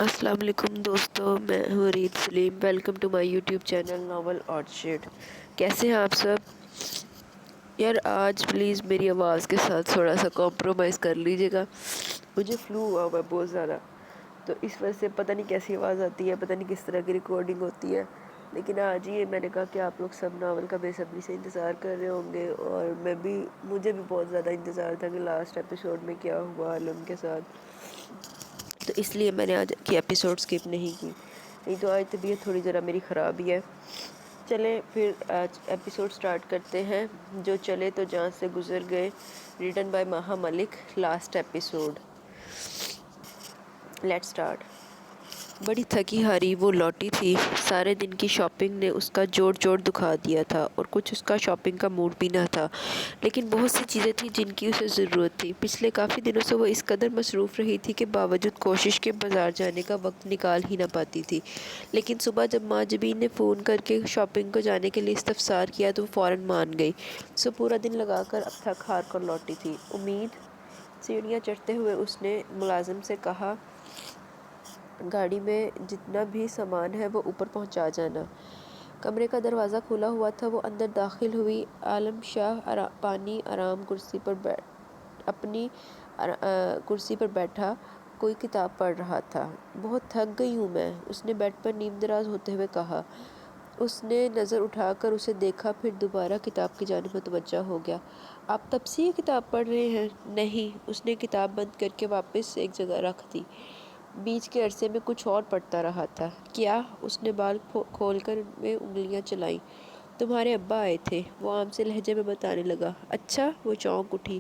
السلام علیکم دوستو، میں ہوں Reet Saleem. Welcome to my YouTube channel Novel Orchard. کیسے ہیں آپ سب؟ یار آج پلیز میری آواز کے ساتھ تھوڑا سا کمپرومائز کر لیجیے گا، مجھے فلو ہوا ہوا ہے بہت زیادہ، تو اس وجہ سے پتہ نہیں کیسی آواز آتی ہے، پتہ نہیں کس طرح کی ریکارڈنگ ہوتی ہے۔ لیکن آج ہی میں نے کہا کہ آپ لوگ سب ناول کا بے صبری سے انتظار کر رہے ہوں گے، اور مجھے بھی بہت زیادہ انتظار تھا کہ لاسٹ ایپیسوڈ میں کیا ہوا عالم کے ساتھ، تو اس لیے میں نے آج کی ایپیسوڈ سکپ نہیں کی، نہیں تو آج طبیعت تھوڑی ذرا میری خراب ہی ہے۔ چلیں پھر آج ایپیسوڈ سٹارٹ کرتے ہیں، جو چلے تو جان سے گزر گئے، written by Maha Malik, last episode. Let start. بڑی تھکی ہاری وہ لوٹی تھی، سارے دن کی شاپنگ نے اس کا جوڑ جوڑ دکھا دیا تھا، اور کچھ اس کا شاپنگ کا موڈ بھی نہ تھا، لیکن بہت سی چیزیں تھیں جن کی اسے ضرورت تھی۔ پچھلے کافی دنوں سے وہ اس قدر مصروف رہی تھی کہ باوجود کوشش کے بازار جانے کا وقت نکال ہی نہ پاتی تھی، لیکن صبح جب ماں جبین نے فون کر کے شاپنگ کو جانے کے لیے استفسار کیا تو وہ فوراً مان گئی۔ سو پورا دن لگا کر اب تھک ہار کر لوٹی تھی۔ امید، سیڑھیاں چڑھتے ہوئے اس نے ملازم سے کہا، گاڑی میں جتنا بھی سامان ہے وہ اوپر پہنچا جانا۔ کمرے کا دروازہ کھلا ہوا تھا، وہ اندر داخل ہوئی۔ عالم شاہ اپنی کرسی پر بیٹھا کوئی کتاب پڑھ رہا تھا۔ بہت تھک گئی ہوں میں، اس نے بیڈ پر نیم دراز ہوتے ہوئے کہا۔ اس نے نظر اٹھا کر اسے دیکھا، پھر دوبارہ کتاب کی جانب متوجہ ہو گیا۔ آپ تب سے یہ کتاب پڑھ رہے ہیں؟ نہیں، اس نے کتاب بند کر کے واپس ایک جگہ رکھ دی۔ بیچ کے عرصے میں کچھ اور پڑھتا رہا تھا۔ کیا؟ اس نے بال کھول کر ان میں انگلیاں چلائیں۔ تمہارے ابا آئے تھے، وہ عام سے لہجے میں بتانے لگا۔ اچھا؟ وہ چونک اٹھی۔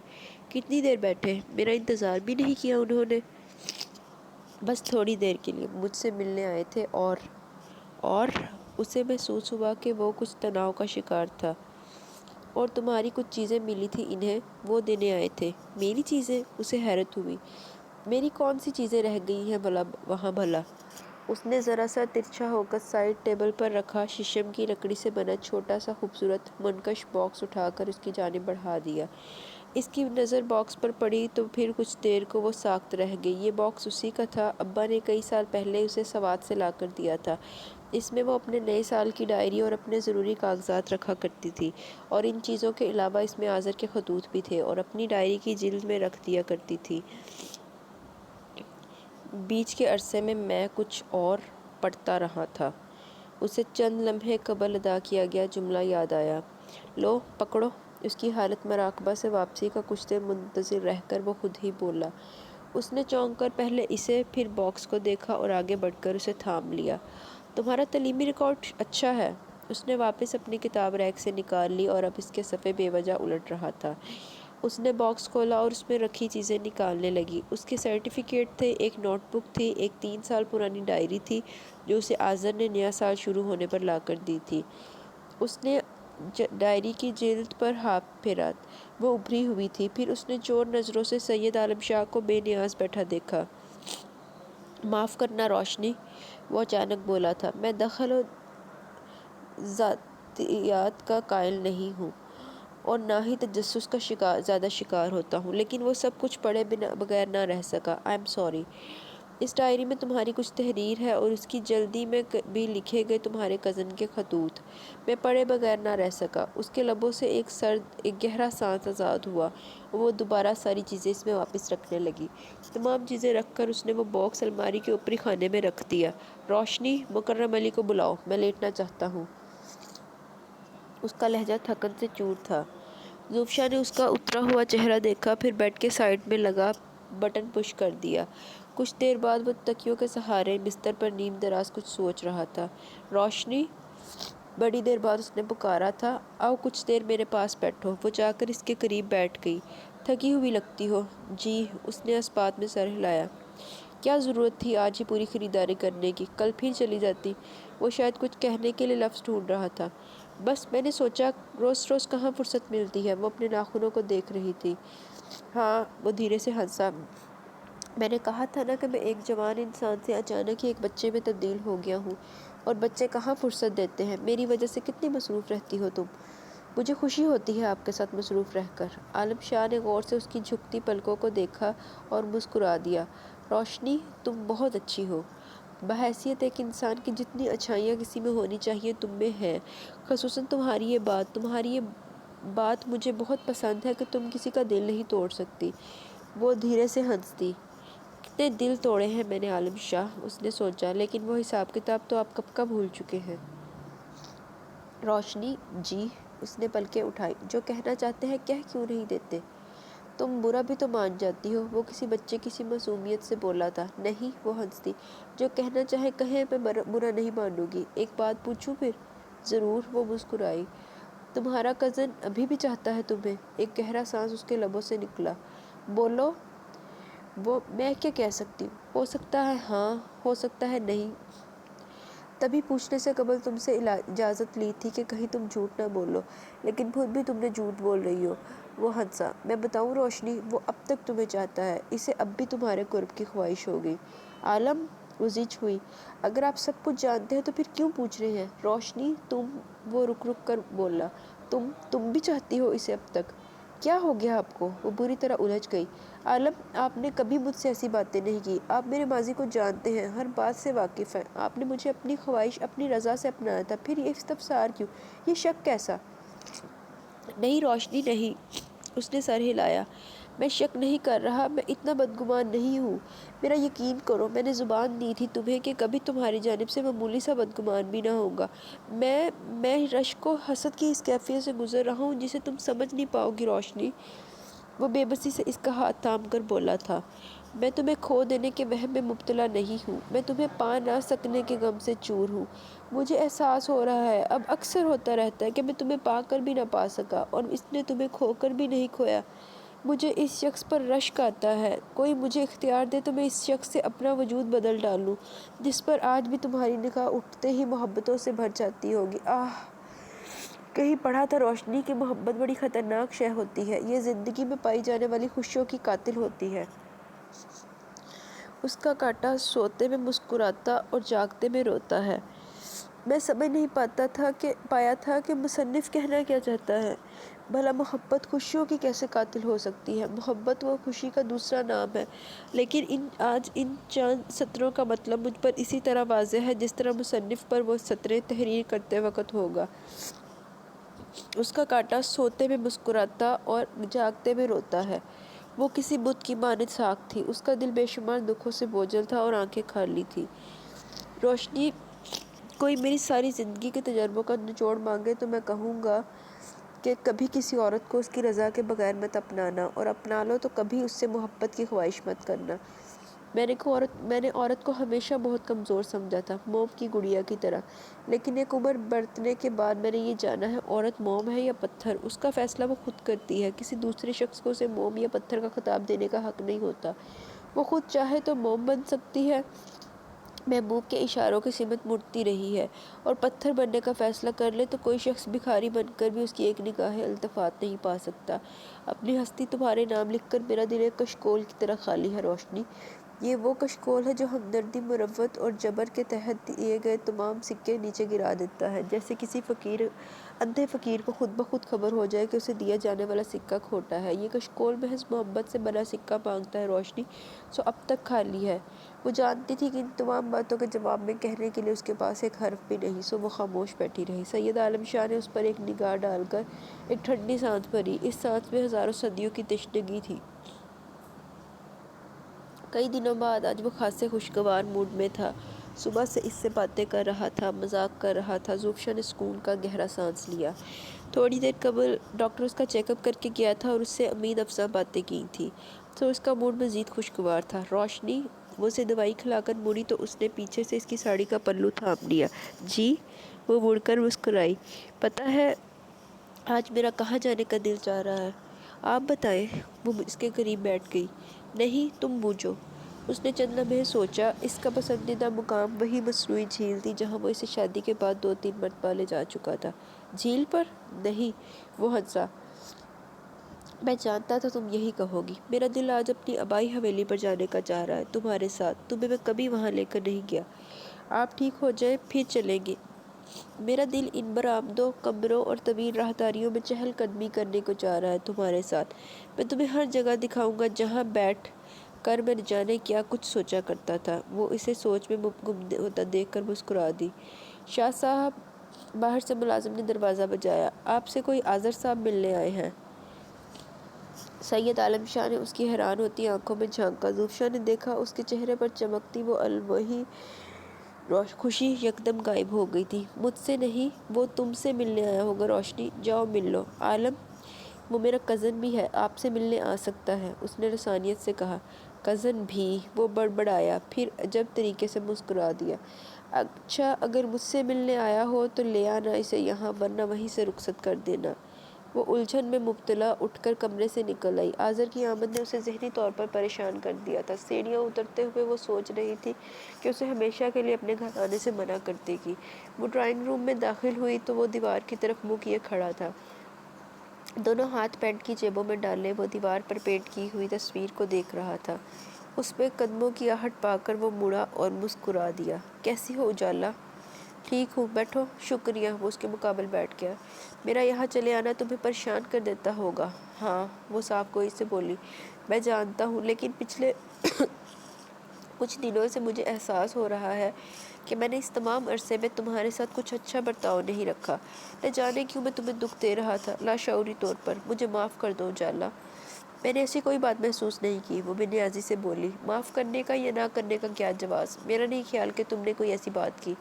کتنی دیر بیٹھے؟ میرا انتظار بھی نہیں کیا انہوں نے؟ بس تھوڑی دیر کے لیے، مجھ سے ملنے آئے تھے، اور اسے محسوس ہوا کہ وہ کچھ تناؤ کا شکار تھا۔ اور تمہاری کچھ چیزیں ملی تھی انہیں، وہ دینے آئے تھے۔ میری چیزیں؟ اسے حیرت ہوئی۔ میری کون سی چیزیں رہ گئی ہیں وہاں بھلا؟ اس نے ذرا سا ترچھا ہو کر سائڈ ٹیبل پر رکھا شیشم کی لکڑی سے بنا چھوٹا سا خوبصورت منقش باکس اٹھا کر اس کی جانب بڑھا دیا۔ اس کی نظر باکس پر پڑی تو پھر کچھ دیر کو وہ ساکت رہ گئی۔ یہ باکس اسی کا تھا، ابا نے کئی سال پہلے اسے سوات سے لا کر دیا تھا۔ اس میں وہ اپنے نئے سال کی ڈائری اور اپنے ضروری کاغذات رکھا کرتی تھی، اور ان چیزوں کے علاوہ اس میں آذر کے خطوط بھی تھے، اور اپنی ڈائری کی جلد میں رکھ دیا کرتی تھی۔ بیچ کے عرصے میں کچھ اور پڑھتا رہا تھا۔ اسے چند لمحے قبل ادا کیا گیا جملہ یاد آیا۔ لو پکڑو۔ اس کی حالت مراقبہ سے واپسی کا کچھ دیر منتظر رہ کر وہ خود ہی بولا۔ اس نے چونک کر پہلے اسے پھر باکس کو دیکھا اور آگے بڑھ کر اسے تھام لیا۔ تمہارا تعلیمی ریکارڈ اچھا ہے۔ اس نے واپس اپنی کتاب ریک سے نکال لی اور اب اس کے صفحے بے وجہ الٹ رہا تھا۔ اس نے باکس کھولا اور اس میں رکھی چیزیں نکالنے لگی۔ اس کے سرٹیفکیٹ تھے، ایک نوٹ بک تھی، ایک 3 سال پرانی ڈائری تھی جو اسے آذر نے نیا سال شروع ہونے پر لا کر دی تھی۔ اس نے ڈائری کی جلد پر ہاتھ پھیرا، وہ ابھری ہوئی تھی۔ پھر اس نے چور نظروں سے سید عالم شاہ کو بے نیاز بیٹھا دیکھا۔ معاف کرنا روشنی، وہ اچانک بولا تھا، میں دخل و ذاتیات کا قائل نہیں ہوں، اور نہ ہی تجسس کا زیادہ شکار ہوتا ہوں، لیکن وہ سب کچھ پڑھے بغیر نہ رہ سکا۔ I am sorry. اس ڈائری میں تمہاری کچھ تحریر ہے، اور اس کی جلدی میں بھی لکھے گئے تمہارے کزن کے خطوط۔ میں پڑھے بغیر نہ رہ سکا۔ اس کے لبوں سے ایک گہرا سانس آزاد ہوا، اور وہ دوبارہ ساری چیزیں اس میں واپس رکھنے لگی۔ تمام چیزیں رکھ کر اس نے وہ باکس الماری کے اوپری خانے میں رکھ دیا۔ روشنی، مکرم علی کو بلاؤ، میں لیٹنا چاہتا ہوں۔ اس کا لہجہ تھکن سے چور تھا۔ زوفشا نے اس کا اترا ہوا چہرہ دیکھا، پھر بیڈ کے سائیڈ میں لگا بٹن پش کر دیا۔ کچھ دیر بعد وہ تکیوں کے سہارے بستر پر نیم دراز کچھ سوچ رہا تھا۔ روشنی، بڑی دیر بعد اس نے پکارا تھا، آؤ کچھ دیر میرے پاس بیٹھو۔ وہ جا کر اس کے قریب بیٹھ گئی۔ تھکی ہوئی لگتی ہو۔ جی، اس نے اس بات میں سر ہلایا۔ کیا ضرورت تھی آج ہی پوری خریداری کرنے کی؟ کل پھر چلی جاتی۔ وہ شاید کچھ کہنے کے لیے لفظ ڈھونڈ رہا تھا۔ بس میں نے سوچا، روز روز کہاں فرصت ملتی ہے۔ وہ اپنے ناخنوں کو دیکھ رہی تھی۔ ہاں، وہ دھیرے سے ہنسا۔ میں نے کہا تھا نا کہ میں ایک جوان انسان سے اچانک ہی ایک بچے میں تبدیل ہو گیا ہوں، اور بچے کہاں فرصت دیتے ہیں۔ میری وجہ سے کتنی مصروف رہتی ہو تم۔ مجھے خوشی ہوتی ہے آپ کے ساتھ مصروف رہ کر۔ عالم شاہ نے غور سے اس کی جھکتی پلکوں کو دیکھا اور مسکرا دیا۔ روشنی تم بہت اچھی ہو، بحیثیت ایک انسان کی جتنی اچھائیاں کسی میں ہونی چاہیے تم میں ہیں، خصوصاً تمہاری یہ بات مجھے بہت پسند ہے کہ تم کسی کا دل نہیں توڑ سکتی۔ وہ دھیرے سے ہنس دی۔ کتنے دل توڑے ہیں میں نے عالم شاہ، اس نے سوچا، لیکن وہ حساب کتاب تو آپ کب کا بھول چکے ہیں۔ روشنی جی، اس نے پلکیں اٹھائی، جو کہنا چاہتے ہیں کہہ کیوں نہیں دیتے؟ تم برا بھی تو مان جاتی ہو، وہ کسی بچے کسی معصومیت سے بولا تھا۔ نہیں، وہ ہنس دی، جو کہنا چاہے کہیں، میں برا نہیں مانوں گی۔ ایک بات پوچھوں پھر؟ ضرور، وہ مسکرائی۔ تمہارا کزن ابھی بھی چاہتا ہے تمہیں؟ ایک گہرا سانس اس کے لبوں سے نکلا۔ بولو۔ وہ میں کیا کہہ سکتی ہوں؟ ہو سکتا ہے ہاں، ہو سکتا ہے نہیں۔ تبھی پوچھنے سے قبل تم سے اجازت لی تھی کہ کہیں تم جھوٹ نہ بولو، لیکن خود بھی تم نے جھوٹ بول رہی ہو۔ وہ ہنسا۔ میں بتاؤں روشنی، وہ اب تک تمہیں چاہتا ہے، اسے اب بھی تمہارے قرب کی خواہش ہوگی۔ عالم، وہ زچ ہوئی۔ اگر آپ سب کچھ جانتے ہیں تو پھر کیوں پوچھ رہے ہیں؟ روشنی تم، وہ رک کر بولا، تم بھی چاہتی ہو اسے اب تک؟ کیا ہو گیا آپ کو؟ وہ بری طرح الجھ گئی۔ عالم، آپ نے کبھی مجھ سے ایسی باتیں نہیں کی، آپ میرے ماضی کو جانتے ہیں، ہر بات سے واقف ہیں، آپ نے مجھے اپنی خواہش، اپنی رضا سے اپنایا تھا، پھر یہ استفسار کیوں، یہ شک کیسا؟ نہیں روشنی نہیں، اس نے سر ہلایا۔ میں شک نہیں کر رہا، میں اتنا بدگمان نہیں ہوں، میرا یقین کرو، میں نے زبان دی تھی تمہیں کہ کبھی تمہاری جانب سے معمولی سا بدگمان بھی نہ ہوگا۔ میں رشک و حسد کی اس کیفیت سے گزر رہا ہوں جسے تم سمجھ نہیں پاؤ گی روشنی۔ وہ بے بسی سے اس کا ہاتھ تھام کر بولا تھا۔ میں تمہیں کھو دینے کے وہم میں مبتلا نہیں ہوں، میں تمہیں پا نہ سکنے کے غم سے چور ہوں۔ مجھے احساس ہو رہا ہے، اب اکثر ہوتا رہتا ہے، کہ میں تمہیں پا کر بھی نہ پا سکا، اور اس نے تمہیں کھو کر بھی نہیں کھویا۔ مجھے اس شخص پر رشک آتا ہے، کوئی مجھے اختیار دے تو میں اس شخص سے اپنا وجود بدل ڈالوں، جس پر آج بھی تمہاری نگاہ اٹھتے ہی محبتوں سے بھر جاتی ہوگی۔ آہ! کہیں پڑھا تھا روشنی کہ محبت بڑی خطرناک شے ہوتی ہے، یہ زندگی میں پائی جانے والی خوشیوں کی قاتل ہوتی ہے۔ اس کا کانٹا سوتے میں مسکراتا اور جاگتے میں روتا ہے۔ میں سمجھ نہیں پایا تھا کہ مصنف کہنا کیا چاہتا ہے۔ بھلا محبت خوشیوں کی کیسے قاتل ہو سکتی ہے؟ محبت وہ خوشی کا دوسرا نام ہے، لیکن آج ان چند سطروں کا مطلب مجھ پر اسی طرح واضح ہے جس طرح مصنف پر وہ سطریں تحریر کرتے وقت ہوگا۔ اس کا کانٹا سوتے میں مسکراتا اور جاگتے میں روتا ہے۔ وہ کسی بت کی مانند ساکھ تھی، اس کا دل بے شمار دکھوں سے بوجھل تھا اور آنکھیں کھالی تھی۔ روشنی، کوئی میری ساری زندگی کے تجربوں کا نچوڑ مانگے تو میں کہوں گا کہ کبھی کسی عورت کو اس کی رضا کے بغیر مت اپنانا، اور اپنا لو تو کبھی اس سے محبت کی خواہش مت کرنا۔ میں نے عورت کو ہمیشہ بہت کمزور سمجھا تھا، موم کی گڑیا کی طرح، لیکن ایک عمر برتنے کے بعد میں نے یہ جانا ہے، عورت موم ہے یا پتھر، اس کا فیصلہ وہ خود کرتی ہے، کسی دوسرے شخص کو اسے موم یا پتھر کا خطاب دینے کا حق نہیں ہوتا۔ وہ خود چاہے تو موم بن سکتی ہے، محبوب کے اشاروں کی سمت مڑتی رہی ہے، اور پتھر بننے کا فیصلہ کر لے تو کوئی شخص بھکاری بن کر بھی اس کی ایک نگاہ التفات نہیں پا سکتا۔ اپنی ہستی تمہارے نام لکھ کر میرا دل ایک کشکول کی طرح خالی ہے روشنی۔ یہ وہ کشکول ہے جو ہمدردی، مروت اور جبر کے تحت دیے گئے تمام سکے نیچے گرا دیتا ہے، جیسے کسی اندھے فقیر کو خود بخود خبر ہو جائے کہ اسے دیا جانے والا سکہ کھوٹا ہے۔ یہ کشکول محض محبت سے بنا سکہ مانگتا ہے روشنی، سو اب تک خالی ہے۔ وہ جانتی تھی کہ ان تمام باتوں کے جواب میں کہنے کے لیے اس کے پاس ایک حرف بھی نہیں، سو وہ خاموش بیٹھی رہی۔ سید عالم شاہ نے اس پر ایک نگاہ ڈال کر ایک ٹھنڈی سانس بھری، اس سانس میں ہزاروں صدیوں کی تشنگی تھی۔ کئی دنوں بعد آج وہ خاصے خوشگوار موڈ میں تھا، صبح سے اس سے باتیں کر رہا تھا، مذاق کر رہا تھا۔ زوفشا نے سکون کا گہرا سانس لیا۔ تھوڑی دیر قبل ڈاکٹر اس کا چیک اپ کر کے گیا تھا اور اس سے امید افزا باتیں کی تھیں، تو اس کا موڈ مزید خوشگوار تھا۔ روشنی، وہ اسے دوائی کھلا کر مڑی تو اس نے پیچھے سے اس کی ساڑی کا پلو تھام لیا۔ جی؟ وہ مڑ کر مسکرائی۔ پتہ ہے آج میرا کہاں جانے کا دل چاہ رہا ہے؟ آپ بتائیں۔ وہ اس کے قریب بیٹھ گئی۔ نہیں، تم بوجھو۔ اس نے چند لمحے سوچا۔ اس کا پسندیدہ مقام وہی مصنوعی جھیل تھی جہاں وہ اسے شادی کے بعد 2-3 مرتبہ لے جا چکا تھا۔ جھیل پر؟ نہیں، وہ ہنسا۔ میں جانتا تھا تم یہی کہو گی۔ میرا دل آج اپنی آبائی حویلی پر جانے کا چاہ رہا ہے، تمہارے ساتھ۔ تمہیں میں کبھی وہاں لے کر نہیں گیا۔ آپ ٹھیک ہو جائیں پھر چلیں گے۔ میرا دل ان برآمدوں، کمروں اور طویل راہداریوں میں چہل قدمی کرنے کو چاہ رہا ہے، تمہارے ساتھ۔ میں تمہیں ہر جگہ دکھاؤں گا جہاں کر میں جانے کیا کچھ سوچا کرتا تھا۔ وہ اسے سوچ میں گم ہوتا دیکھ کر مسکرا دی۔ شاہ صاحب، باہر سے ملازم نے دروازہ بجایا۔ آپ سے کوئی آذر صاحب ملنے آئے ہیں؟ سید عالم شاہ نے اس کی حیران ہوتی آنکھوں میں جھانکا۔ زوفشا نے دیکھا اس کے چہرے پر چمکتی وہ الوہی خوشی یکدم غائب ہو گئی تھی۔ مجھ سے نہیں، وہ تم سے ملنے آیا ہوگا روشنی، جاؤ مل لو۔ عالم، وہ میرا کزن بھی ہے، آپ سے ملنے آ سکتا ہے، اس نے رسانیت سے کہا۔ کزن بھی؟ وہ بڑبڑایا، پھر عجب طریقے سے مسکرا دیا۔ اچھا، اگر مجھ سے ملنے آیا ہو تو لے آنا اسے یہاں، ورنہ وہیں سے رخصت کر دینا۔ وہ الجھن میں مبتلا اٹھ کر کمرے سے نکل آئی۔ آذر کی آمد نے اسے ذہنی طور پر پریشان کر دیا تھا۔ سیڑھیاں اترتے ہوئے وہ سوچ رہی تھی کہ اسے ہمیشہ کے لیے اپنے گھر آنے سے منع کر دے گی۔ وہ ڈرائنگ روم میں داخل ہوئی تو وہ دیوار کی طرف منہ کیے کھڑا تھا۔ دونوں ہاتھ پینٹ کی جیبوں میں ڈالے وہ دیوار پر پینٹ کی ہوئی تصویر کو دیکھ رہا تھا۔ اس میں قدموں کی آہٹ پا کر وہ مڑا اور مسکرا دیا۔ کیسی ہو اجالا؟ ٹھیک ہوں، بیٹھو۔ شکریہ۔ وہ اس کے مقابل بیٹھ گیا۔ میرا یہاں چلے آنا تمہیں پریشان کر دیتا ہوگا۔ ہاں، وہ صاف گوئی سے بولی، میں جانتا ہوں، لیکن پچھلے کچھ دنوں سے مجھے احساس ہو رہا ہے کہ میں نے اس تمام عرصے میں تمہارے ساتھ کچھ اچھا برتاؤ نہیں رکھا۔ نہ جانے کیوں میں تمہیں دکھ دے رہا تھا، لاشعوری طور پر۔ مجھے معاف کر دو اجالا۔ میں نے ایسی کوئی بات محسوس نہیں کی، وہ بے نیازی سے بولی۔ معاف کرنے کا یا نہ کرنے کا کیا جواز؟ میرا نہیں خیال کہ تم نے کوئی ایسی بات کی۔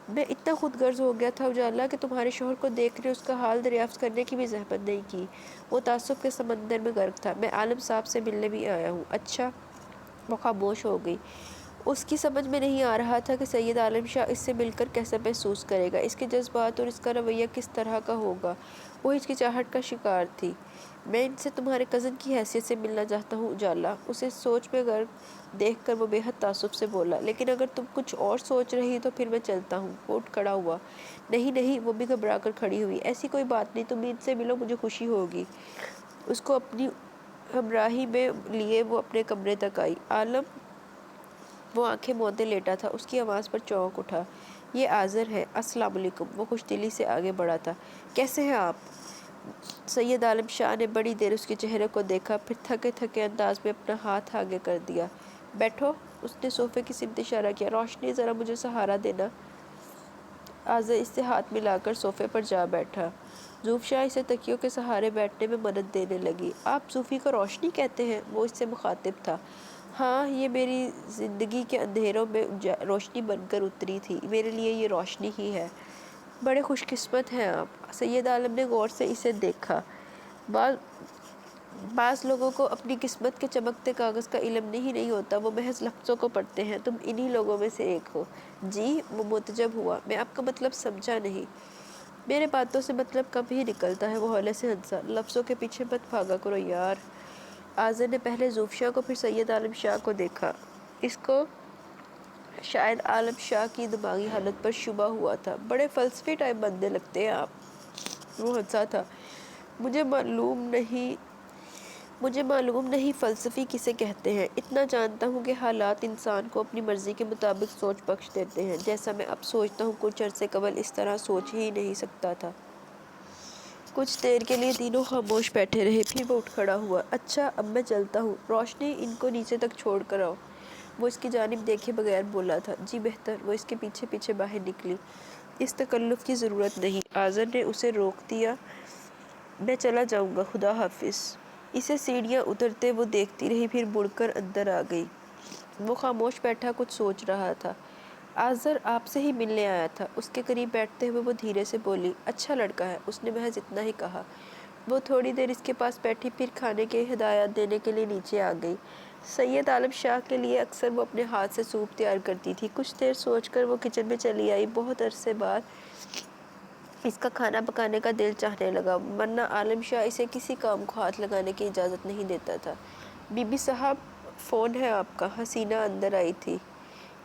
میں اتنا خود غرض ہو گیا تھا اجالا کہ تمہارے شوہر کو دیکھنے، اس کا حال دریافت کرنے کی بھی زحمت نہیں کی۔ وہ تعصب کے سمندر میں غرق تھا۔ میں عالم صاحب سے ملنے بھی آیا ہوں۔ اچھا؟ وہ خاموش ہو گئی۔ اس کی سمجھ میں نہیں آ رہا تھا کہ سید عالم شاہ اس سے مل کر کیسا محسوس کرے گا، اس کے جذبات اور اس کا رویہ کس طرح کا ہوگا۔ وہ ہچکچاہٹ کا شکار تھی۔ میں ان سے تمہارے کزن کی حیثیت سے ملنا چاہتا ہوں اجالا، اسے سوچ میں غرق دیکھ کر وہ بے حد تعصب سے بولا۔ لیکن اگر تم کچھ اور سوچ رہی تو پھر میں چلتا ہوں۔ وہ اٹھ کھڑا ہوا۔ نہیں نہیں، وہ بھی گھبرا کر کھڑی ہوئی۔ ایسی کوئی بات نہیں، تم ان سے ملو، مجھے خوشی ہوگی۔ اس کو اپنی ہمراہی میں لیے وہ اپنے کمرے تک آئی۔ عالم، وہ آنکھیں موندے لیٹا تھا۔ اس کی آواز پر چونک اٹھا۔ یہ آذر ہے۔ السلام علیکم۔ وہ خوش دلی سے آگے بڑھا تھا۔ کیسے ہیں آپ؟ سید عالم شاہ نے بڑی دیر اس کے چہرے کو دیکھا، پھر تھکے تھکے انداز میں اپنا ہاتھ آگے کر دیا۔ بیٹھو۔ اس نے صوفے کی سمت اشارہ کیا۔ روشنی، ذرا مجھے سہارا دینا۔ آذر اس سے ہاتھ ملا کر صوفے پر جا بیٹھا۔ زوفشا اسے تکیوں کے سہارے بیٹھنے میں مدد دینے لگی۔ آپ صوفی کو روشنی کہتے ہیں؟ وہ اس سے مخاطب تھا۔ ہاں، یہ میری زندگی کے اندھیروں میں روشنی بن کر اتری تھی، میرے لیے یہ روشنی ہی ہے۔ بڑے خوش قسمت ہیں آپ۔ سید عالم نے غور سے اسے دیکھا۔ بعض لوگوں کو اپنی قسمت کے چمکتے کاغذ کا علم نہیں ہوتا، وہ محض لفظوں کو پڑھتے ہیں۔ تم انہی لوگوں میں سے ایک ہو۔ جی؟ وہ متعجب ہوا۔ میں آپ کا مطلب سمجھا نہیں۔ میرے باتوں سے مطلب کم ہی نکلتا ہے، وہ ہولے سے ہنسا۔ لفظوں کے پیچھے مت بھاگا کرو یار۔ آذر نے پہلے زوفشا کو پھر سید عالم شاہ کو دیکھا۔ اس کو شاید عالم شاہ کی دماغی حالت پر شبہ ہوا تھا۔ بڑے فلسفی ٹائپ بندے لگتے ہیں آپ۔ وہ ہنسا تھا۔ مجھے معلوم نہیں فلسفی کسے کہتے ہیں۔ اتنا جانتا ہوں کہ حالات انسان کو اپنی مرضی کے مطابق سوچ بخش دیتے ہیں، جیسا میں اب سوچتا ہوں کچھ عرصے قبل اس طرح سوچ ہی نہیں سکتا تھا۔ کچھ دیر کے لیے تینوں خاموش بیٹھے رہے، پھر وہ اٹھ کھڑا ہوا۔ اچھا، اب میں چلتا ہوں۔ روشنی، ان کو نیچے تک چھوڑ کر آؤ۔ وہ اس کی جانب دیکھے بغیر بولا تھا۔ جی بہتر۔ وہ اس کے پیچھے پیچھے باہر نکلی۔ اس تکلف کی ضرورت نہیں۔ آذر نے اسے روک دیا۔ میں چلا جاؤں گا، خدا حافظ۔ اسے سیڑھیاں اترتے وہ دیکھتی رہی، پھر مڑ کر اندر آ گئی۔ وہ خاموش بیٹھا کچھ سوچ رہا تھا۔ آذر آپ سے ہی ملنے آیا تھا۔ اس کے قریب بیٹھتے ہوئے وہ دھیرے سے بولی۔ اچھا لڑکا ہے، اس نے محض اتنا ہی کہا۔ وہ تھوڑی دیر اس کے پاس بیٹھی، پھر کھانے کی ہدایات دینے کے لیے نیچے آ گئی۔ سید عالم شاہ کے لیے اکثر وہ اپنے ہاتھ سے سوپ تیار کرتی تھی۔ کچھ دیر سوچ کر وہ کچن میں چلی آئی۔ بہت عرصے بعد اس کا کھانا پکانے کا دل چاہنے لگا، ورنہ عالم شاہ اسے کسی کام کو ہاتھ لگانے کی اجازت نہیں دیتا تھا۔ بی بی صاحب، فون ہے آپ کا۔ حسینہ اندر آئی تھی۔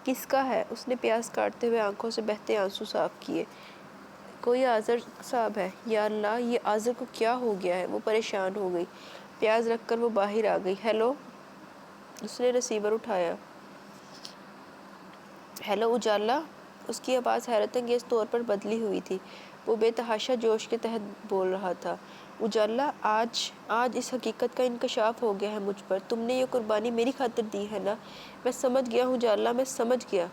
کس کا ہے؟ اس نے پیاز کاٹتے ہوئے آنکھوں سے بہتے آنسو صاف کیے۔ کوئی آذر صاحب ہے۔ یا اللہ، یہ آذر کو کیا ہو گیا ہے؟ وہ پریشان ہو گئی۔ پیاز رکھ کر وہ باہر آ گئی۔ ہیلو۔ اس نے ریسیور اٹھایا۔ ہیلو اجالا۔ اس کی آواز حیرت انگیز طور پر بدلی ہوئی تھی۔ وہ بے تحاشا جوش کے تحت بول رہا تھا۔ اجالا آج اس حقیقت کا انکشاف ہو گیا ہے مجھ پر. تم نے یہ قربانی میری خاطر دی ہے نا؟ میں سمجھ گیا ہوں اجالا، میں سمجھ گیا.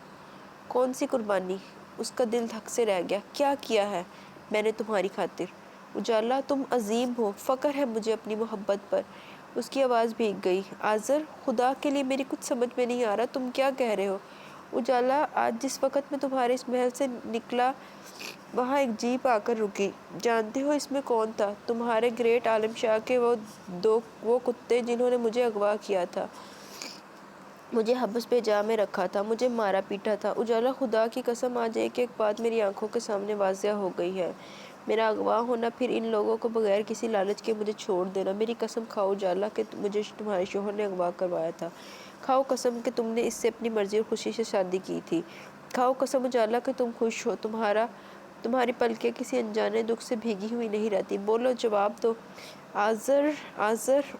کون سی قربانی؟ اس کا دل دھک سے رہ گیا. کیا کیا ہے میں نے تمہاری خاطر؟ اجالا تم عظیم ہو، فخر ہے مجھے اپنی محبت پر. اس کی آواز بھیگ گئی. آذر، خدا کے لیے میری کچھ سمجھ میں نہیں آ رہا، تم کیا کہہ رہے ہو؟ اجالا، آج جس وقت میں تمہارے اس محل سے نکلا وہاں ایک جیپ آ کر رکی. جانتے ہو اس میں کون تھا؟ تمہارے گریٹ عالم شاہ کے وہ کتے جنہوں نے مجھے اغوا کیا تھا، مجھے حبس پہ جا میں رکھا تھا، مجھے مارا پیٹا تھا. اجالا، خدا کی قسم آج ایک ایک بات میری آنکھوں کے سامنے واضح ہو گئی ہے. میرا اغوا ہونا، پھر ان لوگوں کو بغیر کسی لالچ کے مجھے چھوڑ دینا. میری قسم کھاؤ اجالا کہ مجھے تمہارے شوہر نے اغوا کروایا تھا. کھاؤ قسم کہ تم نے اس سے اپنی مرضی اور خوشی سے شادی کی تھی. کھاؤ قسم اجالا کہ تم خوش ہو. تمہاری پلکیں کسی انجانے دکھ سے بھیگی ہوئی نہیں رہتی. بولو، جواب دو. آذر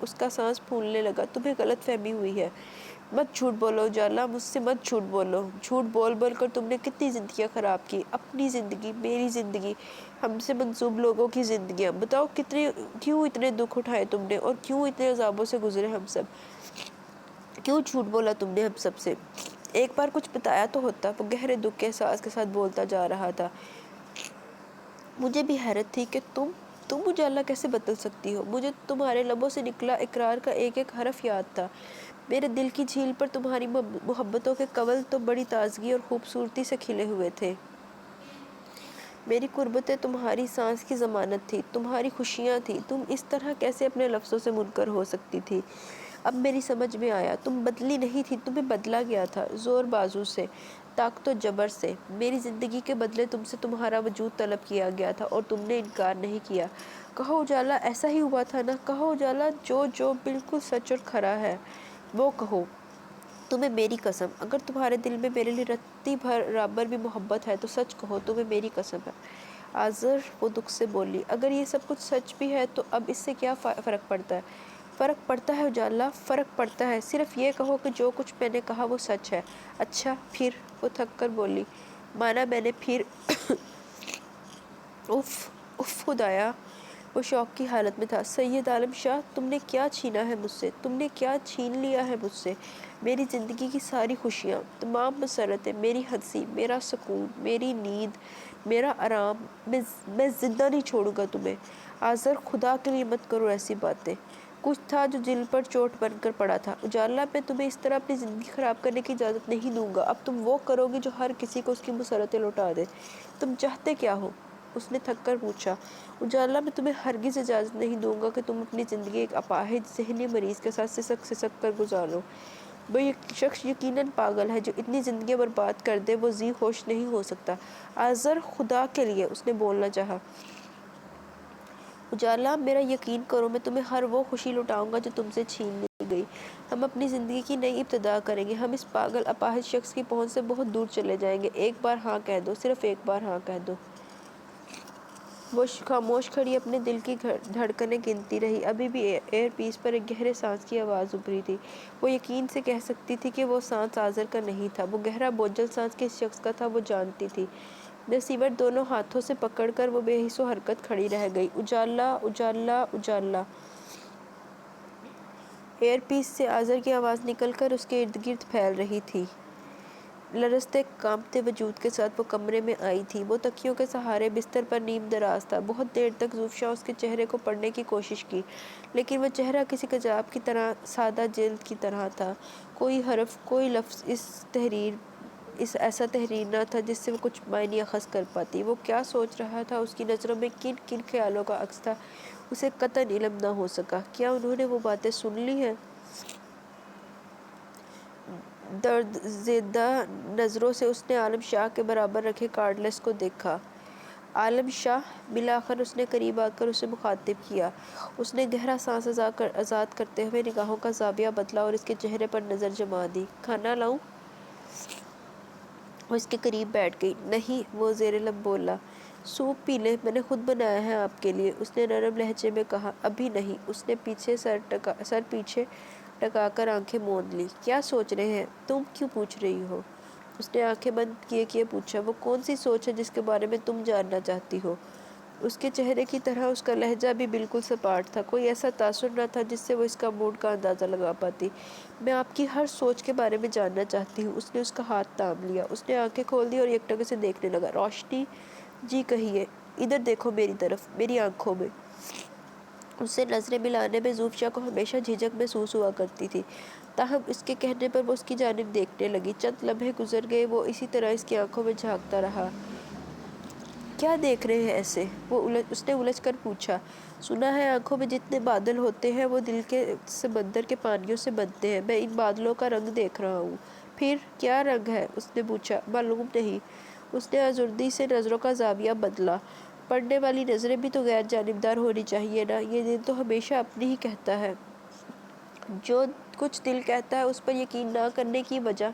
اس کا سانس پھولنے لگا. تمہیں غلط فہمی ہوئی ہے. مت جھوٹ بولو اجالا، مجھ سے مت جھوٹ بولو. جھوٹ بول بول کر تم نے کتنی زندگیاں خراب کی. اپنی زندگی، میری زندگی، ہم سے منسوب لوگوں کی زندگیاں. بتاؤ کیوں اتنے دکھ اٹھائے تم نے، اور کیوں اتنے عذابوں سے گزرے ہم سب؟ کیوں جھوٹ بولا تم نے ہم سب سے؟ ایک بار کچھ بتایا تو ہوتا. وہ گہرے دکھ کے احساس کے ساتھ بولتا جا رہا تھا. مجھے بھی حیرت تھی کہ تم اجالا کیسے بدل سکتی ہو. مجھے تمہارے لبوں سے نکلا اقرار کا ایک ایک حرف یاد تھا. میرے دل کی جھیل پر تمہاری محبتوں کے کنول تو بڑی تازگی اور خوبصورتی سے کھلے ہوئے تھے. میری قربتیں تمہاری سانس کی ضمانت تھی، تمہاری خوشیاں تھی. تم اس طرح کیسے اپنے لفظوں سے منکر ہو سکتی تھی؟ اب میری سمجھ میں آیا. تم بدلی نہیں تھی، تمہیں بدلا گیا تھا، زور بازو سے، طاقت و جبر سے. میری زندگی کے بدلے تم سے تمہارا وجود طلب کیا گیا تھا اور تم نے انکار نہیں کیا. کہو اجالا، ایسا ہی ہوا تھا نا؟ کہو اجالا، جو بالکل سچ اور کھرا ہے وہ کہو. تمہیں میری قسم، اگر تمہارے دل میں میرے لیے رتی برابر بھی محبت ہے تو سچ کہو. تمہیں میری قسم ہے. آذر، وہ دکھ سے بولی، اگر یہ سب کچھ سچ بھی ہے تو اب اس سے کیا فرق پڑتا ہے؟ فرق پڑتا ہے اجالا، فرق پڑتا ہے. صرف یہ کہو کہ جو کچھ میں نے کہا وہ سچ ہے. اچھا پھر؟ وہ تھک کر بولی. مانا میں نے پھر. اف خدایا، وہ شوق کی حالت میں تھا. سید عالم شاہ، تم نے کیا چھینا ہے مجھ سے؟ تم نے کیا چھین لیا ہے مجھ سے؟ میری زندگی کی ساری خوشیاں، تمام مسرتیں، میری ہنسی، میرا سکون، میری نیند، میرا آرام. میں زندہ نہیں چھوڑوں گا تمہیں. آذر، خدا کے لیے مت کرو ایسی باتیں. کچھ تھا جو دل پر چوٹ بن کر پڑا تھا. اجالا، میں تمہیں اس طرح اپنی زندگی خراب کرنے کی اجازت نہیں دوں گا. اب تم وہ کرو گی جو ہر کسی کو اس کی مسرتیں لوٹا دے. تم چاہتے کیا ہو؟ اس نے تھک کر پوچھا. اجالا، میں تمہیں ہرگز اجازت نہیں دوں گا کہ تم اپنی زندگی ایک اپاہج ذہنی مریض کے ساتھ سسک کر گزارو. وہ شخص یقیناً پاگل ہے جو اتنی زندگیاں برباد کر دے. وہ ذی ہوش نہیں ہو سکتا. آذر، خدا کے لیے، اس نے بولنا چاہا. اجالا، میرا یقین کرو، میں تمہیں ہر وہ خوشی لوٹاؤں گا جو تم سے چھین لی گئی. ہم اپنی زندگی کی نئی ابتدا کریں گے. ہم اس پاگل اپاہج شخص کی پہنچ سے بہت دور چلے جائیں گے. ایک بار ہاں کہہ دو، صرف ایک بار ہاں کہہ دو. وہ خاموش کھڑی اپنے دل کی دھڑکنیں گنتی رہی. ابھی بھی ایئر پیس پر ایک گہرے سانس کی آواز ابھری تھی. وہ یقین سے کہہ سکتی تھی کہ وہ سانس آذر کا نہیں تھا. وہ گہرا بوجھل سانس کس شخص کا تھا وہ جانتی تھی. نصیبت دونوں ہاتھوں سے پکڑ کر وہ بے حس و حرکت کھڑی رہ گئی. اجالا، اجالا، اجالا. ایئر پیس سے آذر کی آواز نکل کر اس کے ارد گرد پھیل رہی تھی. لرزتے کانپتے وجود کے ساتھ وہ کمرے میں آئی تھی. وہ تکیوں کے سہارے بستر پر نیم دراز تھا. بہت دیر تک زوفشا اس کے چہرے کو پڑھنے کی کوشش کی، لیکن وہ چہرہ کسی کتاب کی طرح سادہ جلد کی طرح تھا. کوئی حرف، کوئی لفظ ایسا تحریر نہ تھا جس سے وہ کچھ معنی اخذ کر پاتی. وہ کیا سوچ رہا تھا، اس کی نظروں میں کن کن خیالوں کا عکس تھا، اسے قطعاً علم نہ ہو سکا. کیا انہوں نے وہ باتیں سن لی ہیں؟ درد زدہ نظروں سے اس نے عالم شاہ کے برابر رکھے کارڈلس کو دیکھا. عالم شاہ، بالآخر اس نے قریب آ کر اسے مخاطب کیا. اس نے گہرا سانس آزاد کرتے ہوئے نگاہوں کا زاویہ بدلا اور اس کے چہرے پر نظر جما دی. کھانا لاؤں؟ وہ اس کے قریب بیٹھ گئی. نہیں، وہ زیر لب بولا. سوپ پی لیں، میں نے خود بنایا ہے آپ کے لیے، اس نے نرم لہجے میں کہا. ابھی نہیں. اس نے سر پیچھے ٹکا کر آنکھیں موند لی. کیا سوچ رہے ہیں؟ تم کیوں پوچھ رہی ہو؟ اس نے آنکھیں بند کیے پوچھا. وہ کون سی سوچ ہے جس کے بارے میں تم جاننا چاہتی ہو؟ اس کے چہرے کی طرح اس کا لہجہ بھی بالکل سپاٹ تھا، کوئی ایسا تاثر نہ تھا جس سے وہ اس کا موڈ کا اندازہ لگا پاتی۔ میں آپ کی ہر سوچ کے بارے میں جاننا چاہتی ہوں۔ اس نے اس کا ہاتھ تھام لیا، اس نے آنکھیں کھول دی اور ایک ٹکے سے دیکھنے لگا۔ روشنی جی کہیے، ادھر دیکھو میری طرف، میری آنکھوں میں۔ اس سے نظریں ملانے میں زوفیا کو ہمیشہ جھجک محسوس ہوا کرتی تھی، تاہم اس کے کہنے پر وہ اس کی جانب دیکھنے لگی۔ چند لمحے گزر گئے، وہ اسی طرح اس کی آنکھوں میں جھانکتا رہا۔ کیا دیکھ رہے ہیں ایسے؟ اس نے الجھ کر پوچھا۔ سنا ہے آنکھوں میں جتنے بادل ہوتے ہیں وہ دل کے سمندر کے پانیوں سے بنتے ہیں، میں ان بادلوں کا رنگ دیکھ رہا ہوں۔ پھر کیا رنگ ہے؟ اس نے پوچھا۔ معلوم نہیں۔ اس نے آزردگی سے نظروں کا زاویہ بدلا۔ پڑھنے والی نظریں بھی تو غیر جانبدار ہونی چاہیے نا، یہ دل تو ہمیشہ اپنی ہی کہتا ہے۔ جو کچھ دل کہتا ہے اس پر یقین نہ کرنے کی وجہ؟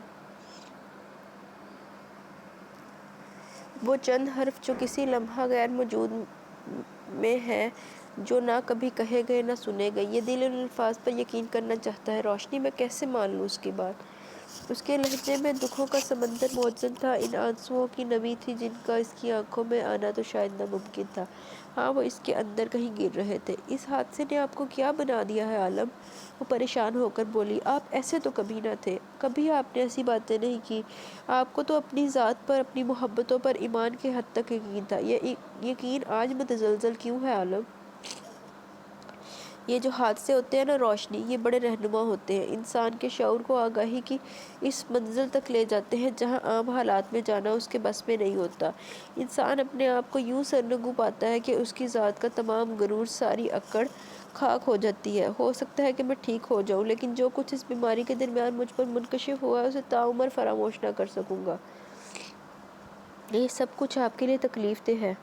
وہ چند حرف جو کسی لمحہ غیر موجود میں ہیں، جو نہ کبھی کہے گئے نہ سنے گئے، یہ دل ان الفاظ پر یقین کرنا چاہتا ہے۔ روشنی، میں کیسے مان لوں اس کی بات؟ اس کے لہجے میں دکھوں کا سمندر موجزن تھا، ان آنسوؤں کی نمی تھی جن کا اس کی آنکھوں میں آنا تو شاید ناممکن تھا۔ ہاں، وہ اس کے اندر کہیں گر رہے تھے۔ اس حادثے نے آپ کو کیا بنا دیا ہے عالم؟ وہ پریشان ہو کر بولی۔ آپ ایسے تو کبھی نہ تھے، کبھی آپ نے ایسی باتیں نہیں کی۔ آپ کو تو اپنی ذات پر، اپنی محبتوں پر ایمان کے حد تک یقین تھا، یہ یقین آج متزلزل کیوں ہے عالم؟ یہ جو حادثے ہوتے ہیں نا روشنی، یہ بڑے رہنما ہوتے ہیں، انسان کے شعور کو آگاہی کی اس منزل تک لے جاتے ہیں جہاں عام حالات میں جانا اس کے بس میں نہیں ہوتا۔ انسان اپنے آپ کو یوں سرنگوں پاتا ہے کہ اس کی ذات کا تمام غرور، ساری اکڑ خاک ہو جاتی ہے۔ ہو سکتا ہے کہ میں ٹھیک ہو جاؤں، لیکن جو کچھ اس بیماری کے درمیان مجھ پر منکشف ہوا ہے اسے تاعمر فراموش نہ کر سکوں گا۔ یہ سب کچھ آپ کے لیے تکلیف دہ ہے۔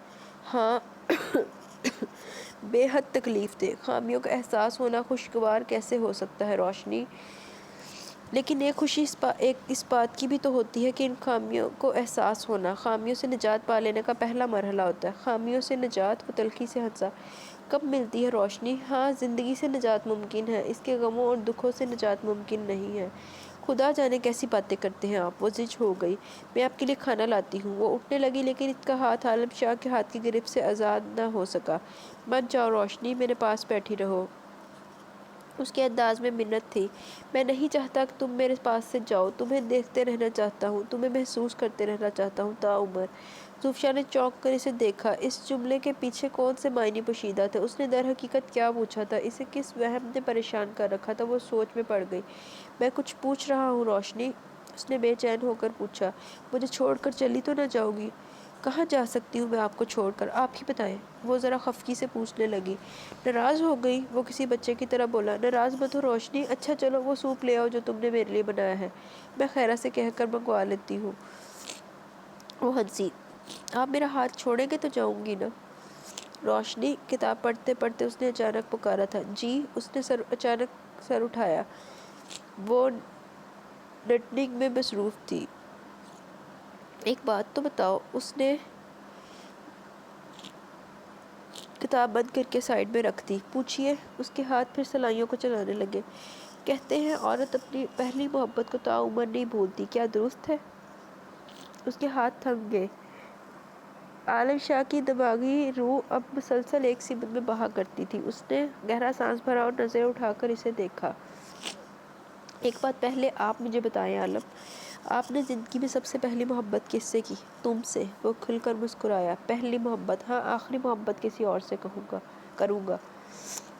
ہاں، بے حد تکلیف دہ۔ خامیوں کا احساس ہونا خوشگوار کیسے ہو سکتا ہے روشنی؟ لیکن ایک خوشی اس بات کی بھی تو ہوتی ہے کہ ان خامیوں کو احساس ہونا، خامیوں سے نجات پا لینے کا پہلا مرحلہ ہوتا ہے۔ خامیوں سے نجات؟ وہ تلخی سے ہنسا۔ کب ملتی ہے روشنی؟ ہاں، زندگی سے نجات ممکن ہے، اس کے غموں اور دکھوں سے نجات ممکن نہیں ہے۔ خدا جانے کیسی باتیں کرتے ہیں آپ۔ وہ زج ہو گئی۔ میں آپ کے لیے کھانا لاتی ہوں۔ وہ اٹھنے لگی لیکن اس کا ہاتھ عالم شاہ کے ہاتھ کی گرفت سے آزاد نہ ہو سکا۔ مت جاؤ روشنی، میرے پاس بیٹھی رہو۔ اس کے انداز میں منت تھی۔ میں نہیں چاہتا کہ تم میرے پاس سے جاؤ، تمہیں دیکھتے رہنا چاہتا ہوں، تمہیں محسوس کرتے رہنا چاہتا ہوں تاعمر۔ زوفیا نے چونک کر اسے دیکھا۔ اس جملے کے پیچھے کون سے معنی پوشیدہ تھے؟ اس نے در حقیقت کیا پوچھا تھا؟ اسے کس وہم نے پریشان کر رکھا تھا؟ وہ سوچ میں پڑ گئی۔ میں کچھ پوچھ رہا ہوں روشنی، اس نے بے چین ہو کر پوچھا۔ مجھے چھوڑ کر چلی تو نہ جاؤ گی؟ کہاں جا سکتی ہوں میں آپ کو چھوڑ کر، آپ ہی بتائیں، وہ ذرا خفگی سے پوچھنے لگی۔ ناراض ہو گئی؟ وہ کسی بچے کی طرح بولا۔ ناراض مت ہو روشنی، اچھا چلو وہ سوپ لے آؤ جو تم نے میرے لیے بنایا ہے، میں خیرہ سے کہہ کر منگوا لیتی ہوں۔ وہ ہنسی۔ آپ میرا ہاتھ چھوڑیں گے تو جاؤں گی نا؟ روشنی، کتاب پڑھتے پڑھتے اس نے اچانک پکارا تھا۔ جی؟ اس نے اچانک سر اٹھایا۔ وہ نٹنگ میں مصروف تھی۔ ایک بات تو بتاؤ، اس نے کتاب بند کر کے سائیڈ میں رکھ دی۔ پوچھئے؟ اس کے ہاتھ پھر سلائیوں کو چلانے لگے۔ کہتے ہیں عورت اپنی پہلی محبت کو تاعمر نہیں بھولتی، کیا درست ہے؟ اس کے ہاتھ تھم گئے۔ عالم شاہ کی دماغی روح اب مسلسل ایک سمت میں بہا کرتی تھی۔ اس نے گہرا سانس بھرا اور نظریں اٹھا کر اسے دیکھا۔ ایک بات پہلے آپ مجھے بتائیں عالم، آپ نے زندگی میں سب سے پہلی محبت کس سے کی؟ تم سے۔ وہ کھل کر مسکرایا۔ پہلی محبت؟ ہاں، آخری محبت کسی اور سے کروں گا۔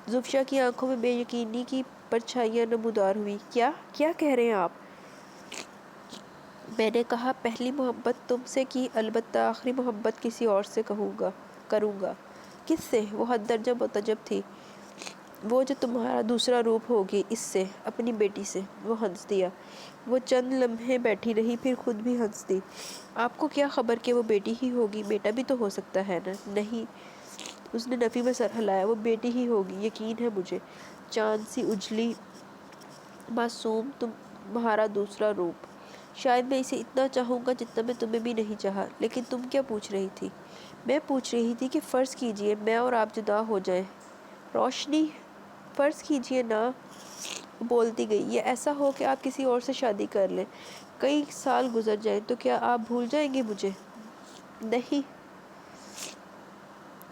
زوفیا کی آنکھوں میں بے یقینی کی پرچھائیاں نمودار ہوئی۔ کیا کہہ رہے ہیں آپ؟ میں نے کہا پہلی محبت تم سے کی، البتہ آخری محبت کسی اور سے کروں گا۔ کس سے؟ وہ حد درجہ متعجب تھی۔ وہ جو تمہارا دوسرا روپ ہوگی، اس سے، اپنی بیٹی سے۔ وہ ہنس دیا۔ وہ چند لمحے بیٹھی رہی، پھر خود بھی ہنس دی۔ آپ کو کیا خبر کہ وہ بیٹی ہی ہوگی؟ بیٹا بھی تو ہو سکتا ہے نا؟ نہیں، اس نے نفی میں سر ہلایا۔ وہ بیٹی ہی ہوگی، یقین ہے مجھے۔ چاند سی اجلی معصوم تمہارا دوسرا روپ۔ شاید میں اسے اتنا چاہوں گا جتنا میں تمہیں بھی نہیں چاہا۔ لیکن تم کیا پوچھ رہی تھی؟ میں پوچھ رہی تھی کہ فرض کیجئے میں اور آپ جدا ہو جائیں۔ روشنی، فرض کیجئے نا، بولتی گئی، یہ ایسا ہو کہ آپ کسی اور سے شادی کر لیں، کئی سال گزر جائیں، تو کیا آپ بھول جائیں گے مجھے؟ نہیں،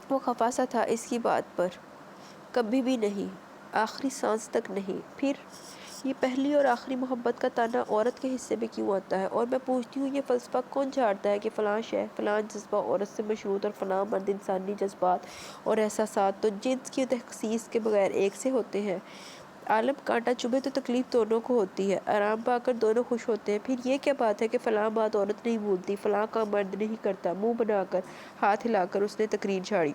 وہ خفا سا تھا اس کی بات پر، کبھی بھی نہیں، آخری سانس تک نہیں۔ پھر یہ پہلی اور آخری محبت کا تانا عورت کے حصے میں کیوں آتا ہے؟ اور میں پوچھتی ہوں یہ فلسفہ کون جھاڑتا ہے کہ فلاں شے، فلاں جذبہ عورت سے مشروط اور فلاں مرد انسانی جذبات اور احساسات تو جنس کی تخصیص کے بغیر ایک سے ہوتے ہیں؟ عالم کانٹا چبھے تو تکلیف دونوں کو ہوتی ہے، آرام پا کر دونوں خوش ہوتے ہیں۔ پھر یہ کیا بات ہے کہ فلاں بات عورت نہیں بھولتی، فلاں کام مرد نہیں کرتا؟ منہ بنا کر، ہاتھ ہلا کر اس نے تقریر چھاڑی۔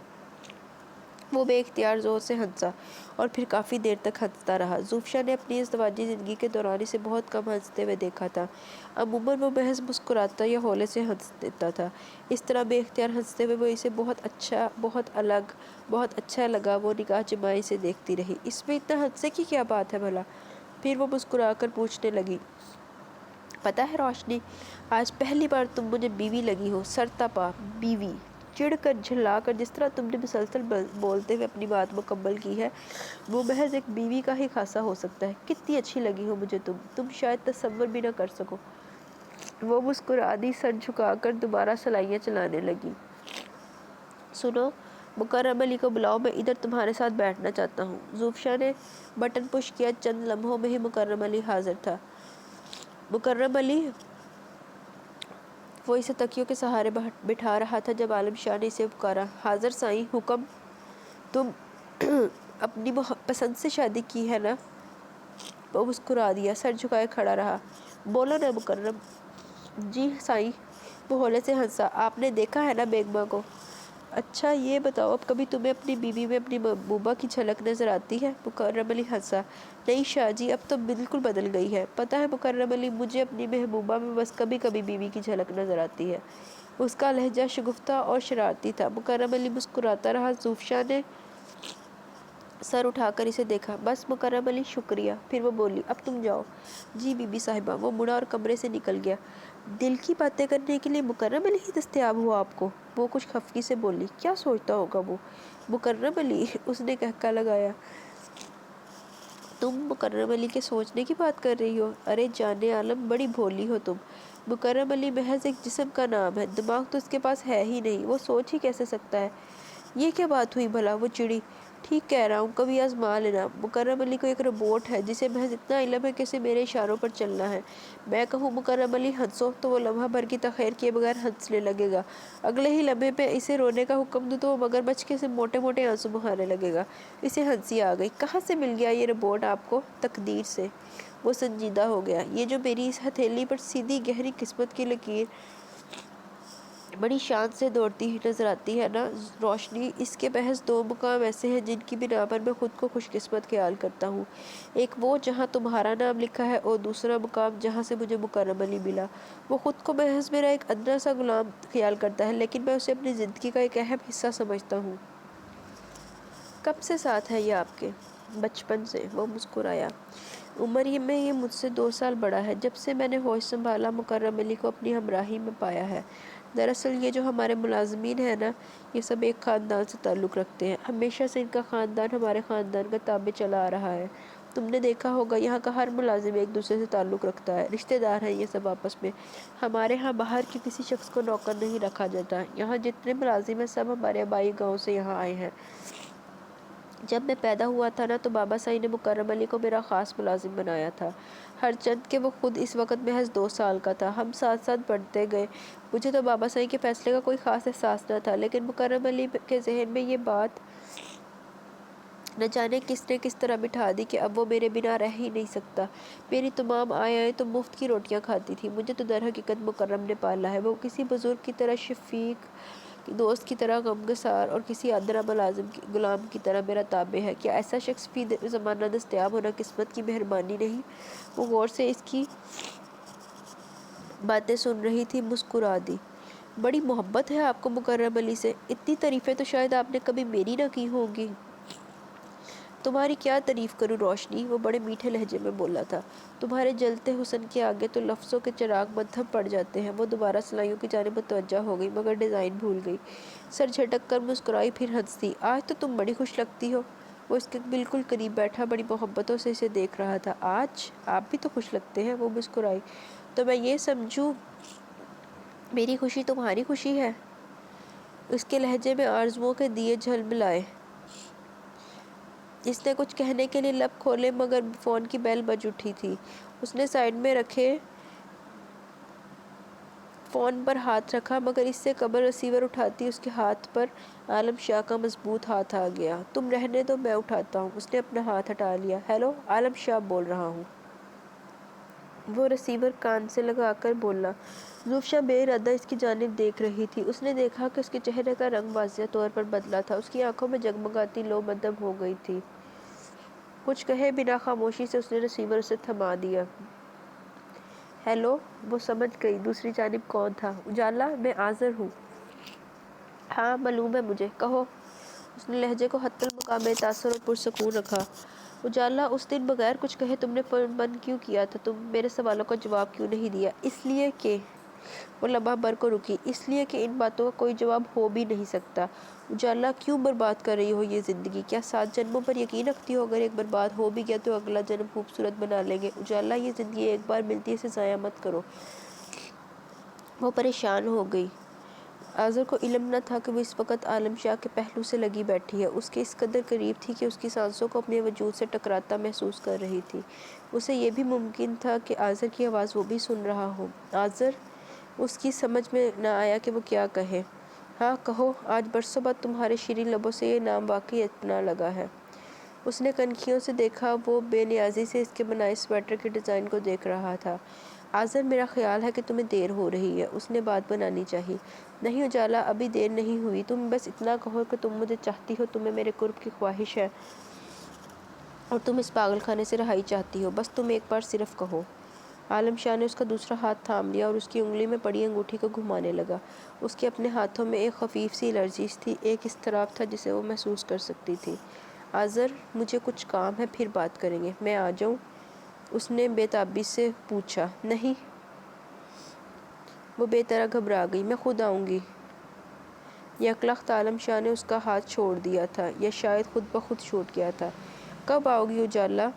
وہ بے اختیار زور سے ہنسا اور پھر کافی دیر تک ہنستا رہا۔ زوفشا نے اپنی ازدواجی زندگی کے دوران اسے بہت کم ہنستے ہوئے دیکھا تھا۔ عموماً وہ محض مسکراتا یا ہولے سے ہنس دیتا تھا۔ اس طرح بے اختیار ہنستے ہوئے وہ اسے بہت اچھا لگا۔ وہ نگاہ جمائے اسے دیکھتی رہی۔ اس میں اتنا ہنسے کی کیا بات ہے بھلا؟ پھر وہ مسکرا کر پوچھنے لگی، پتہ ہے روشنی، آج پہلی بار تم مجھے بیوی لگی ہو، سرتاپا بیوی۔ چڑ کر، جھلا کر، جس طرح تم نے مسلسل بولتے ہوئے اپنی بات مکمل کی ہے، وہ محض ایک بیوی کا ہی خاصہ ہو سکتا ہے۔ کتنی اچھی لگی ہو مجھے تم شاید تصور بھی نہ کر سکو۔ وہ مسکرا دی، سر جھکا کر دوبارہ سلائیاں چلانے لگی۔ سنو، مکرم علی کو بلاؤ، میں ادھر تمہارے ساتھ بیٹھنا چاہتا ہوں۔ زوفشا نے بٹن پش کیا، چند لمحوں میں ہی مکرم علی حاضر تھا۔ مکرم علی، وہ اسے تکیوں کے سہارے بٹھا رہا تھا جب عالم شاہ نے اسے پکارا۔ حاضر سائیں، حکم۔ تم اپنی پسند سے شادی کی ہے نا؟ وہ مسکرا دیا، سر جھکائے کھڑا رہا۔ بولو نا مکرم۔ جی سائیں۔ وہ ہولے سے ہنسا۔ آپ نے دیکھا ہے نا بیگمہ کو؟ اچھا یہ بتاؤ، اب کبھی تمہیں اپنی بیوی میں اپنی محبوبہ کی جھلک نظر آتی ہے؟ مکرم علی ہنسا۔ نہیں شاہ جی، اب تو بالکل بدل گئی ہے۔ پتہ ہے مکرم علی، مجھے اپنی محبوبہ میں بس کبھی کبھی بیوی کی جھلک نظر آتی ہے۔ اس کا لہجہ شگفتہ اور شرارتی تھا۔ مکرم علی مسکراتا رہا۔ زوفشا نے سر اٹھا کر اسے دیکھا۔ بس مکرم علی، شکریہ۔ پھر وہ بولی، اب تم جاؤ۔ جی بی بی صاحبہ۔ وہ مڑا اور کمرے سے نکل گیا۔ دل کی باتیں کرنے کے لیے مکرم علی ہی دستیاب ہوا آپ کو؟ وہ کچھ خفگی سے بولی۔ کیا سوچتا ہوگا وہ؟ مکرم علی، اس نے کہکا لگایا۔ تم مکرم علی کے سوچنے کی بات کر رہی ہو؟ ارے جانے عالم، بڑی بھولی ہو تم۔ مکرم علی محض ایک جسم کا نام ہے، دماغ تو اس کے پاس ہے ہی نہیں، وہ سوچ ہی کیسے سکتا ہے؟ یہ کیا بات ہوئی بھلا؟ وہ چڑی۔ ٹھیک کہہ رہا ہوں، کبھی آزما لینا۔ مکرم علی کو ایک روبوٹ ہے جسے محض اتنا علم ہے کہ اسے میرے اشاروں پر چلنا ہے۔ میں کہوں مکرم علی ہنسو تو وہ لمحہ بھر کی تاخیر کیے بغیر ہنسنے لگے گا۔ اگلے ہی لمحے پہ اسے رونے کا حکم دوں تو وہ مگرمچھ کے سے موٹے موٹے آنسو بہانے لگے گا۔ اسے ہنسی آ گئی۔ کہاں سے مل گیا یہ روبوٹ آپ کو؟ تقدیر سے۔ وہ سنجیدہ ہو گیا۔ یہ جو میری اس ہتھیلی پر سیدھی گہری قسمت کی لکیر بڑی شان سے دوڑتی ہوئی نظر آتی ہے نا روشنی، اس کے محض دو مقام ایسے ہیں جن کی بنا پر میں خود کو خوش قسمت خیال کرتا ہوں۔ ایک وہ جہاں تمہارا نام لکھا ہے، اور دوسرا مقام جہاں سے مجھے مکرم علی ملا۔ وہ خود کو محض میرا ایک ادنا سا غلام خیال کرتا ہے، لیکن میں اسے اپنی زندگی کا ایک اہم حصہ سمجھتا ہوں۔ کب سے ساتھ ہے یہ آپ کے؟ بچپن سے۔ وہ مسکرایا۔ عمر میں یہ مجھ سے 2 سال بڑا ہے۔ جب سے میں نے ہوش سنبھالا مکرم علی کو اپنی ہمراہی میں پایا ہے۔ دراصل یہ جو ہمارے ملازمین ہیں نا، یہ سب ایک خاندان سے تعلق رکھتے ہیں۔ ہمیشہ سے ان کا خاندان ہمارے خاندان کا تابع چلا آ رہا ہے۔ تم نے دیکھا ہوگا یہاں کا ہر ملازم ایک دوسرے سے تعلق رکھتا ہے، رشتہ دار ہیں یہ سب آپس میں۔ ہمارے ہاں باہر کے کسی شخص کو نوکر نہیں رکھا جاتا۔ یہاں جتنے ملازم ہیں سب ہمارے آبائی گاؤں سے یہاں آئے ہیں۔ جب میں پیدا ہوا تھا نا تو بابا سائی نے مکرم علی کو میرا خاص ملازم بنایا تھا، ہرچند کہ وہ خود اس وقت محض 2 سال کا تھا۔ ہم ساتھ ساتھ بڑھتے گئے۔ مجھے تو بابا سائی کے فیصلے کا کوئی خاص احساس نہ تھا، لیکن مکرم علی کے ذہن میں یہ بات نہ جانے کس نے کس طرح بٹھا دی کہ اب وہ میرے بنا رہ ہی نہیں سکتا۔ میری تمام آیائیں تو مفت کی روٹیاں کھاتی تھی۔ مجھے تو در حقیقت مکرم نے پالا ہے۔ وہ کسی بزرگ کی طرح شفیق، دوست کی طرح غمگسار، اور کسی ادنا غلام کی طرح میرا تابع ہے۔ کیا ایسا شخص فی زمانہ دستیاب ہونا قسمت کی مہربانی نہیں؟ وہ غور سے اس کی باتیں سن رہی تھی، مسکرا دی۔ بڑی محبت ہے آپ کو مکرم علی سے۔ اتنی تعریفیں تو شاید آپ نے کبھی میری نہ کی ہوں گی۔ تمہاری کیا تعریف کروں روشنی؟ وہ بڑے میٹھے لہجے میں بولا تھا۔ تمہارے جلتے حسن کے آگے تو لفظوں کے چراغ مدھم پڑ جاتے ہیں۔ وہ دوبارہ سلائیوں کی جانب متوجہ ہو گئی، مگر ڈیزائن بھول گئی۔ سر جھٹک کر مسکرائی، پھر ہنس دی۔ آج تو تم بڑی خوش لگتی ہو۔ وہ اس کے بالکل قریب بیٹھا بڑی محبتوں سے اسے دیکھ رہا تھا۔ آج آپ بھی تو خوش لگتے ہیں۔ وہ مسکرائی۔ تو میں یہ سمجھوں میری خوشی تمہاری خوشی ہے؟ اس کے لہجے میں آرزوؤں کے دیے جھلملائے۔ اس نے کچھ کہنے کے لیے لب کھولے مگر فون کی بیل بج اٹھی تھی۔ اس نے سائیڈ میں رکھے فون پر ہاتھ رکھا مگر اس سے قبل ریسیور اٹھاتی اس کے ہاتھ پر عالم شاہ کا مضبوط ہاتھ آ گیا۔ تم رہنے دو، میں اٹھاتا ہوں۔ اس نے اپنا ہاتھ ہٹا لیا۔ ہیلو، عالم شاہ بول رہا ہوں۔ وہ ریسیور کان سے لگا کر بولا۔ زوفشا بے ارادہ اس کی جانب دیکھ رہی تھی۔ اس نے دیکھا کہ اس کے چہرے کا رنگ واضح طور پر بدلا تھا۔ اس کی آنکھوں میں جگمگاتی لو مدھم ہو گئی تھی۔ کچھ کہے بنا خاموشی سے اس نے ریسیور اسے تھما دیا۔ ہیلو، وہ سمجھ گئی دوسری جانب کون تھا۔ اجالا، میں آذر ہوں۔ ہاں معلوم ہے مجھے، کہو۔ اس نے لہجے کو حتی المقام تاثر اور پرسکون رکھا۔ اجالا، اس دن بغیر کچھ کہے تم نے فون بند کیوں کیا تھا؟ تم میرے سوالوں کا جواب کیوں نہیں دیا؟ اس لیے کہ وہ لمحہ بھر کو رکی۔ اس لیے کہ ان باتوں کا کوئی جواب ہو بھی نہیں سکتا۔ اجالا، کیوں برباد کر رہی ہو یہ زندگی؟ کیا 7 جنموں پر یقین رکھتی ہو؟ اگر ایک برباد ہو بھی گیا تو اگلا جنم خوبصورت بنا لیں گے۔ اجالا، یہ زندگی ایک بار ملتی ہے، اسے ضائع مت کرو۔ وہ پریشان ہو گئی۔ آذر کو علم نہ تھا کہ وہ اس وقت عالم شاہ کے پہلو سے لگی بیٹھی ہے۔ اس کے اس قدر قریب تھی کہ اس کی سانسوں کو اپنے وجود سے ٹکراتا محسوس کر رہی تھی۔ اسے یہ بھی ممکن تھا کہ آذر کی آواز وہ بھی سن رہا ہو۔ آذر! اس کی سمجھ میں نہ آیا کہ وہ کیا کہے۔ ہاں کہو، آج برسوں بعد تمہارے شیریں لبوں سے یہ نام واقعی اپنا لگا ہے۔ اس نے کنکھیوں سے دیکھا۔ وہ بے نیازی سے اس کے بنائے سویٹر کے ڈیزائن کو دیکھ رہا تھا۔ آذر، میرا خیال ہے کہ تمہیں دیر ہو رہی ہے۔ اس نے بات بنانی چاہی۔ نہیں اجالا، ابھی دیر نہیں ہوئی۔ تم بس اتنا کہو کہ تم مجھے چاہتی ہو، تمہیں میرے قرب کی خواہش ہے اور تم اس پاگل خانے سے رہائی چاہتی ہو۔ بس تم ایک بار صرف کہو۔ عالم شاہ نے اس کا دوسرا ہاتھ تھام لیا اور اس کی انگلی میں پڑی انگوٹھی کو گھمانے لگا۔ اس کے اپنے ہاتھوں میں ایک خفیف سی الرجی تھی، ایک اضطراب تھا جسے وہ محسوس کر سکتی تھی۔ آذر، مجھے کچھ کام ہے، پھر بات کریں گے۔ میں آ جاؤں؟ اس نے بے تابی سے پوچھا۔ نہیں۔ وہ بے طرح گھبرا گئی۔ میں خود آؤں گی۔ یکلخت عالم شاہ نے اس کا ہاتھ چھوڑ دیا تھا یا شاید خود بخود چھوٹ گیا تھا۔ کب آؤ گی اجالا؟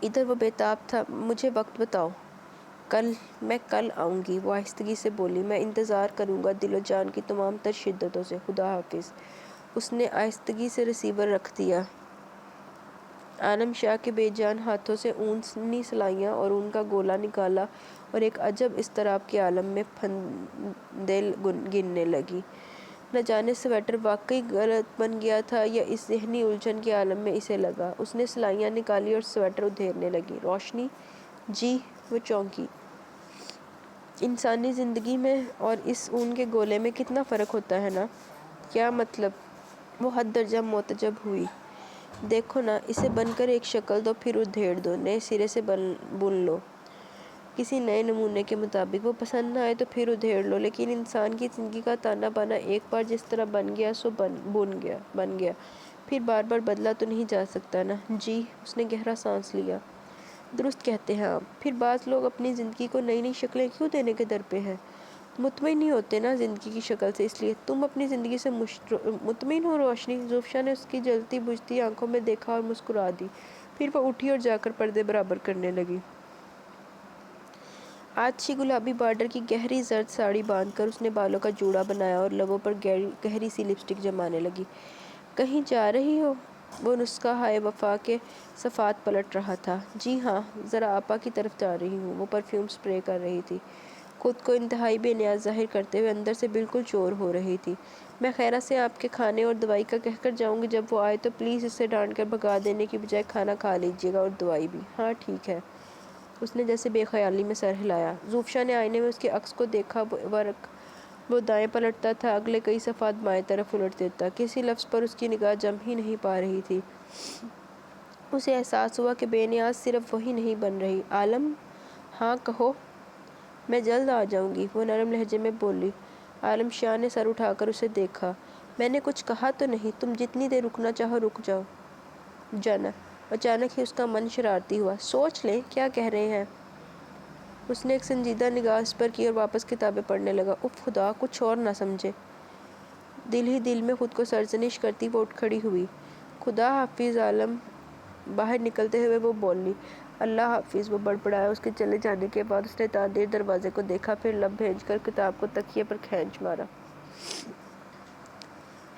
ادھر وہ بے تاب تھا۔ مجھے وقت بتاؤ۔ کل۔ میں کل آؤں گی، وہ آہستگی سے بولی۔ میں انتظار کروں گا دل و جان کی تمام تر شدتوں سے۔ خدا حافظ۔ اس نے آہستگی سے ریسیور رکھ دیا۔ عالم شاہ کے بے جان ہاتھوں سے اونی سلائیاں اور اون کا گولا نکالا اور ایک عجب اضطراب کے عالم میں پھندے گننے لگی۔ نہ جانے سویٹر واقعی غلط بن گیا تھا یا اس ذہنی الجھن کے عالم میں اسے لگا۔ اس نے سلائیاں نکالی اور سویٹر ادھیڑنے لگی۔ روشنی؟ جی۔ وہ چونکی۔ انسانی زندگی میں اور اس اون کے گولے میں کتنا فرق ہوتا ہے نا؟ کیا مطلب؟ وہ حد درجہ معتجب ہوئی۔ دیکھو نا، اسے بن کر ایک شکل دو، پھر ادھیڑ دو، نئے سرے سے بن لو کسی نئے نمونے کے مطابق۔ وہ پسند نہ آئے تو پھر ادھیڑ لو، لیکن انسان کی زندگی کا تانا بانا ایک بار جس طرح بن گیا سو بن گیا، پھر بار بار بدلا تو نہیں جا سکتا نا؟ جی۔ اس نے گہرا سانس لیا۔ درست کہتے ہیں آپ۔ پھر بعض لوگ اپنی زندگی کو نئی نئی شکلیں کیوں دینے کے در پہ ہیں؟ مطمئن نہیں ہوتے نا زندگی کی شکل سے، اس لیے۔ تم اپنی زندگی سے مطمئن ہو روشنی؟ زوفشا نے اس کی جلتی بجھتی آنکھوں میں دیکھا اور مسکرا دی۔ پھر وہ اٹھی اور جا کر پردے برابر کرنے لگی۔ آچھی گلابی بارڈر کی گہری زرد ساڑی باندھ کر اس نے بالوں کا جوڑا بنایا اور لبوں پر گہری سی لپسٹک جمانے لگی۔ کہیں جا رہی ہو؟ وہ نسخہ ہائے وفا کے صفحات پلٹ رہا تھا۔ جی ہاں، ذرا آپا کی طرف جا رہی ہوں۔ وہ پرفیوم سپرے کر رہی تھی، خود کو انتہائی بے نیاز ظاہر کرتے ہوئے اندر سے بالکل چور ہو رہی تھی۔ میں خیرہ سے آپ کے کھانے اور دوائی کا کہہ کر جاؤں گی، جب وہ آئے تو پلیز اسے ڈانٹ کر بھگا دینے کی بجائے کھانا کھا لیجیے گا اور دوائی بھی۔ ہاں ٹھیک ہے۔ اس نے جیسے بے خیالی میں سر ہلایا۔ زوفشا نے آئینے میں اس کے عکس کو دیکھا۔ وہ دائیں پلٹتا تھا، اگلے کئی صفحات بائیں طرف الٹ دیتا۔ کسی لفظ پر اس کی نگاہ جم ہی نہیں پا رہی تھی۔ اسے احساس ہوا کہ بے نیاز صرف وہی نہیں بن رہی۔ عالم؟ ہاں کہو۔ میں جلد آ جاؤں گی، وہ نرم لہجے میں بولی۔ عالم شاہ نے سر اٹھا کر اسے دیکھا۔ میں نے کچھ کہا تو نہیں؟ تم جتنی دیر رکنا چاہو رک جاؤ۔ جانا۔ اچانک ہی اس کا من شرارتی ہوا۔ سوچ لیں کیا کہہ رہے ہیں۔ اس نے ایک سنجیدہ نگاہ اس پر کی اور واپس کتابیں پڑھنے لگا۔ اف خدا، کچھ اور نہ سمجھے۔ دل ہی دل میں خود کو سرزنش کرتی وہ اٹھ کھڑی ہوئی۔ خدا حافظ عالم۔ باہر نکلتے ہوئے وہ بولی۔ اللہ حافظ، وہ بڑبڑایا۔ اس کے چلے جانے کے بعد اس نے تاندیر دروازے کو دیکھا، پھر لب بھیج کر کتاب کو تکیے پر کھینچ مارا۔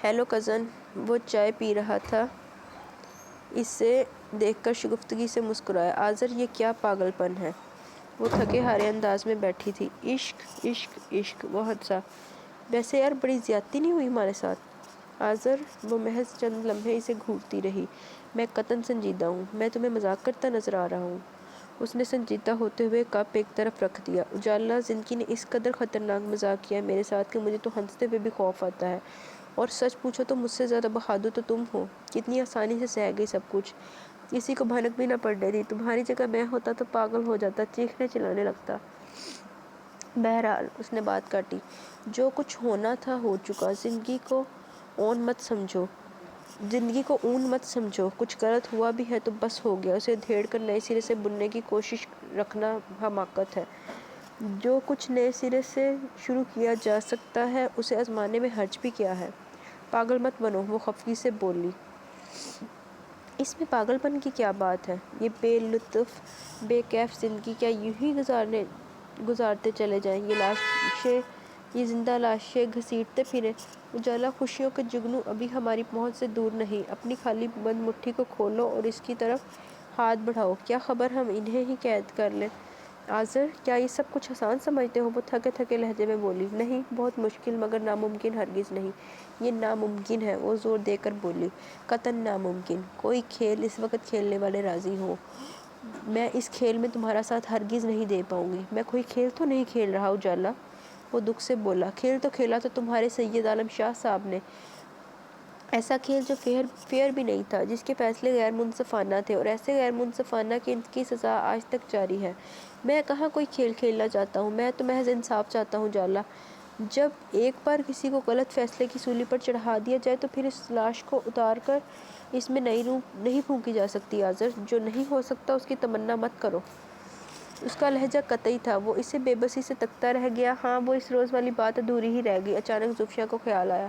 ہیلو کزن، وہ چائے پی رہا تھا، اسے دیکھ کر شگفتگی سے مسکرایا۔ آذر، یہ کیا پاگل پن ہے؟ وہ تھکے ہارے انداز میں بیٹھی تھی۔ عشق عشق عشق، وہ ہنسا۔ ویسے یار بڑی زیادتی نہیں ہوئی ہمارے ساتھ؟ آذر، وہ محض چند لمحے اسے گھورتی رہی۔ میں قطعاً سنجیدہ ہوں، میں تمہیں مذاق کرتا نظر آ رہا ہوں؟ اس نے سنجیدہ ہوتے ہوئے کپ ایک طرف رکھ دیا۔ اجالا، زندگی نے اس قدر خطرناک مذاق کیا ہے میرے ساتھ کہ مجھے تو ہنستے ہوئے بھی خوف آتا ہے، اور سچ پوچھو تو مجھ سے زیادہ بہادر تو تم ہو، کتنی آسانی سے سہ گئی سب کچھ، کسی کو بھنک بھی نہ پڑنے دی۔ تمہاری جگہ میں ہوتا تو پاگل ہو جاتا، چیخنے چلانے لگتا۔ بہرحال، اس نے بات کاٹی، جو کچھ ہونا تھا ہو چکا، زندگی کو اون مت سمجھو، کچھ غلط ہوا بھی ہے تو بس ہو گیا، اسے ادھیڑ کر نئے سرے سے بننے کی کوشش رکھنا حماقت ہے۔ جو کچھ نئے سرے سے شروع کیا جا سکتا ہے اسے آزمانے میں حرج بھی کیا ہے؟ پاگل مت بنو، وہ خفگی سے بولی۔ اس میں پاگل پن کی کیا بات ہے؟ یہ بے لطف بے کیف زندگی کیا یوں ہی گزارتے چلے جائیں؟ یہ زندہ لاشیں گھسیٹتے پھریں۔ اجالا، خوشیوں کے جگنو ابھی ہماری پہنچ سے دور نہیں، اپنی خالی بند مٹھی کو کھولو اور اس کی طرف ہاتھ بڑھاؤ، کیا خبر ہم انہیں ہی قید کر لیں۔ آذر، کیا یہ سب کچھ آسان سمجھتے ہو؟ وہ تھکے تھکے لہجے میں بولی۔ نہیں، بہت مشکل مگر ناممکن ہرگز نہیں، یہ ناممکن ہے، وہ زور دے کر بولی۔ قطعاً ناممکن۔ کوئی کھیل اس وقت کھیلنے والے راضی ہوں، میں اس کھیل میں تمہارا ساتھ ہرگز نہیں دے پاؤں گی۔ میں کوئی کھیل تو نہیں کھیل رہا اجالا، وہ دکھ سے بولا۔ کھیل تو کھیلا تھا تمہارے سید عالم شاہ صاحب نے، ایسا کھیل جو فیئر بھی نہیں تھا، جس کے فیصلے غیر منصفانہ تھے، اور ایسے غیر منصفانہ کہ ان کی سزا آج تک جاری ہے۔ میں کہاں کوئی کھیل کھیلنا چاہتا ہوں، میں تو محض انصاف چاہتا ہوں اجالا۔ جب ایک بار کسی کو غلط فیصلے کی سولی پر چڑھا دیا جائے تو پھر اس لاش کو اتار کر اس میں نئی روح نہیں پھونکی جا سکتی۔ آذر، جو نہیں ہو سکتا اس کی تمنا مت کرو۔ اس کا لہجہ قطعی تھا، وہ اسے بے بسی سے تکتا رہ گیا۔ ہاں، وہ اس روز والی بات ادھوری ہی رہ گئی۔ اچانک زوفیا کو خیال آیا۔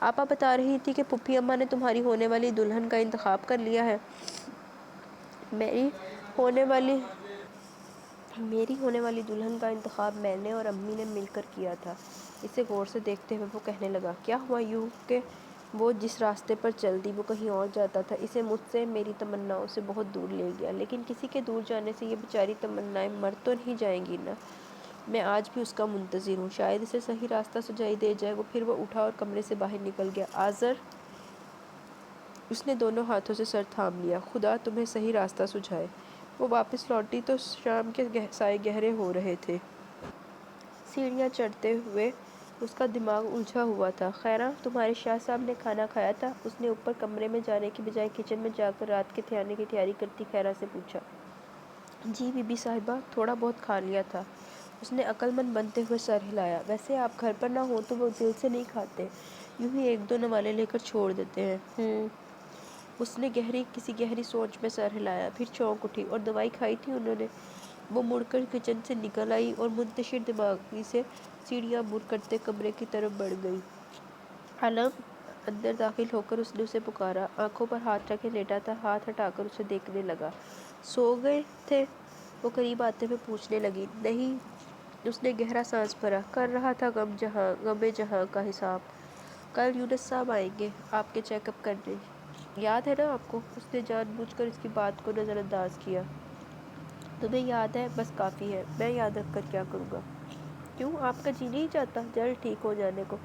آپا بتا رہی تھی کہ پھپھی اماں نے تمہاری ہونے والی دلہن کا انتخاب کر لیا ہے۔ میری ہونے والی دلہن کا انتخاب میں نے اور امی نے مل کر کیا تھا۔ اسے غور سے دیکھتے ہوئے وہ کہنے لگا، کیا ہوا یوں کہ وہ جس راستے پر چل دی وہ کہیں اور جاتا تھا؟ اسے مجھ سے، میری تمناؤں سے بہت دور لے گیا، لیکن کسی کے دور جانے سے یہ بیچاری تمنائیں مر تو نہیں جائیں گی نا؟ میں آج بھی اس کا منتظر ہوں، شاید اسے صحیح راستہ سجائی دے جائے۔ وہ پھر اٹھا اور کمرے سے باہر نکل گیا۔ آذر، اس نے دونوں ہاتھوں سے سر تھام لیا، خدا تمہیں صحیح راستہ سجھائے۔ وہ واپس لوٹی تو شام کے سائے گہرے ہو رہے تھے۔ سیڑھیاں چڑھتے ہوئے اس کا دماغ الجھا ہوا تھا۔ خیراں، تمہارے شاہ صاحب نے کھانا کھایا تھا؟ اس نے اوپر کمرے میں جانے کی بجائے کچن میں جا کر رات کے کھانے کی تیاری کرتی خیرا سے پوچھا۔ جی بی بی صاحبہ، تھوڑا بہت کھا لیا تھا، اس نے عقل مند بنتے ہوئے سر ہلایا۔ ویسے آپ گھر پر نہ ہوں تو وہ دل سے نہیں کھاتے، یوں ہی ایک دو نوالے لے کر چھوڑ دیتے ہیں۔ اس نے کسی گہری سوچ میں سر ہلایا، پھر چونک اٹھی۔ اور دوائی کھائی تھی انہوں نے؟ وہ مڑ کر کچن سے نکل آئی اور منتشر دماغی سے سیڑھیاں بر کرتے کمرے کی طرف بڑھ گئی۔ عالم، اندر داخل ہو کر اس نے اسے پکارا۔ آنکھوں پر ہاتھ رکھے لیٹا تھا، ہاتھ ہٹا کر اسے دیکھنے لگا۔ سو گئے تھے؟ وہ قریب آتے ہوئے پوچھنے لگی۔ نہیں، اس نے گہرا سانس بھرا، کر رہا تھا غم جہاں کا حساب۔ کل یونس صاحب آئیں گے آپ کے چیک اپ کرنے، یاد ہے نا آپ کو؟ اس نے جان بوجھ کر اس کی بات کو نظر انداز کیا۔ تمہیں یاد ہے، بس کافی ہے، میں یاد رکھ کر کیا کروں گا؟ کیوں، آپ کا جی نہیں چاہتا جلد ٹھیک ہو جانے کو؟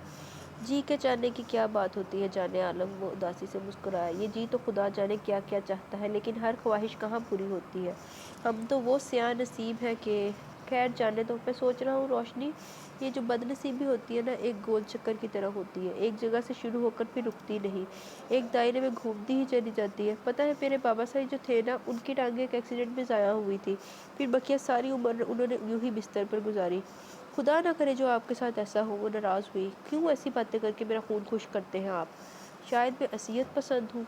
جی کے چاہنے کی کیا بات ہوتی ہے جانے عالم، وہ اداسی سے مسکرایا۔ یہ جی تو خدا جانے کیا کیا چاہتا ہے، لیکن ہر خواہش کہاں پوری ہوتی ہے؟ ہم تو وہ سیاہ نصیب ہیں کہ… خیر جانے دو۔ میں سوچ رہا ہوں روشنی، یہ جو بد نصیبی ہوتی ہے نا، ایک گول چکر کی طرح ہوتی ہے، ایک جگہ سے شروع ہو کر پھر رکتی نہیں، ایک دائرے میں گھومتی ہی چلی جاتی ہے۔ پتہ ہے میرے بابا صاحب جو تھے نا، ان کی ٹانگیں ایک ایکسیڈنٹ میں ضائع ہوئی تھی، پھر بقیہ ساری عمر انہوں نے یوں ہی بستر پر گزاری۔ خدا نہ کرے جو آپ کے ساتھ ایسا ہو۔ وہ ناراض ہوئی۔ کیوں ایسی باتیں کر کے میرا خون خشک کرتے ہیں آپ؟ شاید میں اذیت پسند ہوں،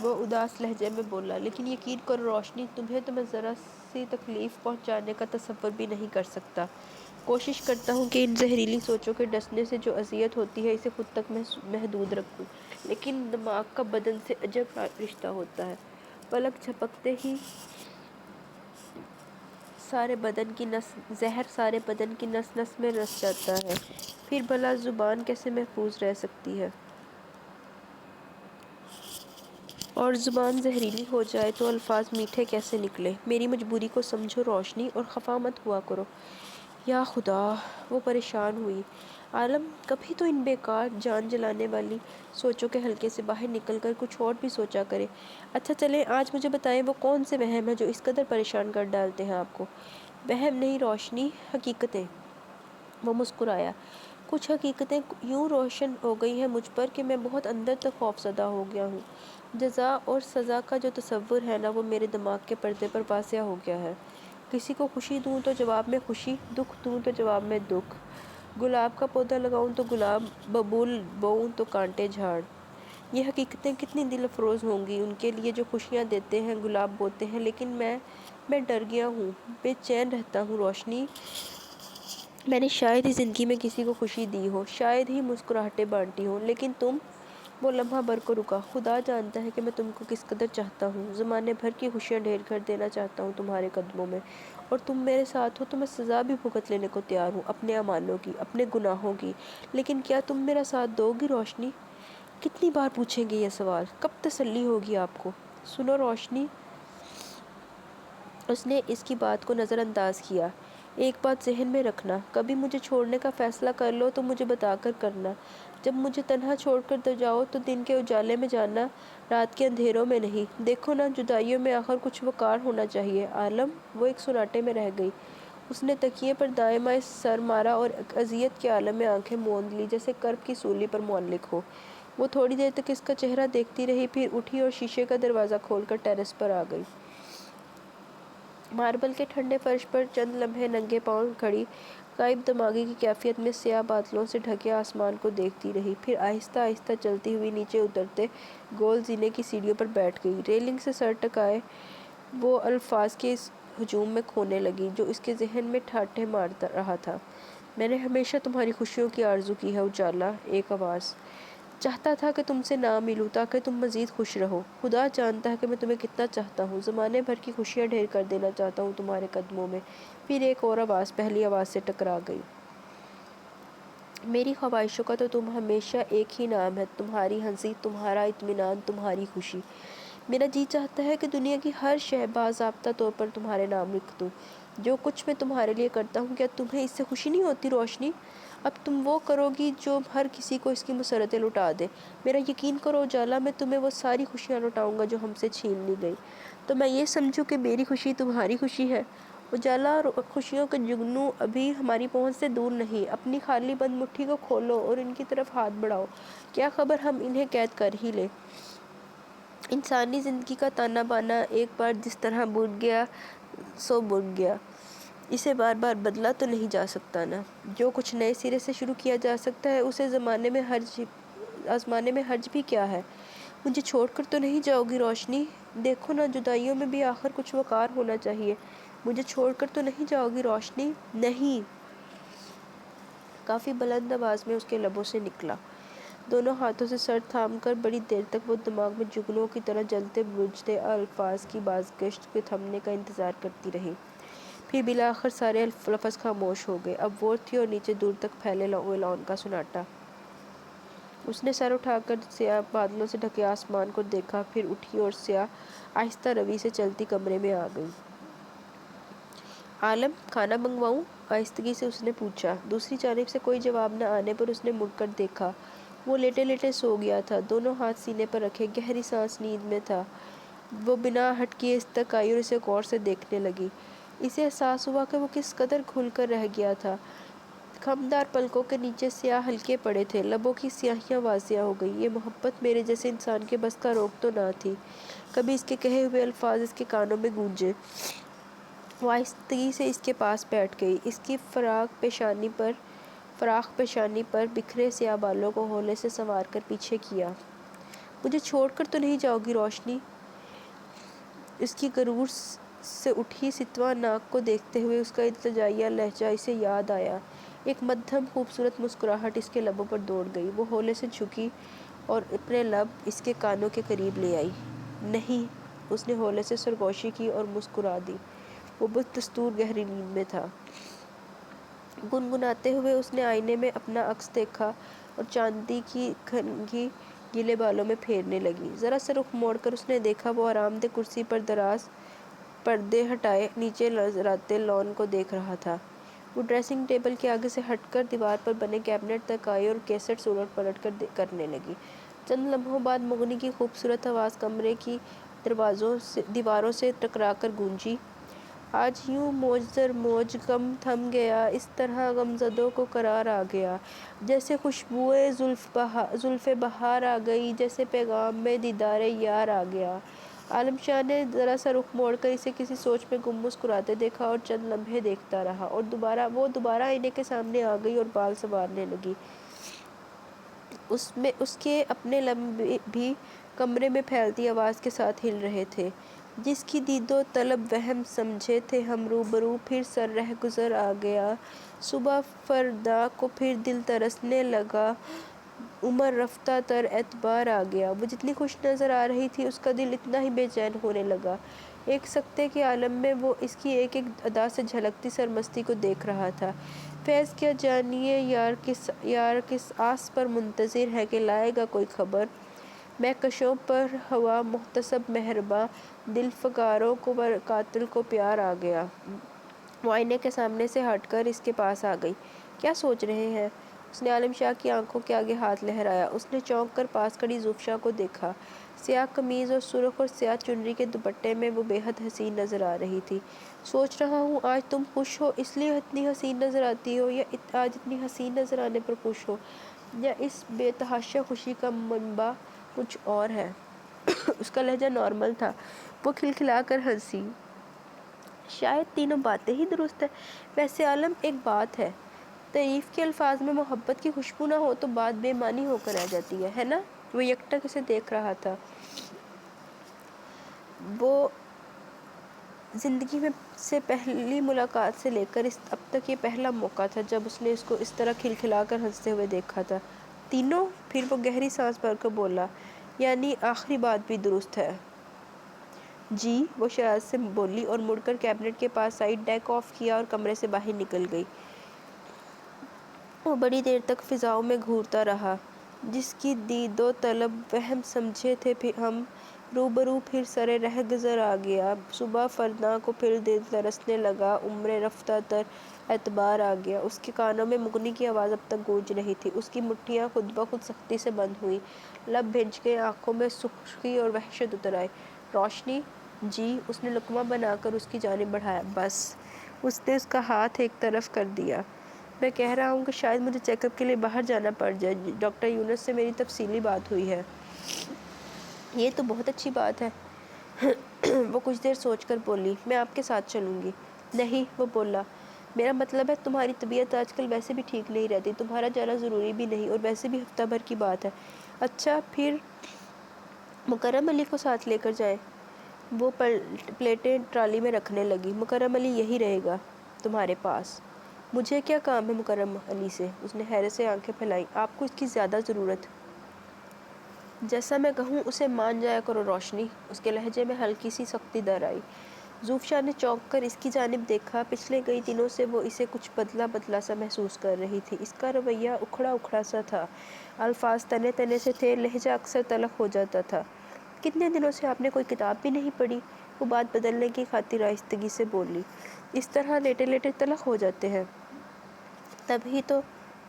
وہ اداس لہجے میں بولا، لیکن یقین کرو روشنی، تمہیں تو میں ذرا سی تکلیف پہنچانے کا تصور بھی نہیں کر سکتا۔ کوشش کرتا ہوں کہ ان زہریلی سوچوں کے ڈسنے سے جو اذیت ہوتی ہے اسے خود تک محدود رکھوں، لیکن دماغ کا بدن سے عجب رشتہ ہوتا ہے، پلک جھپکتے ہی زہر سارے بدن کی نس نس میں رس جاتا ہے، پھر بھلا زبان کیسے محفوظ رہ سکتی ہے؟ اور زبان زہریلی ہو جائے تو الفاظ میٹھے کیسے نکلے؟ میری مجبوری کو سمجھو روشنی، اور خفا مت ہوا کرو۔ یا خدا! وہ پریشان ہوئی۔ عالم کبھی تو ان بیکار جان جلانے والی سوچوں کے حلقے سے باہر نکل کر کچھ اور بھی سوچا کرے۔ اچھا چلیں آج مجھے بتائیں وہ کون سے وہم ہیں جو اس قدر پریشان کر ڈالتے ہیں آپ کو؟ وہم نہیں روشنی، حقیقتیں۔ وہ مسکرایا۔ کچھ حقیقتیں یوں روشن ہو گئی ہیں مجھ پر کہ میں بہت اندر تک خوفزدہ ہو گیا ہوں۔ جزا اور سزا کا جو تصور ہے نا، وہ میرے دماغ کے پردے پر واضح ہو گیا ہے۔ کسی کو خوشی دوں تو جواب میں خوشی، دکھ دوں تو جواب میں دکھ، گلاب کا پودا لگاؤں تو گلاب، ببول بوؤں تو کانٹے جھاڑ۔ یہ حقیقتیں کتنی دل افروز ہوں گی ان کے لیے جو خوشیاں دیتے ہیں، گلاب بوتے ہیں، لیکن میں ڈر گیا ہوں، بے چین رہتا ہوں روشنی۔ میں نے شاید ہی زندگی میں کسی کو خوشی دی ہو، شاید ہی مسکراہٹیں بانٹی ہوں، لیکن تم۔ وہ لمحہ بھر کو رکا۔ خدا جانتا ہے کہ میں تم کو کس قدر چاہتا ہوں، زمانے بھر کی خوشیاں ڈھیر کر دینا چاہتا ہوں تمہارے قدموں میں، اور تم میرے ساتھ ہو تو میں سزا بھی بھگت لینے کو تیار ہوں، اپنے اعمالوں کی، اپنے گناہوں کی، لیکن کیا تم میرا ساتھ دو گی روشنی؟ کتنی بار پوچھیں گے یہ سوال؟ کب تسلی ہوگی آپ کو؟ سنو روشنی، اس نے اس کی بات کو نظر انداز کیا۔ ایک بات ذہن میں رکھنا، کبھی مجھے چھوڑنے کا فیصلہ کر لو تو مجھے بتا کر کرنا۔ جب مجھے تنہا چھوڑ کر جاؤ تو دن کے اجالے میں جانا، رات کے اندھیروں میں نہیں۔ دیکھو نا، جدائیوں میں آخر کچھ وقار ہونا چاہیے۔ عالم، وہ ایک سناٹے میں رہ گئی۔ اس نے تکیے پر دائیں بائیں سر مارا اور اذیت کے عالم میں آنکھیں موند لی جیسے کرب کی سولی پر معلق ہو۔ وہ تھوڑی دیر تک اس کا چہرہ دیکھتی رہی، پھر اٹھی اور شیشے کا دروازہ کھول کر ٹیرس پر آ گئی۔ ماربل کے ٹھنڈے فرش پر چند لمحے ننگے پاؤں کھڑی، غائب دماغی کی کیفیت میں سیاہ بادلوں سے ڈھکے آسمان کو دیکھتی رہی، پھر آہستہ آہستہ چلتی ہوئی نیچے اترتے گول زینے کی سیڑھیوں پر بیٹھ گئی۔ ریلنگ سے سر ٹکائے وہ الفاظ کے اس ہجوم میں کھونے لگی جو اس کے ذہن میں ٹھاٹھیں مار رہا تھا۔ میں نے ہمیشہ تمہاری خوشیوں کی آرزو کی ہے اجالا، ایک آواز۔ چاہتا تھا کہ تم سے نہ ملوں تاکہ تم مزید خوش رہو۔ خدا جانتا ہے کہ میں تمہیں کتنا چاہتا ہوں، زمانے بھر کی خوشیاں ڈھیر کر دینا چاہتا ہوں تمہارے قدموں میں۔ پھر ایک اور آواز پہلی آواز سے ٹکرا گئی۔ میری خواہشوں کا تو تم ہمیشہ ایک ہی نام ہے، تمہاری ہنسی، تمہارا اطمینان، تمہاری خوشی۔ میرا جی چاہتا ہے کہ دنیا کی ہر شے باضابطہ طور پر تمہارے نام لکھ دوں۔ جو کچھ میں تمہارے لیے کرتا ہوں، کیا تمہیں اس سے خوشی نہیں ہوتی روشنی؟ اب تم وہ کرو گی جو ہر کسی کو اس کی مسرتیں لٹا دے۔ میرا یقین کرو اجالا، میں تمہیں وہ ساری خوشیاں لٹاؤں گا جو ہم سے چھین لی گئی، تو میں یہ سمجھوں کہ میری خوشی تمہاری خوشی ہے۔ اجالا، خوشیوں کے جگنو ابھی ہماری پہنچ سے دور نہیں۔ اپنی خالی بند مٹھی کو کھولو اور ان کی طرف ہاتھ بڑھاؤ، کیا خبر ہم انہیں قید کر ہی لیں۔ انسانی زندگی کا تانا بانا ایک بار جس طرح بن گیا سو بن گیا، اسے بار بار بدلا تو نہیں جا سکتا نا۔ جو کچھ نئے سرے سے شروع کیا جا سکتا ہے اسے آزمانے میں حرج بھی کیا ہے؟ مجھے چھوڑ کر تو نہیں جاؤ گی روشنی؟ دیکھو نا، جدائیوں میں بھی آخر کچھ وقار ہونا چاہیے۔ مجھے چھوڑ کر تو نہیں جاؤ گی روشنی؟ نہیں، کافی بلند آواز میں اس کے لبوں سے نکلا۔ دونوں ہاتھوں سے سر تھام کر بڑی دیر تک وہ دماغ میں جگنوں کی طرح جلتے بجھتے الفاظ کی بازگشت کے تھمنے کا انتظار کرتی رہی۔ پھر بالآخر سارے لفظ خاموش ہو گئے۔ اب وہ تھی اور نیچے دور تک پھیلے اعلان کا سناٹا۔ اس نے سر اٹھا کر سیاہ بادلوں سے ڈھکے آسمان کو دیکھا، پھر اٹھی اور سیاہ آہستہ روی سے چلتی کمرے میں آ گئی۔ عالم، کھانا منگواؤں؟ آہستگی سے اس نے پوچھا۔ دوسری جانب سے کوئی جواب نہ آنے پر اس نے مڑ کر دیکھا۔ وہ لیٹے لیٹے سو گیا تھا، دونوں ہاتھ سینے پر رکھے، گہری سانس نیند میں تھا۔ وہ بنا ہٹ کیے اس تک آئی اور اسے غور سے دیکھنے لگی۔ اسے احساس ہوا کہ وہ کس قدر کھل کر رہ گیا تھا۔ خمدار پلکوں کے نیچے سیاہ حلقے پڑے تھے، لبوں کی سیاہیاں واضح ہو گئی۔ یہ محبت میرے جیسے انسان کے بس کا روگ تو نہ تھی۔ کبھی اس کے کہے ہوئے الفاظ اس کے کانوں میں گونجے۔ وہ آہستگی سے اس کے پاس بیٹھ گئی، اس کی فراخ پیشانی پر بکھرے سیاہ بالوں کو ہولے سے سنوار کر پیچھے کیا۔ مجھے چھوڑ کر تو نہیں جاؤ گی روشنی؟ اس کی غرور سے اٹھی ستواں ناک کو دیکھتے ہوئے اس کا التجائیہ لہجہ اسے یاد آیا۔ ایک مدھم خوبصورت مسکراہٹ اس کے لبوں پر دوڑ گئی۔ وہ ہولے سے جھکی اور اپنے لب اس کے کانوں کے قریب لے آئی۔ نہیں، اس نے ہولے سے سرگوشی کی اور مسکرا دی۔ وہ بدستور گہری نیند میں تھا۔ گنگناتے ہوئے اس نے آئینے میں اپنا عکس دیکھا اور چاندی کی کنگھی گیلے بالوں میں پھیرنے لگی۔ ذرا سا رخ موڑ کر اس نے دیکھا وہ آرام دہ کرسی پر دراز پردے ہٹائے نیچے لہراتے لان کو دیکھ رہا تھا۔ وہ ڈریسنگ ٹیبل کے آگے سے ہٹ کر دیوار پر بنے کیبنٹ تک آئی اور کیسٹس الٹ پلٹ کر کرنے لگی۔ چند لمحوں بعد مغنی کی خوبصورت آواز کمرے کی دیواروں سے ٹکرا کر گونجی۔ آج یوں موج در موج غم تھم گیا، اس طرح غمزدوں کو قرار آ گیا، جیسے خوشبوئے زلف بہار آ گئی، جیسے پیغام میں دیدار یار آ گیا۔ عالم شاہ نے ذرا سا رخ موڑ کر اسے کسی سوچ میں گم مسکراتے دیکھا اور چند لمحے دیکھتا رہا اور دوبارہ آئینے کے سامنے آ گئی اور بال سنوارنے لگی۔ اس کے اپنے لب بھی کمرے میں پھیلتی آواز کے ساتھ ہل رہے تھے۔ جس کی دید و طلب وہم سمجھے تھے ہم روبرو، پھر سر رہ گزر آ گیا، صبح فردا کو پھر دل ترسنے لگا، عمر رفتہ تر اعتبار آ گیا۔ وہ جتنی خوش نظر آ رہی تھی اس کا دل اتنا ہی بے چین ہونے لگا۔ ایک سکتے کے عالم میں وہ اس کی ایک ایک ادا سے جھلکتی سرمستی کو دیکھ رہا تھا۔ فیض کیا جانیے یار کس آس پر منتظر ہے کہ لائے گا کوئی خبر، مہکشوں پر ہوا محتسب مہرباں، دل فگاروں کو قاتل کو پیار آ گیا۔ وہ آئینے کے سامنے سے ہٹ کر اس کے پاس آ گئی۔ کیا سوچ رہے ہیں؟ اس نے عالم شاہ کی آنکھوں کے آگے ہاتھ لہرایا۔ اس نے چونک کر پاس کھڑی زوفشا کو دیکھا۔ سیاہ قمیض اور سرخ اور سیاہ چنری کے دوپٹے میں وہ بے حد حسین نظر آ رہی تھی۔ سوچ رہا ہوں آج تم خوش ہو اس لیے اتنی حسین نظر آتی ہو، یا آج اتنی حسین نظر آنے پر خوش ہو، یا اس بے تحاشا خوشی کا منبع کچھ اور ہے؟ اس کا لہجہ نارمل تھا۔ وہ کھلکھلا کر ہنسی۔ شاید تینوں باتیں ہی درست ہیں۔ ویسے عالم ایک بات ہے، تعریف کے الفاظ میں محبت کی خوشبو نہ ہو تو بات بے معنی ہو کر رہ جاتی ہے نا؟ وہ یکٹک اسے دیکھ رہا تھا۔ وہ زندگی میں سے پہلی ملاقات سے لے کر اب تک یہ پہلا موقع تھا جب اس نے اس کو اس طرح کھلکھلا کر ہنستے ہوئے دیکھا تھا۔ تینوں؟ پھر وہ گہری سانس بھر کر بولا، یعنی آخری بات بھی درست ہے؟ جی، وہ شرارت سے بولی اور مڑ کر کیبنٹ کے پاس آئی، ڈیک آف کیا اور کمرے سے باہر نکل گئی۔ وہ بڑی دیر تک فضاؤں میں گھورتا رہا۔ جس کی دید و طلب وہم سمجھے تھے ہم روبرو، پھر سر رہ گزر آ گیا، صبح فردا کو پھر دل ترسنے لگا، عمر رفتہ تر اعتبار آ گیا۔ اس کے کانوں میں مغنی کی آواز اب تک گونج رہی تھی۔ اس کی مٹھیاں خود بخود سختی سے بند ہوئیں، لب بھنج گئے، آنکھوں میں سرخی اور وحشت اتر آئی۔ روشنی؟ جی، اس نے لقمہ بنا کر اس کی جانب بڑھایا۔ بس۔ اس نے اس کا ہاتھ ایک طرف کر دیا۔ میں کہہ رہا ہوں کہ شاید مجھے چیک اپ کے لیے باہر جانا پڑ جائے، ڈاکٹر یونس سے میری تفصیلی بات ہوئی ہے۔ یہ تو بہت اچھی بات ہے۔ وہ کچھ دیر سوچ کر بولی، میں آپ کے ساتھ چلوں گی۔ نہیں، وہ بولا، میرا مطلب ہے تمہاری طبیعت آج کل ویسے بھی ٹھیک نہیں رہتی، تمہارا جانا ضروری بھی نہیں، اور ویسے بھی ہفتہ بھر کی بات ہے۔ اچھا، پھر مکرم علی کو ساتھ لے کر جائیں۔ وہ پلیٹیں ٹرالی میں رکھنے لگی۔ مکرم علی یہی رہے گا تمہارے پاس۔ مجھے کیا کام ہے مکرم علی سے؟ اس نے حیرت سے آنکھیں پھیلائیں۔ آپ کو اس کی زیادہ ضرورت۔ جیسا میں کہوں اسے مان جایا کرو روشنی۔ اس کے لہجے میں ہلکی سی سختی در آئی۔ زوفشا نے چونک کر اس کی جانب دیکھا۔ پچھلے کئی دنوں سے وہ اسے کچھ بدلا بدلا سا محسوس کر رہی تھی۔ اس کا رویہ اکھڑا اکھڑا سا تھا، الفاظ تنے تنے سے تھے، لہجہ اکثر تلخ ہو جاتا تھا۔ کتنے دنوں سے آپ نے کوئی کتاب بھی نہیں پڑھی؟ وہ بات بدلنے کی خاطر آہستگی سے بولی۔ اس طرح لیٹے لیٹے تلخ ہو جاتے ہیں؟ تبھی تو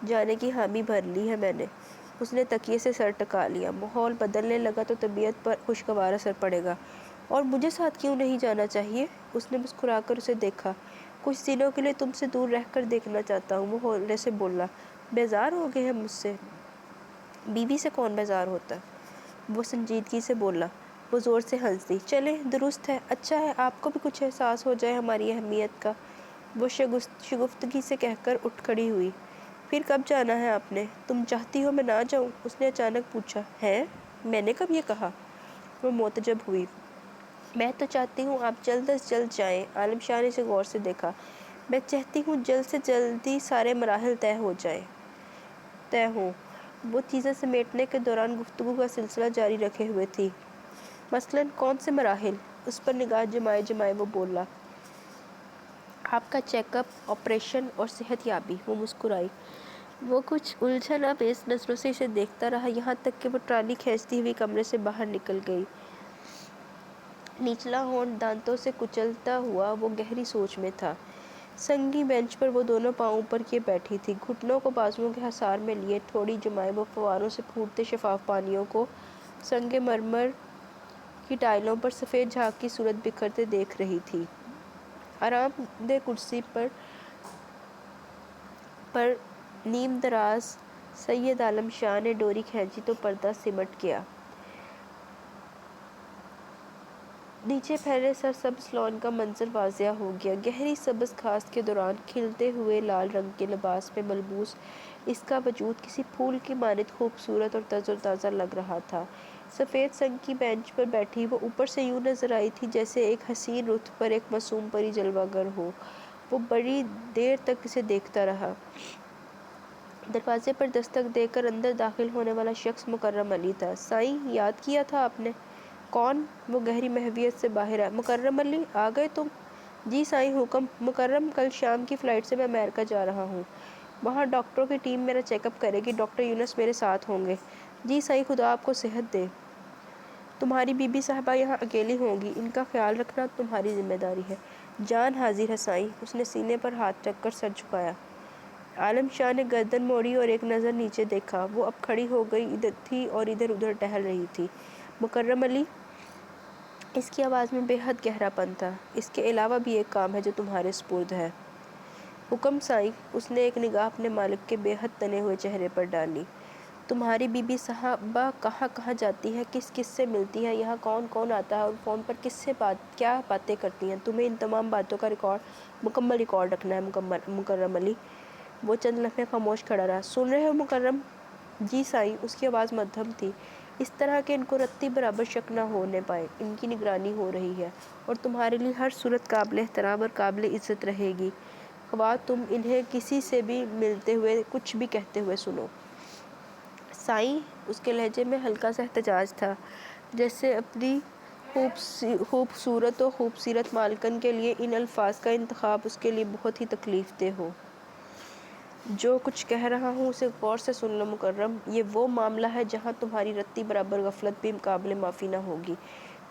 جانے کی حامی بھر لی ہے میں نے۔ اس نے تکیے سے سر ٹکا لیا۔ ماحول بدلنے لگا تو طبیعت پر خوشگوار اثر پڑے گا۔ اور مجھے ساتھ کیوں نہیں جانا چاہیے؟ اس نے مسکرا کر اسے دیکھا۔ کچھ دنوں کے لیے تم سے دور رہ کر دیکھنا چاہتا ہوں، وہ ہولے سے بولا۔ بیزار ہو گئے ہیں مجھ سے؟ بیوی سے کون بیزار ہوتا ہے؟ وہ سنجیدگی سے بولا۔ وہ زور سے ہنس دی۔ چلیں، درست ہے، اچھا ہے آپ کو بھی کچھ احساس ہو جائے ہماری اہمیت کا، وہ شگفتگی سے کہہ کر اٹھ کھڑی ہوئی۔ پھر کب جانا ہے آپ نے؟ تم چاہتی ہو میں نہ جاؤں؟ اس نے اچانک پوچھا۔ ہیں؟ میں نے کب یہ کہا؟ وہ معتجب ہوئی۔ میں تو چاہتی ہوں آپ جلد از جلد جائیں۔ عالم شاہ نے اسے غور سے دیکھا۔ میں چاہتی ہوں جلد سے جلدی سارے مراحل طے ہوں۔ وہ چیزیں سمیٹنے کے دوران گفتگو کا سلسلہ جاری رکھے ہوئے تھی۔ مثلاً کون سے مراحل؟ اس پر نگاہ جمائے جمائے وہ بولا۔ آپ کا چیک اپ، آپریشن اور صحت یابی۔ وہ مسکرائی۔ وہ کچھ الجھن اپیز نظروں سے اسے دیکھتا رہا، یہاں تک کہ وہ ٹرالی کھینچتی ہوئی کمرے سے باہر نکل گئی۔ نچلا ہونٹ دانتوں سے کچلتا ہوا وہ گہری سوچ میں تھا۔ سنگی بینچ پر وہ دونوں پاؤں اوپر کیے بیٹھی تھی، گھٹنوں کو بازوؤں کے حصار میں لیے تھوڑی جمائے وہ فواروں سے پھوٹتے شفاف پانیوں کو سنگ مرمر کی ٹائلوں پر سفید جھاگ کی صورت بکھرتے دیکھ رہی تھی۔ آرام دہ کرسی پر نیم دراز سید عالم شاہ نے ڈوری کھینچی تو پردہ سمٹ گیا۔ نیچے پھیلے سرسبز لان کا منظر واضح ہو گیا۔ گہری سبز گھاس کے دوران کھلتے ہوئے لال رنگ کے لباس میں ملبوس اس کا وجود کسی پھول کی مانند خوبصورت اور تر و تازہ لگ رہا تھا۔ سفید سنگ کی بینچ پر بیٹھی وہ اوپر سے یوں نظر آئی تھی جیسے ایک حسین رخ پر ایک معصوم پری جلوہ گر ہو۔ وہ بڑی دیر تک اسے دیکھتا رہا۔ دروازے پر دستک دے کر اندر داخل ہونے والا شخص مکرم علی تھا۔ "سائیں، یاد کیا تھا آپ نے؟" "کون؟" وہ گہری محویت سے باہر آیا۔ "مکرم علی، آ گئے تم؟" "جی سائیں، حکم۔" "مکرم، کل شام کی فلائٹ سے میں امریکہ جا رہا ہوں۔ وہاں ڈاکٹروں کی ٹیم میرا چیک اپ کرے گی۔ ڈاکٹر یونس میرے ساتھ ہوں گے۔" "جی سائیں، خدا آپ کو صحت دے۔ تمہاری بی بی صاحبہ یہاں اکیلی ہوں گی، ان کا خیال رکھنا تمہاری ذمہ داری ہے۔" "جان حاضر ہے سائیں۔" اس نے سینے پر ہاتھ رکھ کر سر جھکایا۔ عالم شاہ نے گردن موڑی اور ایک نظر نیچے دیکھا۔ وہ اب کھڑی ہو گئی تھی اور ادھر ادھر ٹہل رہی تھی۔ "مکرم علی۔" اس کی آواز میں بے حد گہرا پن تھا۔ "اس کے علاوہ بھی ایک کام ہے جو تمہارے سپرد ہے۔" "حکم سائیں۔" اس نے ایک نگاہ اپنے مالک کے بے حد تنے ہوئے چہرے پر ڈالی۔ "تمہاری بی بی صاحبہ کہاں کہاں جاتی ہے، کس کس سے ملتی ہے، یہاں کون کون آتا ہے اور فون پر کس سے کیا باتیں کرتی ہیں، تمہیں ان تمام باتوں کا مکمل ریکارڈ رکھنا ہے مکرم علی۔" وہ چند لمحے خاموش کھڑا رہا۔ "سن رہے ہو مکرم؟" "جی سائیں۔" اس کی آواز مدھم تھی۔ "اس طرح کہ ان کو رتی برابر شک نہ ہونے پائے، ان کی نگرانی ہو رہی ہے اور تمہارے لیے ہر صورت قابل احترام اور قابل عزت رہے گی، خواہ تم انہیں کسی سے بھی ملتے ہوئے کچھ بھی کہتے ہوئے سنو۔" "سائیں۔" اس کے لہجے میں ہلکا سا احتجاج تھا، جیسے اپنی خوبصورت و خوبصیرت مالکن کے لیے ان الفاظ کا انتخاب اس کے لیے بہت ہی تکلیف دہ ہو۔ "جو کچھ کہہ رہا ہوں اسے غور سے سن لو مکرم۔ یہ وہ معاملہ ہے جہاں تمہاری رتی برابر غفلت بھی قابل معافی نہ ہوگی۔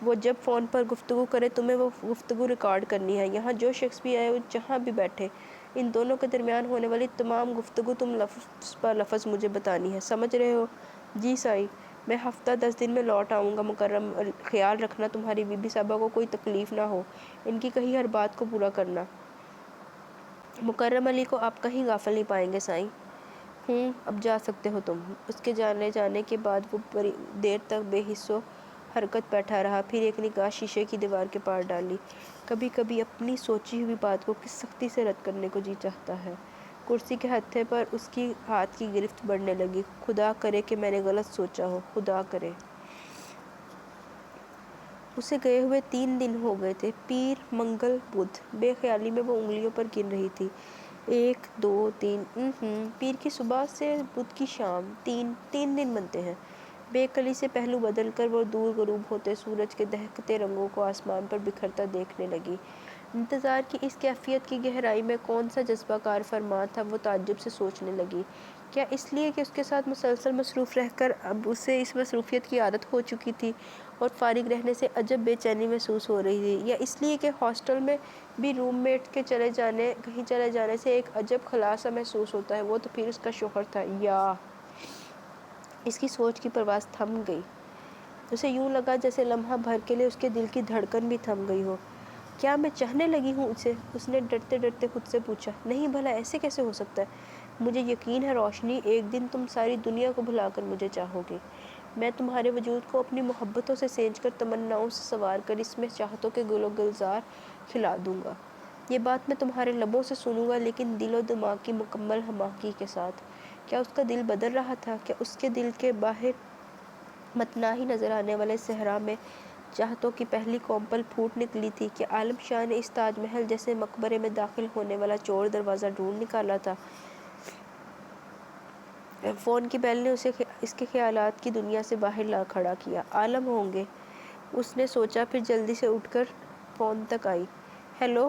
وہ جب فون پر گفتگو کرے تمہیں وہ گفتگو ریکارڈ کرنی ہے۔ یہاں جو شخص بھی آئے جہاں بھی بیٹھے، ان دونوں کے درمیان ہونے والی تمام گفتگو تم لفظ پر لفظ مجھے بتانی ہے، سمجھ رہے ہو؟" "جی سائیں۔" "میں ہفتہ 10 دن میں لوٹ آؤں گا مکرم، خیال رکھنا تمہاری بی بی صاحبہ کو کوئی تکلیف نہ ہو، ان کی کہی ہر بات کو پورا کرنا۔" "مکرم علی کو آپ کہیں غافل نہیں پائیں گے سائیں۔" "ہوں، اب جا سکتے ہو تم۔" اس کے جانے کے بعد وہ بڑی دیر تک بے حس و حرکت بیٹھا رہا، پھر ایک نگاہ شیشے کی دیوار کے پار ڈالی۔ کبھی کبھی اپنی سوچی ہوئی بات کو کس سختی سے رد کرنے کو جی چاہتا ہے۔ کرسی کے ہتھے پر اس کی ہاتھ کی گرفت بڑھنے لگی۔ "خدا کرے کہ میں نے غلط سوچا ہو، خدا کرے۔" اسے گئے ہوئے 3 دن ہو گئے تھے۔ پیر، منگل، بدھ۔ بے خیالی میں وہ انگلیوں پر گن رہی تھی۔ 1 2 3 پیر کی صبح سے بدھ کی شام، 3 دن بنتے ہیں۔ بے کلی سے پہلو بدل کر وہ دور غروب ہوتے سورج کے دہکتے رنگوں کو آسمان پر بکھرتا دیکھنے لگی۔ انتظار کی اس کیفیت کی گہرائی میں کون سا جذبہ کار فرما تھا، وہ تعجب سے سوچنے لگی۔ کیا اس لیے کہ اس کے ساتھ مسلسل مصروف رہ کر اب اسے اس مصروفیت کی عادت ہو چکی تھی اور فارغ رہنے سے عجب بے چینی محسوس ہو رہی تھی، یا اس لیے کہ ہاسٹل میں بھی روم میٹ کے کہیں چلے جانے سے ایک عجب خلا سا محسوس ہوتا ہے، وہ تو پھر اس کا شوہر تھا، یا…؟ اس کی سوچ کی پرواز تھم گئی۔ اسے یوں لگا جیسے لمحہ بھر کے لیے اس کے دل کی دھڑکن بھی تھم گئی ہو۔ "کیا میں چاہنے لگی ہوں اسے؟" اس نے ڈرتے ڈرتے خود سے پوچھا۔ "نہیں، بھلا ایسے کیسے ہو سکتا ہے؟ مجھے یقین ہے روشنی، ایک دن تم ساری دنیا کو بھلا کر مجھے چاہو گی۔ میں تمہارے وجود کو اپنی محبتوں سے سینچ کر، تمناؤں سے سنوار کر اس میں چاہتوں کے گل و گلزار کھلا دوں گا۔ یہ بات میں تمہارے لبوں سے سنوں گا، لیکن دل و دماغ کی مکمل ہم آہنگی کے ساتھ۔" کیا اس کا دل بدل رہا تھا؟ کیا اس کے دل کے باہر متناہی نظر آنے والے صحرا میں چاہتوں کی پہلی کونپل پھوٹ نکلی تھی؟ کیا عالم شاہ نے اس تاج محل جیسے مقبرے میں داخل ہونے والا چور دروازہ ڈھونڈ نکالا تھا؟ فون کی بیل نے اسے اس کے خیالات کی دنیا سے باہر لا کھڑا کیا۔ عالم ہوں گے، اس نے سوچا، پھر جلدی سے اٹھ کر فون تک آئی۔ "ہیلو۔"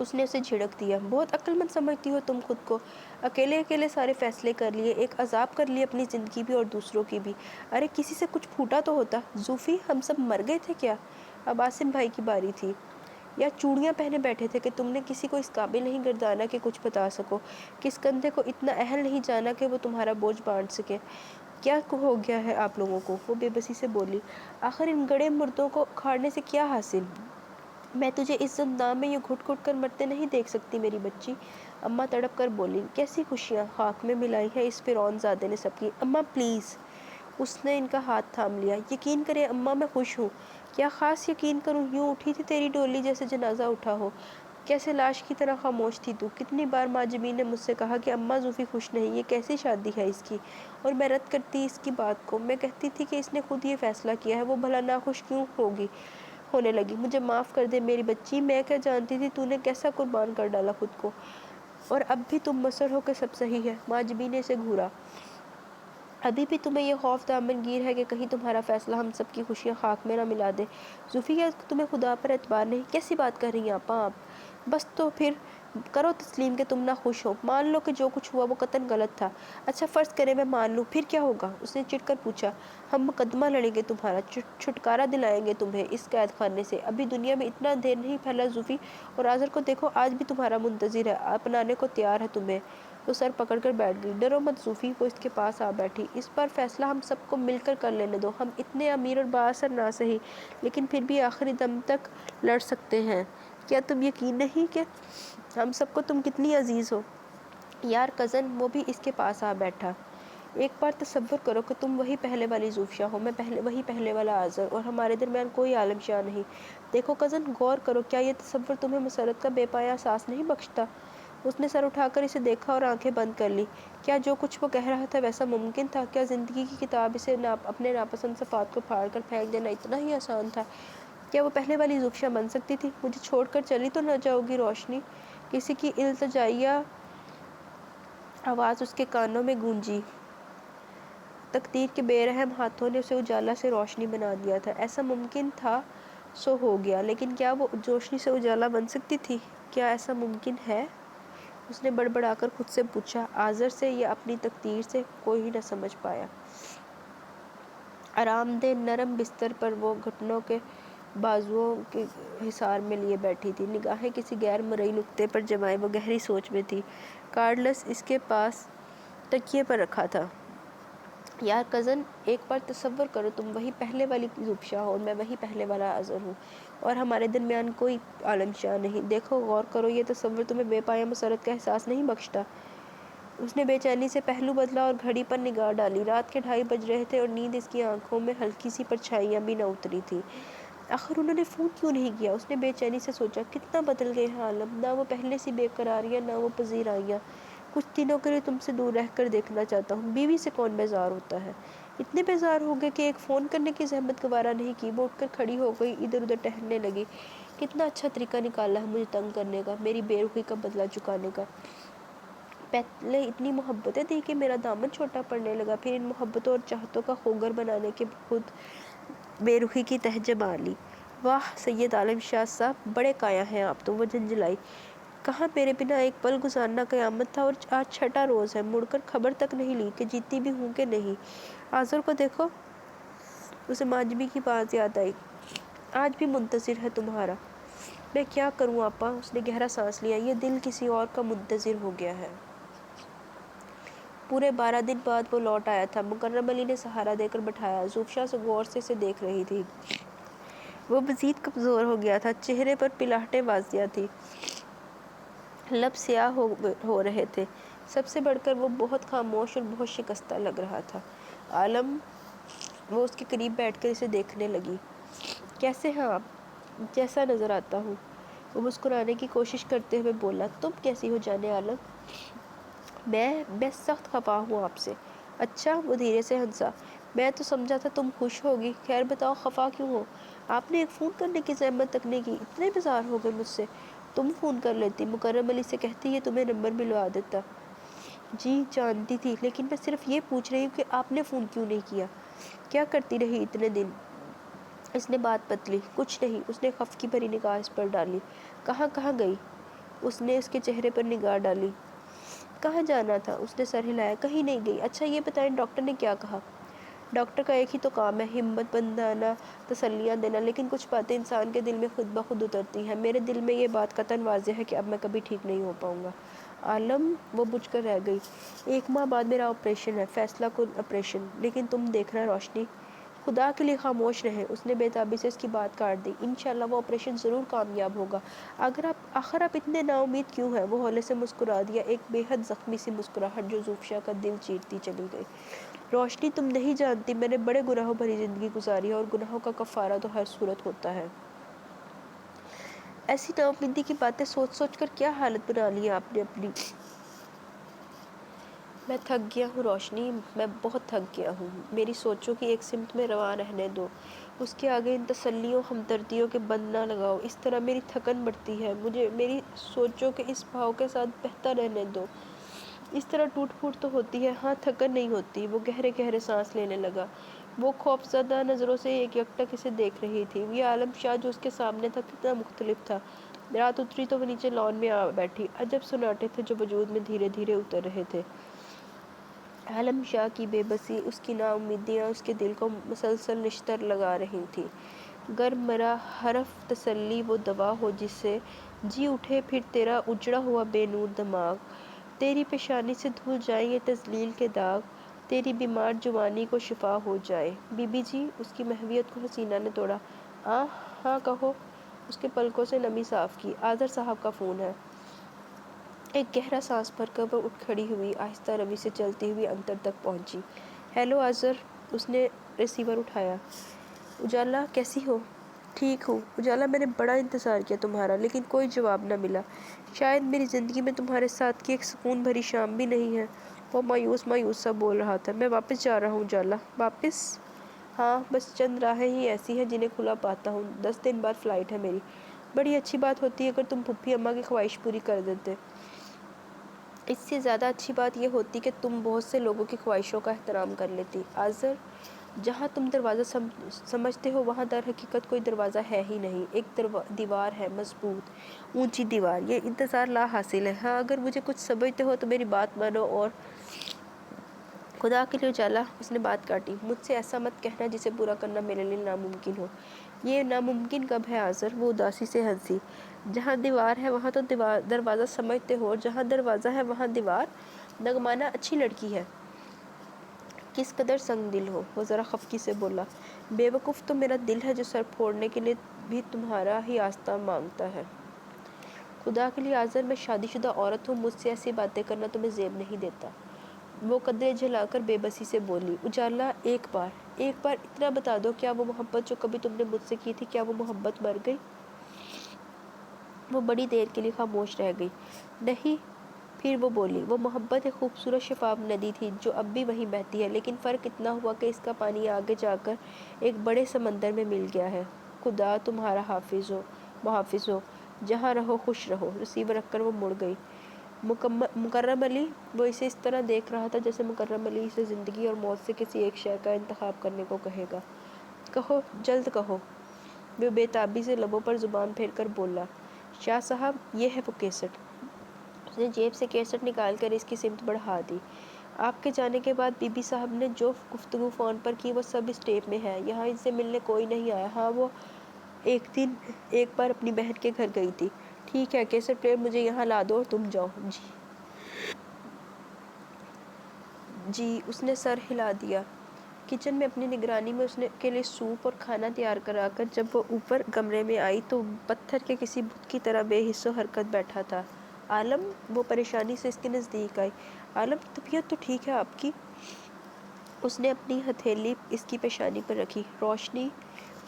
اس نے اسے جھڑک دیا۔ بہت عقل مند سمجھتی ہو تم خود کو، اکیلے اکیلے سارے فیصلے کر لیے، ایک عذاب کر لیے اپنی زندگی بھی اور دوسروں کی بھی۔ ارے کسی سے کچھ پھوٹا تو ہوتا۔ زوفی ہم سب مر گئے تھے کیا؟ اب عاصم بھائی کی باری تھی۔ یا چوڑیاں پہنے بیٹھے تھے کہ تم نے کسی کو اس قابل نہیں گردانا کہ کچھ بتا سکو، کس کندھے کو اتنا اہل نہیں جانا کہ وہ تمہارا بوجھ بانٹ سکے؟ کیا ہو گیا ہے آپ لوگوں کو؟ وہ بے بسی سے بولی۔ آخر ان گڑے مردوں کو کھاڑنے سے کیا حاصل؟ میں تجھے اس زندان میں یہ گھٹ گھٹ کر مرتے نہیں دیکھ سکتی میری بچی۔ اماں تڑپ کر بولی۔ کیسی خوشیاں خاک میں ملائی ہیں اس فرعون زادے نے سب کی۔ اماں پلیز۔ اس نے ان کا ہاتھ تھام لیا۔ یقین کرے اماں میں خوش ہوں۔ کیا خاص یقین کروں؟ یوں اٹھی تھی تیری ڈولی جیسے جنازہ اٹھا ہو، کیسے لاش کی طرح خاموش تھی تو۔ کتنی بار ماں جبین نے مجھ سے کہا کہ اماں زوفی خوش نہیں، یہ کیسی شادی ہے اس کی، اور میں رد کرتی اس کی بات کو۔ میں کہتی تھی کہ اس نے خود یہ فیصلہ کیا ہے، وہ بھلا ناخوش کیوں ہونے لگی؟ مجھے معاف کر دے میری بچی، میں کیا جانتی تھی تو نے کیسا قربان کر ڈالا خود کو، اور اب بھی تم مصر ہو کہ سب صحیح ہے۔ ماں جبین نے اسے گھورا۔ ابھی بھی تمہیں یہ خوف دامن گیر ہے کہ کہیں تمہارا فیصلہ ہم سب کی خوشیاں خاک میں نہ ملا دے۔ زوفی کیا تمہیں خدا پر اعتبار نہیں؟ کیسی بات کر رہی ہیں آپا آپ؟ بس تو پھر کرو تسلیم کہ تم نہ خوش ہو، مان لو کہ جو کچھ ہوا وہ قطعاً غلط تھا۔ اچھا فرض کرے میں مان لوں، پھر کیا ہوگا؟ اس نے چڑھ کر پوچھا۔ ہم مقدمہ لڑیں گے تمہارا، چھٹکارا دلائیں گے تمہیں اس قید خانے سے۔ ابھی دنیا میں اتنا اندھیر نہیں پھیلا زوفی، اور آذر کو دیکھو آج بھی تمہارا منتظر ہے، اپنانے کو تیار ہے تمہیں۔ وہ سر پکڑ کر بیٹھ گئی۔ ڈرو مت زوفی، وہ اس کے پاس آ بیٹھی۔ اس بار فیصلہ ہم سب کو مل کر لینے دو۔ ہم اتنے امیر اور بااثر نہ سہی، لیکن پھر بھی آخری دم تک لڑ سکتے ہیں۔ کیا تم یقین نہیں کہ ہم سب کو تم کتنی عزیز ہو؟ یار کزن، وہ بھی اس کے پاس آ بیٹھا۔ ایک بار تصور کرو کہ تم وہی پہلے والی زوفیا ہو، میں وہی پہلے والا آذر، اور ہمارے درمیان کوئی عالم شاہ نہیں۔ دیکھو کزن، غور کرو، کیا یہ تصور تمہیں مسرت کا بے پایا احساس نہیں بخشتا؟ اس نے سر اٹھا کر اسے دیکھا اور آنکھیں بند کر لی۔ کیا جو کچھ وہ کہہ رہا تھا ویسا ممکن تھا؟ کیا زندگی کی کتاب اسے اپنے ناپسند صفات کو پھاڑ کر پھینک دینا اتنا ہی آسان تھا؟ کیا وہ پہلے والی زوفیا بن سکتی تھی؟ مجھے چھوڑ کر چلی تو نہ جاؤ گی روشنی؟ کسی کی التجائیہ آواز اس کے کانوں میں گونجی۔ تقدیر کے بے رحم ہاتھوں نے اسے اجالا سے روشنی بنا دیا تھا۔ ایسا ممکن تھا سو ہو گیا، لیکن کیا وہ روشنی سے اجالا بن سکتی تھی؟ کیا ایسا ممکن ہے؟ اس نے بڑبڑا کر خود سے پوچھا۔ آذر سے یا اپنی تقدیر سے؟ کوئی نہ سمجھ پایا۔ آرام دہ نرم بستر پر وہ گھٹنوں کے بازوؤں کے حصار میں لیے بیٹھی تھی، نگاہیں کسی غیر مرئی نقطے پر جمائے وہ گہری سوچ میں تھی۔ کارڈلس اس کے پاس تکیے پر رکھا تھا۔ یار کزن، ایک بار تصور کرو، تم وہی پہلے والی زوفیا ہو اور میں وہی پہلے والا آذر ہوں، اور ہمارے درمیان کوئی عالم شاہ نہیں۔ دیکھو، غور کرو، یہ تصور تمہیں بے پایا مسرت کا احساس نہیں بخشتا؟ اس نے بے چینی سے پہلو بدلا اور گھڑی پر نگاہ ڈالی۔ رات کے 2:30 بج رہے تھے اور نیند اس کی آنکھوں میں ہلکی سی پرچھائیاں بھی نہ اتری تھی۔ آخر انہوں نے فون کیوں نہیں کیا؟ اس نے بے چینی سے سوچا۔ کتنا بدل گئے ہیں عالم، نہ وہ پہلے سی بے قراریاں، نہ وہ پذیرائیاں۔ کچھ دنوں کے لیے تم سے دور رہ کر دیکھنا چاہتا ہوں۔ بیوی سے کون بیزار ہوتا ہے؟ اتنے بیزار ہو گئے کہ ایک فون کرنے کی زحمت گوارا نہیں کی۔ وہ اٹھ کر کھڑی ہو گئی، ادھر ادھر ٹہلنے لگی۔ کتنا اچھا طریقہ نکالا ہے مجھے تنگ کرنے کا، میری بے رخی کا بدلہ چکانے کا۔ پہلے اتنی محبتیں دی کہ میرا دامن چھوٹا پڑنے لگا، پھر ان محبتوں اور چاہتوں کا خوگر بنانے کے خود بے رخی کی تہ جما لی۔ واہ سید عالم شاہ صاحب، بڑے کایا ہیں آپ تو، وہ جھنجھلائی۔ کہاں میرے بنا ایک پل گزارنا قیامت تھا، اور آج چھٹا روز ہے، مڑ کر خبر تک نہیں لی کہ جیتی بھی ہوں کہ نہیں۔ آذر کو دیکھو۔ اسے ماجبی کی بات یاد آئی۔ آج بھی منتظر ہے تمہارا۔ میں کیا کروں آپا؟ اس نے گہرا سانس لیا۔ یہ دل کسی اور کا منتظر ہو گیا ہے۔ پورے 12 دن بعد وہ لوٹ آیا تھا۔ مکرم علی نے سہارا دے کر بٹھایا۔ زوفیا غور سے اسے دیکھ رہی تھی۔ وہ مزید کمزور ہو گیا تھا، چہرے پر پلاہٹیں واضح تھیں، لب سیاہ ہو رہے تھے۔ سب سے بڑھ کر وہ بہت خاموش اور بہت شکستہ لگ رہا تھا۔ عالم، وہ اس کے قریب بیٹھ کر اسے دیکھنے لگی۔ کیسے ہیں آپ؟ جیسا نظر آتا ہوں۔ وہ مسکرانے کی کوشش کرتے ہوئے بولا۔ تم کیسی ہو جانے عالم؟ میں سخت خفا ہوں آپ سے۔ اچھا، وہ دھیرے سے ہنسا۔ میں تو سمجھا تھا تم خوش ہوگی۔ خیر بتاؤ، خفا کیوں ہو؟ آپ نے ایک فون کرنے کی زحمت تک نہیں کی، اتنے بیزار ہو گئے مجھ سے؟ تم فون کر لیتی، مکرم علی سے کہتی یہ تمہیں نمبر ملوا دیتا۔ جی جانتی تھی، لیکن میں صرف یہ پوچھ رہی ہوں کہ آپ نے فون کیوں نہیں کیا؟ کیا کرتی رہی اتنے دن؟ اس نے بات بدلی۔ کچھ نہیں۔ اس نے خفگی بھری نگاہ اس پر ڈالی۔ کہاں گئی؟ اس نے اس کے چہرے پر نگاہ ڈالی۔ کہاں جانا تھا؟ اس نے سر ہلایا۔ کہیں نہیں گئی۔ اچھا یہ بتائیں ڈاکٹر نے کیا کہا؟ ڈاکٹر کا ایک ہی تو کام ہے، ہمت بندھانا، تسلیاں دینا، لیکن کچھ باتیں انسان کے دل میں خود بخود اترتی ہیں۔ میرے دل میں یہ بات قطعاً واضح ہے کہ اب میں کبھی ٹھیک نہیں ہو پاؤں گا۔ عالم، وہ بجھ کر رہ گئی۔ 1 ماہ بعد میرا آپریشن ہے، فیصلہ کن آپریشن، لیکن تم دیکھنا روشنی، خدا کے لیے خاموش رہیں۔ اس نے بے تابی سے اس کی بات کاٹ دی۔ انشاءاللہ وہ آپریشن ضرور کامیاب ہوگا۔ آخر آپ اتنے نا امید کیوں ہیں؟ وہ ہولے سے مسکرا دیا، ایک بے حد زخمی سی مسکراہٹ جو زوفشا کا دل چیرتی چلی گئی۔ روشنی، تم نہیں جانتی میں نے بڑے گناہوں بھری زندگی گزاری ہے، اور گناہوں کا کفارہ تو ہر صورت ہوتا ہے۔ ایسی نا امیدی کی باتیں سوچ سوچ کر کیا حالت بنا لی ہے آپ نے اپنی؟ میں تھک گیا ہوں روشنی، میں بہت تھک گیا ہوں۔ میری سوچوں کی ایک سمت میں رواں رہنے دو۔ اس کے آگے ان تسلیوں ہمدردیوں کے بند نہ لگاؤ۔ اس طرح میری تھکن بڑھتی ہے۔ مجھے میری سوچوں کے اس بہاؤ کے ساتھ بہتا رہنے دو۔ اس طرح ٹوٹ پھوٹ تو ہوتی ہے، ہاں تھکن نہیں ہوتی۔ وہ گہرے گہرے سانس لینے لگا۔ وہ خوفزدہ نظروں سے ایک یکٹک اسے دیکھ رہی تھی۔ یہ عالم شاہ جو اس کے سامنے تھا کتنا مختلف تھا۔ رات اتری تو وہ نیچے لان میں آ بیٹھی۔ عجب سناٹے تھے جو وجود میں دھیرے دھیرے اتر رہے تھے۔ عالم شاہ کی بے بسی، اس کی نا امیدیاں اس کے دل کو مسلسل نشتر لگا رہی تھیں۔ گر مرا حرف تسلی وہ دوا ہو جس سے جی اٹھے پھر تیرا اجڑا ہوا بے نور دماغ، تیری پیشانی سے دھل جائیں یہ تذلیل کے داغ، تیری بیمار جوانی کو شفا ہو جائے۔ بی بی جی، اس کی محویت کو حسینہ نے توڑا۔ ہاں کہو۔ اس کے پلکوں سے نمی صاف کی۔ آذر صاحب کا فون ہے۔ ایک گہرا سانس بھر کر وہ اٹھ کھڑی ہوئی، آہستہ روی سے چلتی ہوئی انتر تک پہنچی۔ ہیلو آذر۔ اس نے ریسیور اٹھایا۔ اجالا کیسی ہو؟ ٹھیک ہوں اجالا، میں نے بڑا انتظار کیا تمہارا، لیکن کوئی جواب نہ ملا۔ شاید میری زندگی میں تمہارے ساتھ کی ایک سکون بھری شام بھی نہیں ہے۔ وہ مایوس مایوس سا بول رہا تھا۔ میں واپس جا رہا ہوں اجالا۔ واپس؟ ہاں، بس چند راہیں ہی ایسی ہیں جنہیں کھلا پاتا ہوں۔ 10 دن بعد فلائٹ ہے میری۔ بڑی اچھی بات ہوتی اگر تم پھپھی اماں کی خواہش پوری کر دیتے۔ اس سے زیادہ اچھی بات یہ ہوتی کہ تم بہت سے لوگوں کی خواہشوں کا احترام کر لیتی۔ آذر، جہاں تم دروازہ سمجھتے ہو وہاں در حقیقت کوئی دروازہ ہے ہی نہیں، ایک دیوار ہے، مضبوط اونچی دیوار۔ یہ انتظار لا حاصل ہے۔ ہاں، اگر مجھے کچھ سمجھتے ہو تو میری بات مانو اور خدا کے لیے اجالا، اس نے بات کاٹی، مجھ سے ایسا مت کہنا جسے پورا کرنا میرے لیے ناممکن ہو۔ یہ ناممکن کب ہے آذر؟ وہ اداسی سے ہنسی۔ جہاں دیوار ہے وہاں تو دروازہ سمجھتے ہو، اور جہاں دروازہ ہے وہاں دیوار۔ نگمانا اچھی لڑکی ہے۔ کس قدر سنگ دل ہو، وہ ذرا خفگی سے بولا۔ بے وقوف تو میرا دل ہے جو سر پھوڑنے کے لیے بھی تمہارا ہی آستہ مانگتا ہے۔ خدا کے لیے آذر، میں شادی شدہ عورت ہوں، مجھ سے ایسی باتیں کرنا تمہیں زیب نہیں دیتا۔ وہ قدرے جھلا کر بے بسی سے بولی۔ اجالا، ایک بار اتنا بتا دو، کیا وہ محبت جو کبھی تم نے مجھ سے کی تھی، کیا وہ محبت مر گئی؟ وہ بڑی دیر کے لیے خاموش رہ گئی۔ نہیں۔ پھر وہ بولی، وہ محبت ایک خوبصورت شفاف ندی تھی جو اب بھی وہیں بہتی ہے، لیکن فرق اتنا ہوا کہ اس کا پانی آگے جا کر ایک بڑے سمندر میں مل گیا ہے۔ خدا تمہارا محافظ ہو، جہاں رہو خوش رہو۔ ریسیور رکھ کر وہ مڑ گئی۔ مکرم علی، وہ اسے اس طرح دیکھ رہا تھا جیسے مکرم علی اسے زندگی اور موت سے کسی ایک شے کا انتخاب کرنے کو کہے گا۔ کہو، جلد کہو۔ وہ بے تابی سے لبوں پر زبان پھیر کر بولا۔ شاہ صاحب، یہ ہے وہ کیسٹ۔ اس نے جیب سے کیسٹ نکال کر اس کی سمت بڑھا دی۔ آپ کے جانے کے بعد بی بی صاحب نے جو گفتگو فون پر کی وہ سب اس ٹیپ میں ہے۔ یہاں ان سے ملنے کوئی نہیں آیا۔ ہاں، وہ ایک بار اپنی بہن کے گھر گئی تھی۔ ٹھیک ہے، کیسٹ پلیئر مجھے یہاں لا دو اور تم جاؤ۔ جی، اس نے سر ہلا دیا۔ کچن میں اپنی نگرانی میں اس کے لیے سوپ اور کھانا تیار کرا کر جب وہ اوپر کمرے میں آئی تو پتھر کے کسی بت کی طرح بے حس و حرکت بیٹھا تھا۔ عالم، وہ پریشانی سے اس کے نزدیک آئی۔ عالم، طبیعت تو ٹھیک ہے آپ کی؟ اس نے اپنی ہتھیلی اس کی پیشانی پر رکھی۔ روشنی،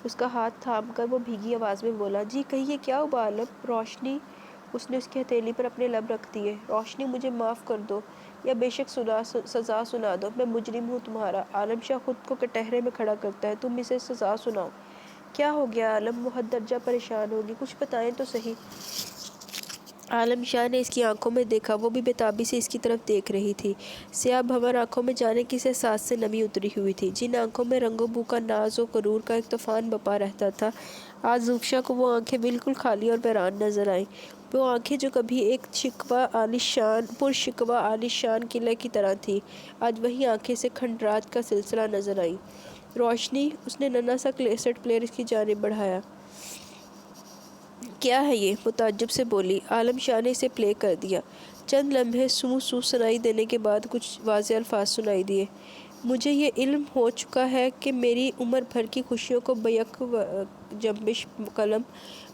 اس کا ہاتھ تھام کر وہ بھیگی آواز میں بولا۔ جی کہیے، کیا ہوا عالم؟ روشنی، اس نے اس کی ہتھیلی پر اپنے لب رکھ دیے۔ روشنی، مجھے معاف کر دو یا بے شک سزا سنا دو، میں مجرم ہوں تمہارا۔ عالم شاہ خود کو کٹہرے میں کھڑا کرتا ہے۔ تم اسے سزا سناؤ۔ کیا ہو گیا عالم؟ وہ حد درجہ پریشان ہوگی۔ کچھ بتائیں تو صحیح۔ عالم شاہ نے اس کی آنکھوں میں دیکھا، وہ بھی بےتابی سے اس کی طرف دیکھ رہی تھی۔ سیاہ بھنور آنکھوں میں جانے کس احساس سے نمی اتری ہوئی تھی، جن آنکھوں میں رنگ و بو کا، ناز و غرور کا ایک طوفان بپا رہتا تھا۔ آج زوفشا کو وہ آنکھیں بالکل خالی اور ویران نظر آئیں، وہ آنکھیں جو کبھی ایک پرشکوہ عالیشان قلعے کی طرح تھی، آج وہی آنکھیں سے کھنڈرات کا سلسلہ نظر آئیں۔ روشنی، اس نے ننھا سا کیسٹ پلیئر اس کی جانب بڑھایا۔ کیا ہے یہ؟ وہ تعجب سے بولی۔ عالم شاہ نے اسے پلے کر دیا۔ چند لمحے سو سو سنائی دینے کے بعد کچھ واضح الفاظ سنائی دیے۔ مجھے یہ علم ہو چکا ہے کہ میری عمر بھر کی خوشیوں کو بیک جنبش قلم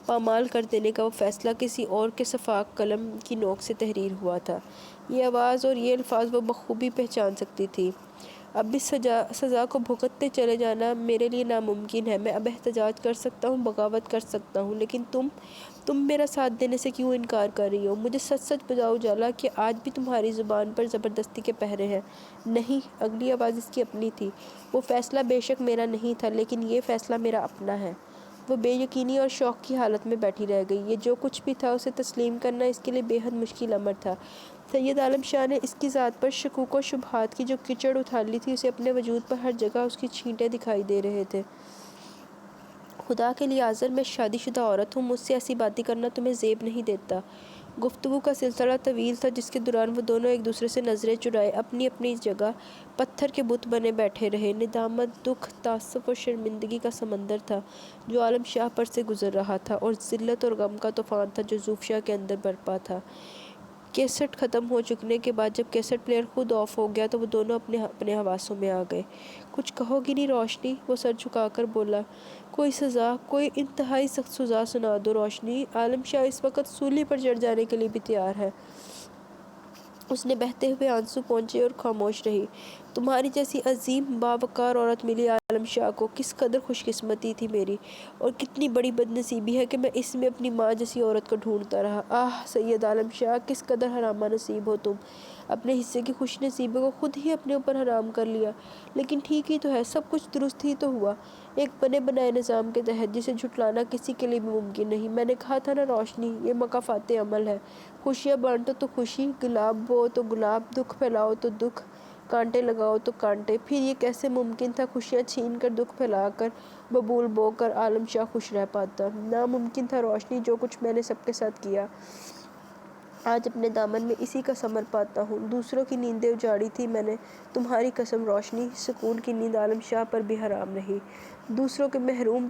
پامال کر دینے کا وہ فیصلہ کسی اور کے شفاف قلم کی نوک سے تحریر ہوا تھا۔ یہ آواز اور یہ الفاظ وہ بخوبی پہچان سکتی تھی۔ اب اس سزا کو بھگتتے چلے جانا میرے لیے ناممکن ہے۔ میں اب احتجاج کر سکتا ہوں، بغاوت کر سکتا ہوں، لیکن تم میرا ساتھ دینے سے کیوں انکار کر رہی ہو؟ مجھے سچ سچ بتاؤ اجالا، کہ آج بھی تمہاری زبان پر زبردستی کے پہرے ہیں؟ نہیں، اگلی آواز اس کی اپنی تھی۔ وہ فیصلہ بے شک میرا نہیں تھا، لیکن یہ فیصلہ میرا اپنا ہے۔ وہ بے یقینی اور شوق کی حالت میں بیٹھی رہ گئی۔ یہ جو کچھ بھی تھا اسے تسلیم کرنا اس کے لیے بے حد مشکل امر تھا۔ سید عالم شاہ نے اس کی ذات پر شکوک و شبہات کی جو کیچڑ اتھالی تھی، اسے اپنے وجود پر ہر جگہ اس کی چھینٹیں دکھائی دے رہے تھے۔ خدا کے لیے آذر، میں شادی شدہ عورت ہوں، مجھ سے ایسی باتیں کرنا تمہیں زیب نہیں دیتا۔ گفتگو کا سلسلہ طویل تھا، جس کے دوران وہ دونوں ایک دوسرے سے نظریں چرائے اپنی اپنی جگہ پتھر کے بت بنے بیٹھے رہے۔ ندامت، دکھ، تعصب اور شرمندگی کا سمندر تھا جو عالم شاہ پر سے گزر رہا تھا، اور ذلت اور غم کا طوفان تھا جو زوفشا کے اندر برپا تھا۔ کیسٹ ختم ہو چکنے کے بعد جب کیسٹ پلیئر خود آف ہو گیا تو وہ دونوں اپنے حواسوں میں آ گئے۔ کچھ کہو گی نہیں روشنی؟ وہ سر جھکا کر بولا۔ کوئی سزا، کوئی انتہائی سخت سزا سنا دو روشنی۔ عالم شاہ اس وقت سولی پر چڑھ جانے کے لیے بھی تیار ہے۔ اس نے بہتے ہوئے آنسو پونچھے اور خاموش رہی۔ تمہاری جیسی عظیم باوقار عورت ملی عالم شاہ کو، کس قدر خوش قسمتی تھی میری، اور کتنی بڑی بد نصیبی ہے کہ میں اس میں اپنی ماں جیسی عورت کو ڈھونڈتا رہا۔ آہ سید عالم شاہ، کس قدر حرامہ نصیب ہو تم، اپنے حصے کی خوش نصیبی کو خود ہی اپنے اوپر حرام کر لیا۔ لیکن ٹھیک ہی تو ہے، سب کچھ درست ہی تو ہوا، ایک بنے بنائے نظام کے تحت جسے جھٹلانا کسی کے لیے بھی ممکن نہیں۔ میں نے کہا تھا نا روشنی، یہ مکافات عمل ہے۔ خوشیاں بانٹو تو خوشی، گلاب بو تو گلاب، دکھ پھیلاؤ تو دکھ، کانٹے لگاؤ تو کانٹے۔ پھر یہ کیسے ممکن تھا خوشیاں چھین کر، دکھ پھیلا کر، ببول بو کر عالم شاہ خوش رہ پاتا؟ ناممکن تھا روشنی، جو کچھ میں نے سب کے ساتھ کیا۔ آج اپنے دامن میں اسی کا ثمر پاتا ہوں۔ دوسروں کی نیندیں اجاڑی تھی میں نے، تمہاری قسم روشنی، سکون کی نیند عالم شاہ پر بھی حرام رہی۔ دوسروں کے محروم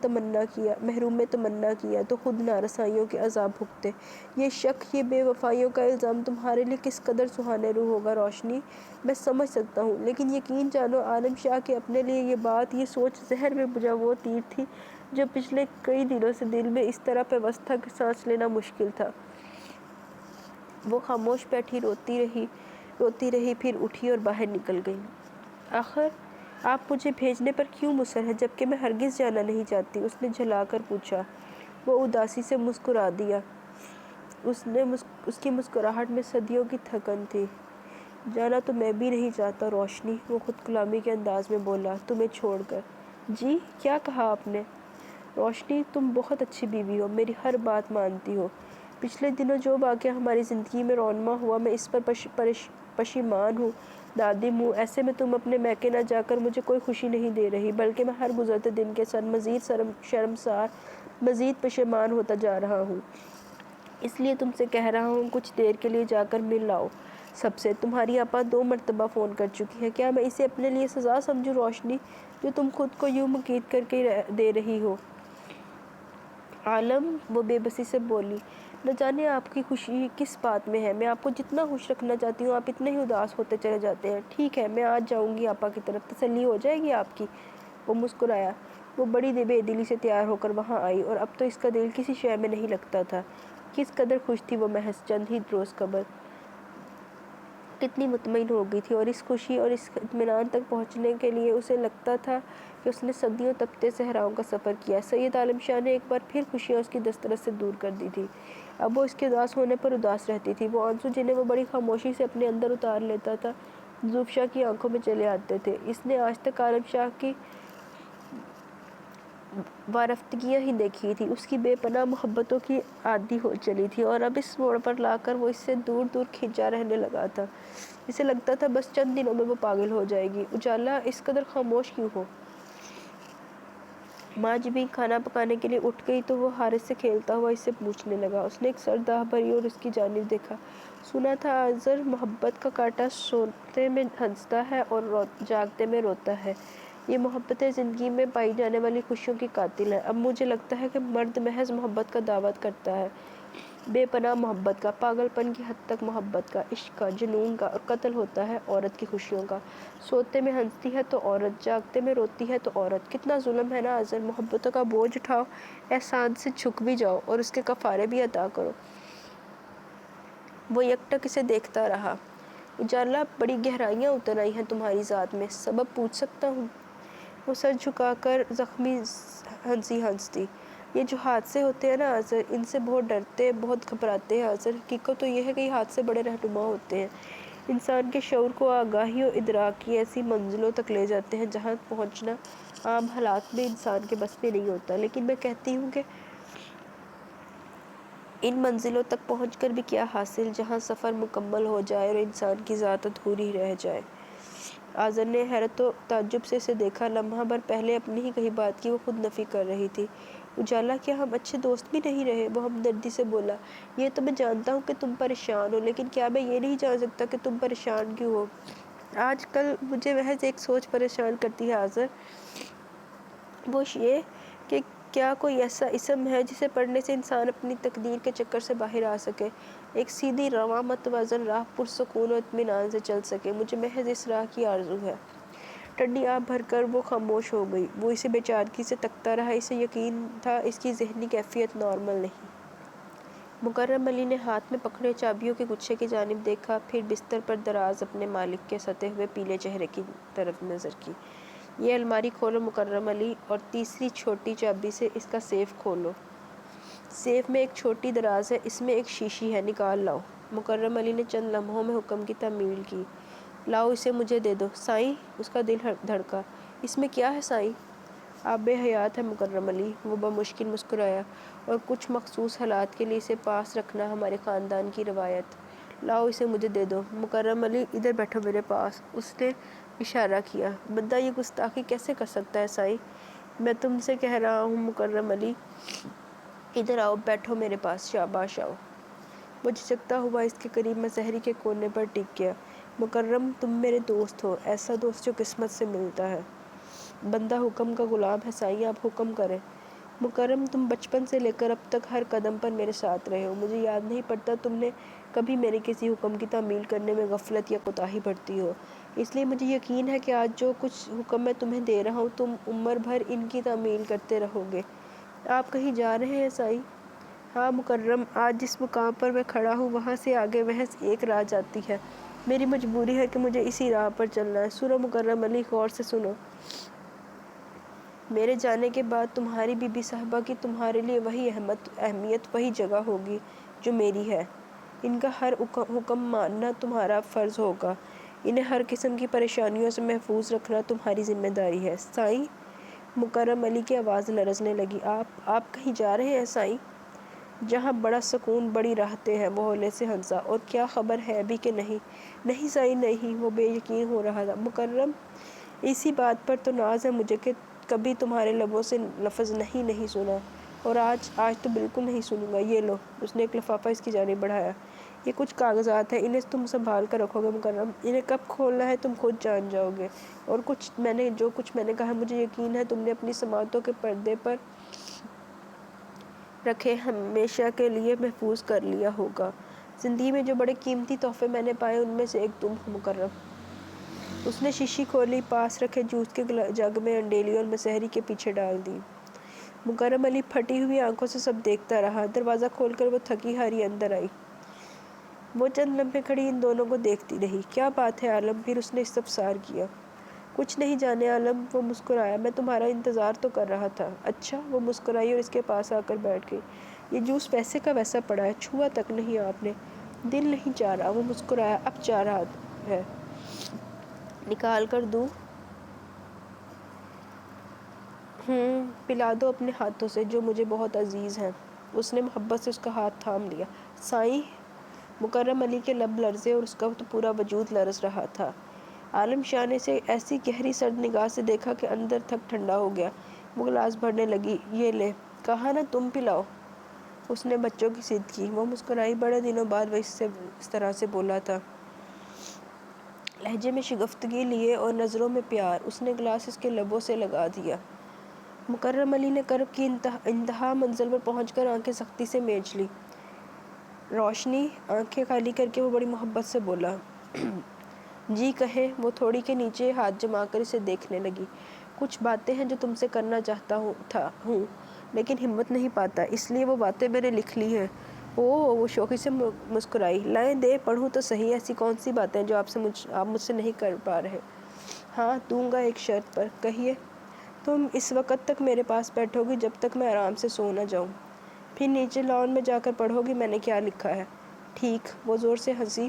میں تمنا کیا تو خود نارسائیوں کے عذاب بھگتے۔ یہ شک، یہ بے وفائیوں کا الزام تمہارے لیے کس قدر سہانے روح ہوگا روشنی، میں سمجھ سکتا ہوں، لیکن یقین جانو عالم شاہ کہ اپنے لیے یہ بات، یہ سوچ زہر میں بجھا وہ تیر تھی جو پچھلے کئی دنوں سے دل میں اس طرح پیوست تھا کہ سانس لینا مشکل تھا۔ وہ خاموش بیٹھی روتی رہی، پھر اٹھی اور باہر نکل گئی۔ آخر آپ مجھے بھیجنے پر کیوں مصر ہیں، جبکہ میں ہرگز جانا نہیں چاہتی؟ اس نے جھلا کر پوچھا۔ وہ اداسی سے مسکرا دیا۔ اس کی مسکراہٹ میں صدیوں کی تھکن تھی۔ جانا تو میں بھی نہیں چاہتا روشنی، وہ خود کلامی کے انداز میں بولا، تمہیں چھوڑ کر۔ جی، کیا کہا آپ نے؟ روشنی، تم بہت اچھی بیوی ہو، میری ہر بات مانتی ہو۔ پچھلے دنوں جو واقعہ ہماری زندگی میں رونما ہوا، میں اس پر پشیمان ہوں، نادم ہوں۔ ایسے میں تم اپنے میکے نہ جا کر مجھے کوئی خوشی نہیں دے رہی، بلکہ میں ہر گزرتے دن کے ساتھ مزید شرمسار، مزید پشیمان ہوتا جا رہا ہوں۔ اس لیے تم سے کہہ رہا ہوں، کچھ دیر کے لیے جا کر مل لاؤ سب سے۔ تمہاری آپا 2 مرتبہ فون کر چکی ہے۔ کیا میں اسے اپنے لیے سزا سمجھوں روشنی، جو تم خود کو یوں مقید کر کے دے رہی ہو؟ عالم، وہ بے بسی سے بولی، نہ جانے آپ کی خوشی کس بات میں ہے۔ میں آپ کو جتنا خوش رکھنا چاہتی ہوں، آپ اتنے ہی اداس ہوتے چلے جاتے ہیں۔ ٹھیک ہے، میں آج جاؤں گی آپا کی طرف، تسلی ہو جائے گی آپ کی؟ وہ مسکرایا۔ وہ بڑی بے دلی سے تیار ہو کر وہاں آئی، اور اب تو اس کا دل کسی شے میں نہیں لگتا تھا۔ کس قدر خوش تھی وہ محض چند ہی روز قبل، کتنی مطمئن ہو گئی تھی، اور اس خوشی اور اس اطمینان تک پہنچنے کے لیے اسے لگتا تھا کہ اس نے صدیوں تپتے صحراؤں کا سفر کیا۔ سید عالم شاہ نے ایک بار پھر خوشیاں اس کی دسترس سے دور کر دی تھی۔ اب وہ اس کے اداس ہونے پر اداس رہتی تھی۔ وہ آنسو جنہیں وہ بڑی خاموشی سے اپنے اندر اتار لیتا تھا، زوفشا کی آنکھوں میں چلے آتے تھے۔ اس نے آج تک عالم شاہ کی وارفتگیاں ہی دیکھی تھی، اس کی بے پناہ محبتوں کی عادی ہو چلی تھی، اور اب اس موڑ پر لا کر وہ اس سے دور دور کھینچا رہنے لگا تھا۔ اسے لگتا تھا بس چند دنوں میں وہ پاگل ہو جائے گی۔ اجالا اس قدر خاموش کیوں ہو؟ ماں جب ہی کھانا پکانے کے لیے اٹھ گئی تو وہ حارث سے کھیلتا ہوا اس سے پوچھنے لگا۔ اس نے ایک سر داہ بھری اور اس کی جانب دیکھا۔ سنا تھا آذر محبت کا کانٹا سوتے میں ہنستا ہے اور جاگتے میں روتا ہے۔ یہ محبتیں زندگی میں پائی جانے والی خوشیوں کی قاتل ہیں۔ اب مجھے لگتا ہے کہ مرد محض محبت کا دعویٰ کرتا ہے، بے پناہ محبت کا، پاگل پن کی حد تک محبت کا، عشق کا، جنون کا، اور قتل ہوتا ہے عورت کی خوشیوں کا۔ سوتے میں ہنستی ہے تو عورت، جاگتے میں روتی ہے تو عورت۔ کتنا ظلم ہے نا آذر! محبتوں کا بوجھ اٹھاؤ، احسان سے جھک بھی جاؤ اور اس کے کفارے بھی ادا کرو۔ وہ یکٹک اسے دیکھتا رہا۔ اجالا، بڑی گہرائیاں اتر آئی ہیں تمہاری ذات میں، سبب پوچھ سکتا ہوں؟ وہ سر جھکا کر زخمی ہنسی۔ یہ جو حادثے ہوتے ہیں نا آذر، ان سے بہت ڈرتے، بہت گھبراتے ہیں آذر۔ حقیقت تو یہ ہے کہ یہ حادثے بڑے رہنما ہوتے ہیں، انسان کے شعور کو آگاہی اور ادراک کی ایسی منزلوں تک لے جاتے ہیں جہاں پہنچنا عام حالات میں انسان کے بس میں نہیں ہوتا۔ لیکن میں کہتی ہوں کہ ان منزلوں تک پہنچ کر بھی کیا حاصل، جہاں سفر مکمل ہو جائے اور انسان کی ذات ادھوری رہ جائے۔ آذر نے حیرت و تعجب سے اسے دیکھا۔ لمحہ بھر پہلے اپنی ہی کہی بات کی وہ خود نفی کر رہی تھی۔ اجالا، کیا ہم اچھے دوست بھی نہیں رہے؟ وہ ہمدردی سے بولا۔ یہ تو میں جانتا ہوں کہ تم پریشان ہو، لیکن کیا میں یہ نہیں جان سکتا کہ تم پریشان کیوں ہو؟ آج کل مجھے محض ایک سوچ پریشان کرتی ہے آذر، وہ یہ کہ کیا کوئی ایسا اسم ہے جسے پڑھنے سے انسان اپنی تقدیر کے چکر سے باہر آ سکے، ایک سیدھی رواں متوازن راہ پرسکون و اطمینان سے چل سکے؟ مجھے محض اس راہ کی آرزو ہے۔ ٹھنڈی آب بھر کر وہ خاموش ہو گئی۔ وہ اسے بے چارگی سے تکتا رہا۔ اسے یقین تھا اس کی ذہنی کیفیت نارمل نہیں۔ مکرم علی نے ہاتھ میں پکڑے چابیوں کے گچھے کی جانب دیکھا، پھر بستر پر دراز اپنے مالک کے ستے ہوئے پیلے چہرے کی طرف نظر کی۔ یہ الماری کھولو مکرم علی، اور تیسری چھوٹی چابی سے اس کا سیف کھولو۔ سیف میں ایک چھوٹی دراز ہے، اس میں ایک شیشی ہے، نکال لاؤ۔ مکرم علی نے چند لمحوں میں حکم کی تعمیل کی۔ لاؤ، اسے مجھے دے دو۔ سائیں! اس کا دل دھڑکا۔ اس میں کیا ہے سائیں؟ آب حیات ہے مکرم علی۔ وہ بمشکل مسکرایا۔ اور کچھ مخصوص حالات کے لیے اسے پاس رکھنا ہمارے خاندان کی روایت۔ لاؤ، اسے مجھے دے دو۔ مکرم علی، ادھر بیٹھو میرے پاس۔ اس نے اشارہ کیا۔ بندہ یہ گستاخی کیسے کر سکتا ہے سائیں؟ میں تم سے کہہ رہا ہوں مکرم علی، ادھر آؤ، بیٹھو میرے پاس، شاباش آؤ۔ وہ جھجکتا ہوا اس کے قریب مسحری کے کونے پر ٹک گیا۔ مکرم، تم میرے دوست ہو، ایسا دوست جو قسمت سے ملتا ہے۔ بندہ حکم کا غلام ہے سائیں، آپ حکم کریں۔ مکرم، تم بچپن سے لے کر اب تک ہر قدم پر میرے ساتھ رہے ہو، مجھے یاد نہیں پڑتا تم نے کبھی میرے کسی حکم کی تعمیل کرنے میں غفلت یا کوتاہی برتی ہو۔ اس لیے مجھے یقین ہے کہ آج جو کچھ حکم میں تمہیں دے رہا ہوں تم عمر بھر ان کی تعمیل کرتے رہو گے۔ آپ کہیں جا رہے ہیں سائیں؟ ہاں مکرم، آج جس مقام پر میں کھڑا ہوں وہاں سے آگے محض ایک راہ جاتی ہے، میری مجبوری ہے کہ مجھے اسی راہ پر چلنا ہے۔ سنو مکرم علی، غور سے سنو۔ میرے جانے کے بعد تمہاری بی بی صاحبہ کی تمہارے لیے وہی اہمیت، وہی جگہ ہوگی جو میری ہے۔ ان کا ہر حکم ماننا تمہارا فرض ہوگا، انہیں ہر قسم کی پریشانیوں سے محفوظ رکھنا تمہاری ذمہ داری ہے۔ سائیں! مکرم علی کی آواز لرزنے لگی۔ آپ کہیں جا رہے ہیں سائیں؟ جہاں بڑا سکون، بڑی راحتیں ہیں۔ وہ ہولے سے ہنسا۔ اور کیا خبر ہے بھی کہ نہیں؟ نہیں سائیں نہیں۔ وہ بے یقین ہو رہا تھا۔ مکرم، اسی بات پر تو ناز ہے مجھے کہ کبھی تمہارے لبوں سے لفظ نہیں سنا، اور آج تو بالکل نہیں سنوں گا۔ یہ لو۔ اس نے ایک لفافہ اس کی جانب بڑھایا۔ یہ کچھ کاغذات ہیں، انہیں تم سنبھال کر رکھو گے مکرم، انہیں کب کھولنا ہے تم خود جان جاؤ گے، اور جو کچھ میں نے کہا مجھے یقین ہے تم نے اپنی سماعتوں کے پردے پر رکھے ہمیشہ کے لیے محفوظ کر لیا ہوگا۔ زندگی میں جو بڑے قیمتی تحفے میں نے پائے ان میں سے ایک تم ہو مکرم۔ اس نے شیشی کھولی، پاس رکھے جوس کے جگ میں انڈیلی اور مسحری کے پیچھے ڈال دی۔ مکرم علی پھٹی ہوئی آنکھوں سے سب دیکھتا رہا۔ دروازہ کھول کر وہ تھکی ہاری اندر آئی۔ وہ چند لمحے کھڑی ان دونوں کو دیکھتی رہی۔ کیا بات ہے عالم؟ پھر اس نے استفسار کیا۔ کچھ نہیں جانے عالم، وہ مسکرایا، میں تمہارا انتظار تو کر رہا تھا۔ اچھا؟ وہ مسکرائی اور اس کے پاس آ کر بیٹھ گئی۔ یہ جوس ویسے کا ویسا پڑا ہے، چھوا تک نہیں آپ نے؟ دل نہیں چاہ رہا۔ وہ مسکرایا، اب چاہ رہا ہے، نکال کر دوں؟ پلا دو اپنے ہاتھوں سے جو مجھے بہت عزیز ہیں۔ اس نے محبت سے اس کا ہاتھ تھام لیا۔ سائیں، مکرم علی کے لب لرزے اور اس کا تو پورا وجود لرز رہا تھا۔ عالم شاہ نے اسے ایسی گہری سرد نگاہ سے دیکھا کہ اندر تک ٹھنڈا ہو گیا۔ وہ گلاس بھرنے لگی۔ یہ لے، کہا نا تم پلاؤ۔ اس نے بچوں کی ضد کی۔ وہ مسکرائی۔ بڑے دنوں بعد وہ اس طرح سے بولا تھا، لہجے میں شگفتگی لیے اور نظروں میں پیار۔ اس نے گلاس اس کے لبوں سے لگا دیا۔ مکرم علی نے کرب کی انتہا منزل پر پہنچ کر آنکھیں سختی سے مینچ لی۔ روشنی، آنکھیں خالی کر کے وہ بڑی محبت سے بولا، جی کہیں۔ وہ تھوڑی کے نیچے ہاتھ جما کر اسے دیکھنے لگی۔ کچھ باتیں ہیں جو تم سے کرنا چاہتا ہوں لیکن ہمت نہیں پاتا، اس لیے وہ باتیں میں نے لکھ لی ہیں۔ وہ شوخی سے مسکرائی۔ لائیں دے، پڑھوں تو صحیح۔ ایسی کون سی باتیں جو آپ مجھ سے نہیں کر پا رہے؟ ہاں، دوں گا، ایک شرط پر۔ کہیے۔ تم اس وقت تک میرے پاس بیٹھو گی جب تک میں آرام سے سو نہ جاؤں، پھر نیچے لان میں جا کر پڑھو گی میں نے کیا لکھا ہے۔ ٹھیک۔ وہ زور سے ہنسی۔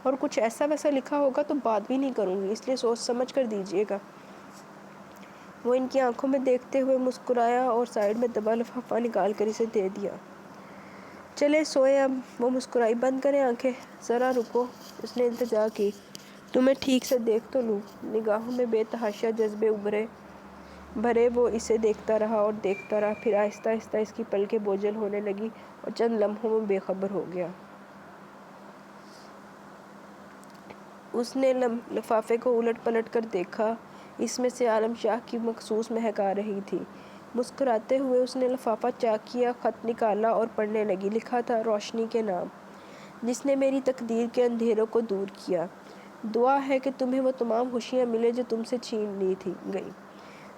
اور کچھ ایسا ویسا لکھا ہوگا تو بات بھی نہیں کروں گی، اس لیے سوچ سمجھ کر دیجیے گا۔ وہ ان کی آنکھوں میں دیکھتے ہوئے مسکرایا اور سائیڈ میں دبا لفافہ نکال کر اسے دے دیا۔ چلیں سوئیں اب۔ وہ مسکرائی۔ بند کریں آنکھیں۔ ذرا رکو، اس نے التجا کی۔ تمہیں ٹھیک سے دیکھ تو لوں۔ نگاہوں میں بے تحاشا جذبے بھرے وہ اسے دیکھتا رہا، پھر آہستہ آہستہ اس کی پلکیں بوجھل ہونے لگی اور چند لمحوں میں بے خبر ہو گیا۔ اس نے لفافے کو الٹ پلٹ کر دیکھا۔ اس میں سے عالم شاہ کی مخصوص مہک آ رہی تھی۔ مسکراتے ہوئے اس نے لفافہ چاک کیا، خط نکالا اور پڑھنے لگی۔ لکھا تھا، روشنی کے نام، جس نے میری تقدیر کے اندھیروں کو دور کیا۔ دعا ہے کہ تمہیں وہ تمام خوشیاں ملے جو تم سے چھین لی گئی۔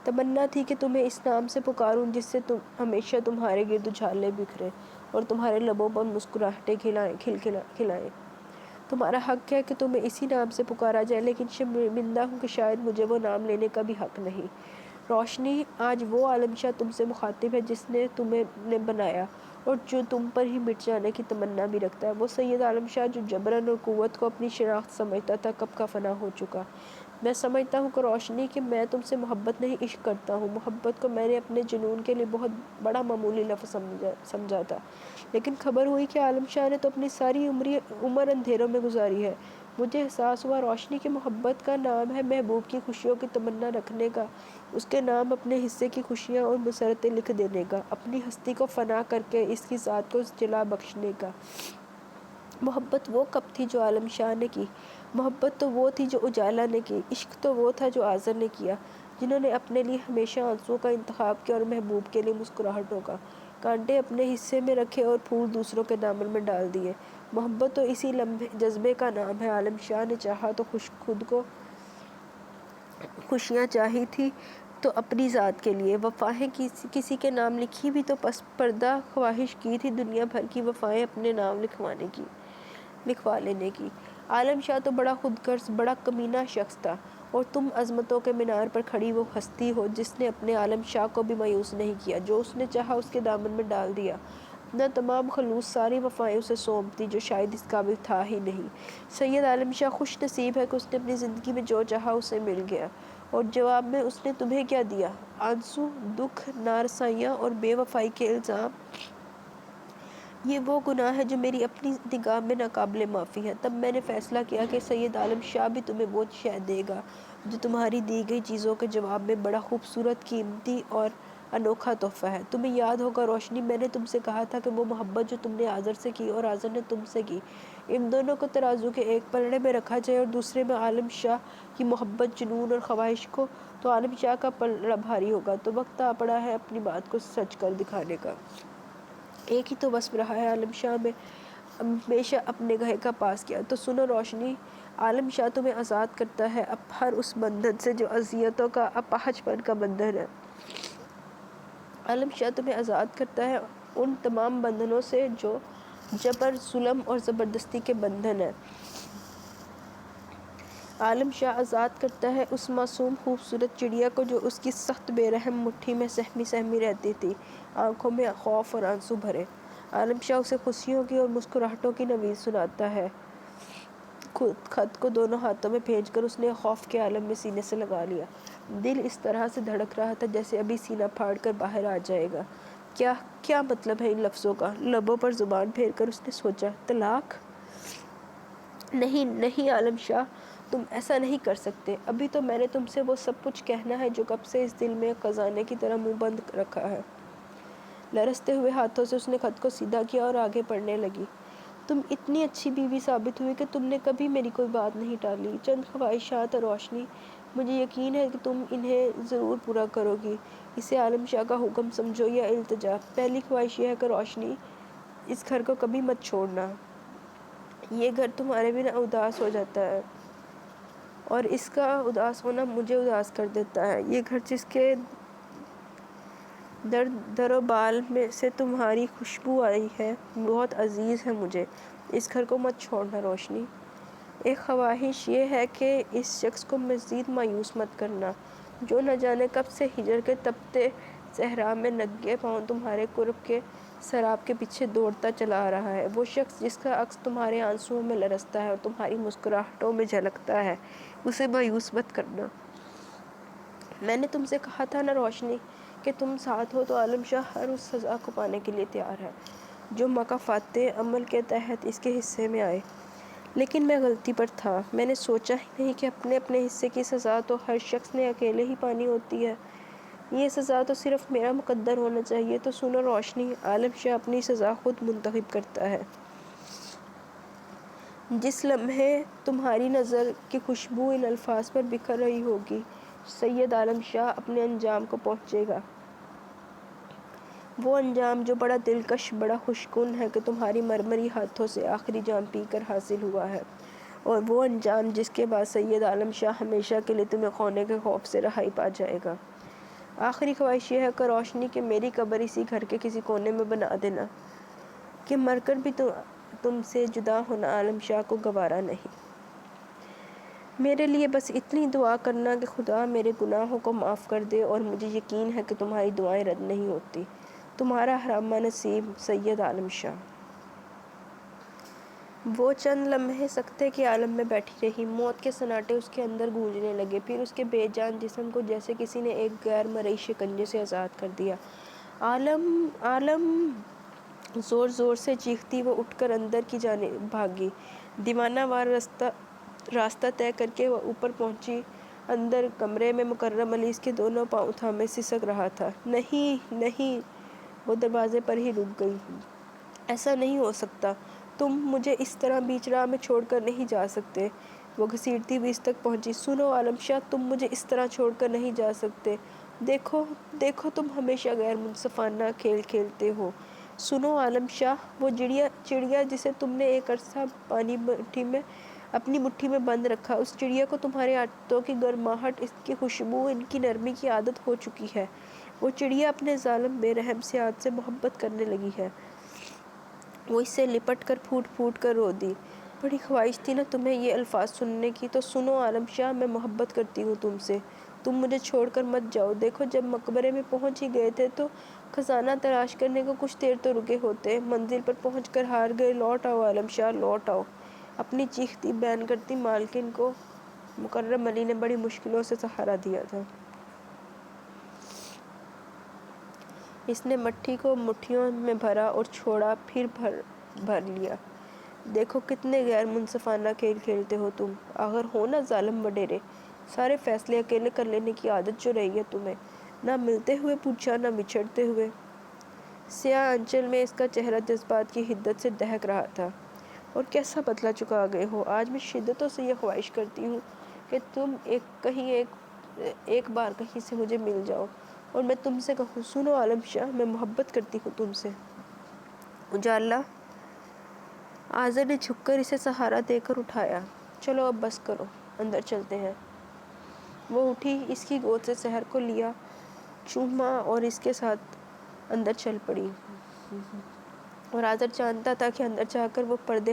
تمنا تھی کہ تمہیں اس نام سے پکاروں جس سے ہمیشہ تمہارے گرد اجالے بکھریں اور تمہارے لبوں پر مسکراہٹیں کھلائیں۔ تمہارا حق ہے کہ تمہیں اسی نام سے پکارا جائے، لیکن شرمندہ ہوں کہ شاید مجھے وہ نام لینے کا بھی حق نہیں۔ روشنی، آج وہ عالم شاہ تم سے مخاطب ہے جس نے تمہیں بنایا اور جو تم پر ہی مٹ جانے کی تمنا بھی رکھتا ہے۔ وہ سید عالم شاہ جو جبراً اور قوت کو اپنی شناخت سمجھتا تھا، کب کا فنا ہو چکا۔ میں سمجھتا ہوں کہ روشنی کہ میں تم سے محبت نہیں عشق کرتا ہوں۔ محبت کو میں نے اپنے جنون کے لیے بہت بڑا معمولی لفظ سمجھا تھا، لیکن خبر ہوئی کہ عالم شاہ نے تو اپنی ساری عمر اندھیروں میں گزاری ہے۔ مجھے احساس ہوا روشنی کی محبت کا نام ہے محبوب کی خوشیوں کی تمنا رکھنے کا، اس کے نام اپنے حصے کی خوشیاں اور مسرتیں لکھ دینے کا، اپنی ہستی کو فنا کر کے اس کی ذات کو جلا بخشنے کا۔ محبت وہ کب تھی جو عالم شاہ نے کی؟ محبت تو وہ تھی جو اجالا نے کی۔ عشق تو وہ تھا جو آزر نے کیا، جنہوں نے اپنے لیے ہمیشہ آنسوؤں کا انتخاب کیا اور محبوب کے لیے مسکراہٹوں کا۔ کانٹے اپنے حصے میں رکھے اور پھول دوسروں کے دامن میں ڈال دیے۔ محبت تو اسی جذبے کا نام ہے۔ عالم شاہ نے چاہا تو خود کو خوشیاں چاہی تھی تو اپنی ذات کے لیے، وفائیں کسی کے نام لکھی بھی تو پس پردہ خواہش کی تھی دنیا بھر کی وفائیں اپنے نام لکھوا لینے کی۔ عالم شاہ تو بڑا خود غرض، بڑا کمینہ شخص تھا، اور تم عظمتوں کے مینار پر کھڑی وہ ہستی ہو جس نے اپنے عالم شاہ کو بھی مایوس نہیں کیا، جو اس نے چاہا اس کے دامن میں ڈال دیا، اپنا تمام خلوص، ساری وفائیں اسے سونپ دی جو شاید اس قابل تھا ہی نہیں۔ سید عالم شاہ خوش نصیب ہے کہ اس نے اپنی زندگی میں جو چاہا اسے مل گیا، اور جواب میں اس نے تمہیں کیا دیا؟ آنسو، دکھ، نارسائیاں اور بے وفائی کے الزام۔ یہ وہ گناہ ہے جو میری اپنی نگاہ میں ناقابل معافی ہے۔ تب میں نے فیصلہ کیا کہ سید عالم شاہ بھی تمہیں وہ شے دے گا جو تمہاری دی گئی چیزوں کے جواب میں بڑا خوبصورت، قیمتی اور انوکھا تحفہ ہے۔ تمہیں یاد ہوگا روشنی، میں نے تم سے کہا تھا کہ وہ محبت جو تم نے آزر سے کی اور آزر نے تم سے کی، ان دونوں کو ترازو کے ایک پلڑے میں رکھا جائے اور دوسرے میں عالم شاہ کی محبت، جنون اور خواہش کو، تو عالم شاہ کا پلڑا بھاری ہوگا۔ تو وقت آ پڑا ہے اپنی بات کو سچ کر دکھانے کا۔ ایک ہی تو وصف رہا ہے عالم شاہ میں، ہمیشہ اپنے گہے کا پاس کیا۔ تو سنو روشنی، عالم شاہ تمہیں آزاد کرتا ہے اب ہر اس بندھن سے جو اذیتوں کا، اپاہج پن کا بندھن ہے۔ عالم شاہ تمہیں آزاد کرتا ہے ان تمام بندھنوں سے جو جبر، ظلم اور زبردستی کے بندھن ہیں۔ عالم شاہ آزاد کرتا ہے اس معصوم خوبصورت چڑیا کو جو اس کی سخت بے رحم مٹھی میں سہمی رہتی تھی، آنکھوں میں خوف اور آنسو بھرے۔ عالم شاہ اسے خوشیوں کی اور مسکراہٹوں کی نوید سناتا ہے۔ خط کو دونوں ہاتھوں میں بھیج کر اس نے خوف کے عالم میں سینے سے لگا لیا۔ دل اس طرح سے دھڑک رہا تھا جیسے ابھی سینہ پھاڑ کر باہر آ جائے گا۔ کیا مطلب ہے ان لفظوں کا؟ لبوں پر زبان پھیر کر اس نے سوچا، طلاق؟ نہیں عالم شاہ، تم ایسا نہیں کر سکتے۔ ابھی تو میں نے تم سے وہ سب کچھ کہنا ہے جو کب سے اس دل میں خزانے کی طرح منہ بند رکھا ہے۔ لرزتے ہوئے ہاتھوں سے اس نے خط کو سیدھا کیا اور آگے پڑھنے لگی۔ تم اتنی اچھی بیوی ثابت ہوئی کہ تم نے کبھی میری کوئی بات نہیں ٹالی۔ چند خواہشات اور روشنی، مجھے یقین ہے کہ تم انہیں ضرور پورا کرو گی۔ اسے عالم شاہ کا حکم سمجھو یا التجا۔ پہلی خواہش یہ ہے کہ روشنی، اس گھر کو کبھی مت چھوڑنا۔ یہ گھر تمہارے بنا اداس ہو جاتا ہے اور اس کا اداس ہونا مجھے اداس کر دیتا ہے۔ یہ گھر جس کے در و بال میں سے تمہاری خوشبو آئی ہے بہت عزیز ہے مجھے۔ اس گھر کو مت چھوڑنا روشنی۔ ایک خواہش یہ ہے کہ اس شخص کو مزید مایوس مت کرنا جو نہ جانے کب سے ہجر کے تپتے صحرا میں ننگے پاؤں تمہارے قرب کے سراب کے پیچھے دوڑتا چلا آ رہا ہے۔ وہ شخص جس کا عکس تمہارے آنسوؤں میں لرزتا ہے اور تمہاری مسکراہٹوں میں جھلکتا ہے، اسے مایوس مت کرنا۔ میں نے تم سے کہا تھا نا روشنی کہ تم ساتھ ہو تو عالم شاہ ہر اس سزا کو پانے کے لیے تیار ہے جو مکافات عمل کے تحت اس کے حصے میں آئے۔ لیکن میں غلطی پر تھا۔ میں نے سوچا ہی نہیں کہ اپنے اپنے حصے کی سزا تو ہر شخص نے اکیلے ہی پانی ہوتی ہے۔ یہ سزا تو صرف میرا مقدر ہونا چاہیے۔ تو سنو روشنی، عالم شاہ اپنی سزا خود منتخب کرتا ہے۔ جس لمحے تمہاری نظر کی خوشبو ان الفاظ پر بکھر رہی ہوگی، سید عالم شاہ اپنے انجام کو پہنچے گا۔ وہ انجام جو بڑا دلکش، بڑا خوشگوار ہے کہ تمہاری مرمری ہاتھوں سے آخری جام پی کر حاصل ہوا ہے، اور وہ انجام جس کے بعد سید عالم شاہ ہمیشہ کے لیے تمہیں کھونے کے خوف سے رہائی پا جائے گا۔ آخری خواہش یہ ہے کہ روشنی کہ میری قبر اسی گھر کے کسی کونے میں بنا دینا کہ مر کر بھی تم سے جدا ہونا عالم شاہ کو گوارا نہیں۔ میرے لیے بس اتنی دعا کرنا کہ خدا میرے گناہوں کو معاف کر دے، اور مجھے یقین ہے کہ تمہاری دعائیں رد نہیں ہوتی۔ تمہارا حرامہ نصیب، سید عالم شاہ۔ وہ چند لمحے سکتے کے عالم میں بیٹھی رہی۔ موت کے سناٹے اس کے اندر گونجنے لگے، پھر اس کے بے جان جسم کو جیسے کسی نے ایک غیر مرئی شکنجے سے آزاد کر دیا۔ عالم زور زور سے چیختی وہ اٹھ کر اندر کی جانب بھاگی۔ دیوانہ وار راستہ طے کر کے وہ اوپر پہنچی۔ اندر کمرے میں مکرم علی اس کے دونوں پاؤں تھامے سسک رہا تھا۔ نہیں، وہ دروازے پر ہی رک گئی۔ ایسا نہیں ہو سکتا، تم مجھے اس طرح بیچ راہ میں چھوڑ کر نہیں جا سکتے۔ وہ گھسیٹتی ہوئی اس تک پہنچی۔ سنو عالم شاہ، تم مجھے اس طرح چھوڑ کر نہیں جا سکتے۔ دیکھو تم ہمیشہ غیر منصفانہ کھیل کھیلتے ہو۔ سنو عالم شاہ، وہ چڑیا جسے تم نے ایک عرصہ اپنی مٹھی میں بند رکھا، اس چڑیا کو تمہارے ہاتھوں کی گرماہٹ، اس کی خوشبو، ان کی نرمی کی عادت ہو چکی ہے۔ وہ چڑیا اپنے ظالم بے رحم سیاد سے محبت کرنے لگی ہے۔ وہ اس سے لپٹ کر پھوٹ پھوٹ کر رو دی۔ بڑی خواہش تھی نا تمہیں یہ الفاظ سننے کی؟ تو سنو عالم شاہ، میں محبت کرتی ہوں تم سے، تم مجھے چھوڑ کر مت جاؤ۔ دیکھو، جب مقبرے میں پہنچ ہی گئے تھے تو خزانہ تلاش کرنے کو کچھ دیر تو رکے ہوتے۔ منزل پر پہنچ کر ہار گئے۔ لوٹ آؤ عالم شاہ، لوٹ آؤ۔ اپنی چیختی بیان کرتی مالکن کو مکرم علی نے بڑی مشکلوں سے سہارا دیا تھا۔ اس نے مٹھی کو مٹھیوں میں بھرا اور چھوڑا، پھر بھر لیا۔ دیکھو کتنے غیر منصفانہ کھیل کھیلتے ہو تم۔ آخر ہو نا ظالم وڈیرے، سارے فیصلے اکیلے کر لینے کی عادت جو رہی ہے تمہیں، نہ ملتے ہوئے پوچھا، نہ بچھڑتے ہوئے۔ سیاہ انچل میں اس کا چہرہ جذبات کی حدت سے دہک رہا تھا۔ اور کیسا بدلہ چکا گئے ہو۔ آج میں شدتوں سے یہ خواہش کرتی ہوں کہ تم ایک بار کہیں سے مجھے مل جاؤ اور میں تم سے کہوں، سنو عالم شاہ، میں محبت کرتی ہوں تم سے۔ اجالا آذر نے جھک کر اسے سہارا دے کر اٹھایا۔ چلو اب بس کرو، اندر چلتے ہیں۔ وہ اٹھی، اس کی گود سے سحر کو لیا، چوما اور اس کے ساتھ اندر چل پڑی۔ اور آذر جانتا تھا کہ اندر جا کر وہ پردے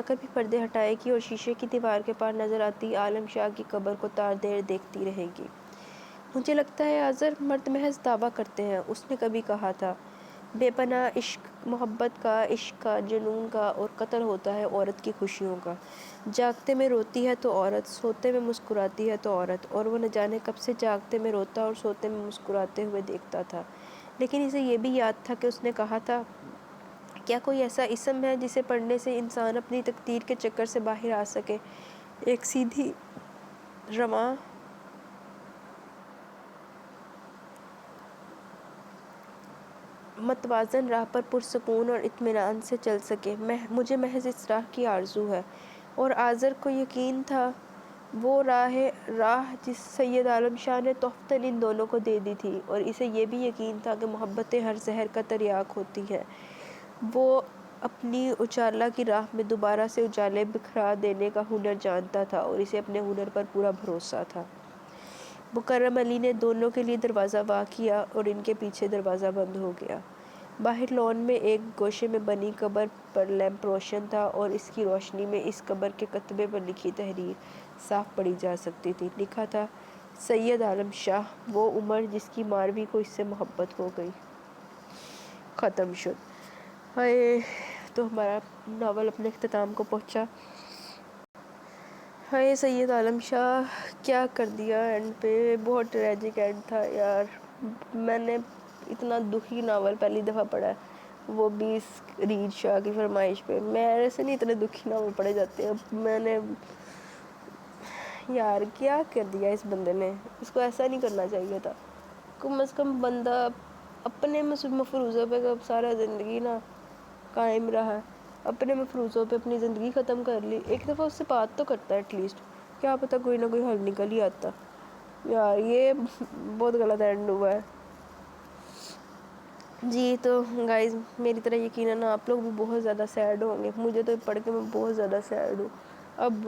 بھی پردے ہٹائے گی اور شیشے کی دیوار کے پار نظر آتی عالم شاہ کی قبر کو تار دیر دیکھتی رہے گی۔ مجھے لگتا ہے آذر، مرد محض دعویٰ کرتے ہیں، اس نے کبھی کہا تھا۔ بے پناہ عشق محبت کا، عشق کا، جنون کا، اور قتل ہوتا ہے عورت کی خوشیوں کا۔ جاگتے میں روتی ہے تو عورت، سوتے میں مسکراتی ہے تو عورت، اور وہ نہ جانے کب سے جاگتے میں روتا اور سوتے میں مسکراتے ہوئے دیکھتا تھا۔ لیکن اسے یہ بھی یاد تھا کہ اس نے کہا تھا، کیا کوئی ایسا اسم ہے جسے پڑھنے سے انسان اپنی تقدیر کے چکر سے باہر آ سکے؟ ایک سیدھی، رواں، متوازن راہ پر پرسکون اور اطمینان سے چل سکے۔ مجھے محض اس راہ کی آرزو ہے۔ اور آزر کو یقین تھا وہ راہ جس سید عالم شاہ نے تحفتاً ان دونوں کو دے دی تھی، اور اسے یہ بھی یقین تھا کہ محبتیں ہر زہر کا تریاق ہوتی ہیں۔ وہ اپنی اجالا کی راہ میں دوبارہ سے اجالے بکھرا دینے کا ہنر جانتا تھا، اور اسے اپنے ہنر پر پورا بھروسہ تھا۔ مکرم علی نے دونوں کے لیے دروازہ وا کیا اور ان کے پیچھے دروازہ بند ہو گیا۔ باہر لان میں ایک گوشے میں بنی قبر پر لیمپ روشن تھا، اور اس کی روشنی میں اس قبر کے کتبے پر لکھی تحریر صاف پڑھی جا سکتی تھی۔ لکھا تھا، سید عالم شاہ، وہ عمر جس کی ماروی کو اس سے محبت ہو گئی۔ ختم شد۔ ہائے، تو ہمارا ناول اپنے اختتام کو پہنچا۔ ہائے سید عالم شاہ، کیا کر دیا اینڈ پہ، بہت ٹریجک اینڈ تھا یار۔ میں نے اتنا دکھی ناول پہلی دفعہ پڑھا ہے، وہ بھی ریڈ شاہ کی فرمائش پہ۔ میرے سے نہیں اتنے دکھی ناول پڑھے جاتے ہیں۔ میں نے یار کیا کر دیا اس بندے نے، اس کو ایسا نہیں کرنا چاہیے تھا۔ کم از کم بندہ اپنے مفروضوں پہ سارا زندگی نا قائم رہا ہے، اپنے مفروضوں پہ اپنی زندگی ختم کر لی، ایک دفعہ اس سے بات تو کرتا ہے ایٹ لیسٹ، کیا پتہ کوئی نہ کوئی حل نکل ہی آتا۔ یار یہ بہت غلط اینڈ ہوا ہے۔ جی تو گائز، میری طرح یقیناً آپ لوگ بھی بہت زیادہ سیڈ ہوں گے، مجھے تو پڑھ کے میں بہت زیادہ سیڈ ہوں۔ اب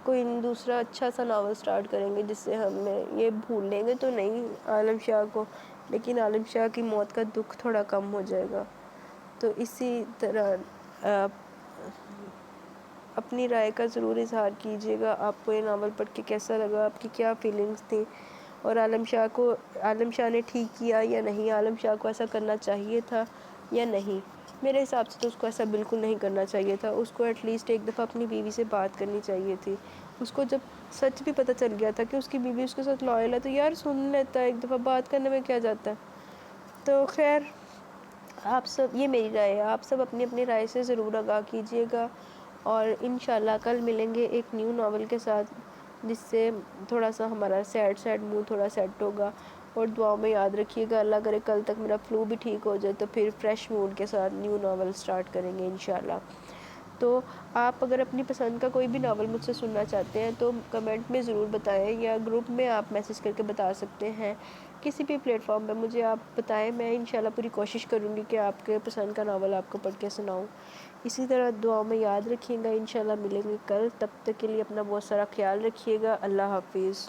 کوئی دوسرا اچھا سا ناول سٹارٹ کریں گے جس سے ہمیں یہ بھولیں گے تو نہیں عالم شاہ کو، لیکن عالم شاہ کی موت کا دکھ تھوڑا کم ہو جائے گا۔ تو اسی طرح آپ اپنی رائے کا ضرور اظہار کیجیے گا، آپ کو یہ ناول پڑھ کے کیسا لگا، آپ کی کیا فیلنگز تھیں، اور عالم شاہ نے ٹھیک کیا یا نہیں، عالم شاہ کو ایسا کرنا چاہیے تھا یا نہیں۔ میرے حساب سے تو اس کو ایسا بالکل نہیں کرنا چاہیے تھا، اس کو ایٹ لیسٹ ایک دفعہ اپنی بیوی سے بات کرنی چاہیے تھی۔ اس کو جب سچ بھی پتہ چل گیا تھا کہ اس کی بیوی اس کے ساتھ لائل ہے، تو یار سن لیتا ہے، ایک دفعہ بات کرنے میں کیا جاتا ہے۔ تو خیر، آپ سب، یہ میری رائے ہے، آپ سب اپنی اپنی رائے سے ضرور آگاہ کیجیے گا، اور انشاءاللہ کل ملیں گے ایک نیو ناول کے ساتھ، جس سے تھوڑا سا ہمارا سیڈ موڈ تھوڑا سیٹ ہوگا۔ اور دعاؤں میں یاد رکھیے گا، اللہ کرے کل تک میرا فلو بھی ٹھیک ہو جائے تو پھر فریش موڈ کے ساتھ نیو ناول سٹارٹ کریں گے انشاءاللہ۔ تو آپ اگر اپنی پسند کا کوئی بھی ناول مجھ سے سننا چاہتے ہیں تو کمنٹ میں ضرور بتائیں، یا گروپ میں آپ میسج کر کے بتا سکتے ہیں، کسی بھی پلیٹ فارم پہ مجھے آپ بتائیں، میں انشاءاللہ پوری کوشش کروں گی کہ آپ کے پسند کا ناول آپ کو پڑھ کے سناؤں۔ اسی طرح دعاؤں میں یاد رکھیے گا، انشاءاللہ ملیں گے کل، تب تک کے لیے اپنا بہت سارا خیال رکھیے گا۔ اللہ حافظ۔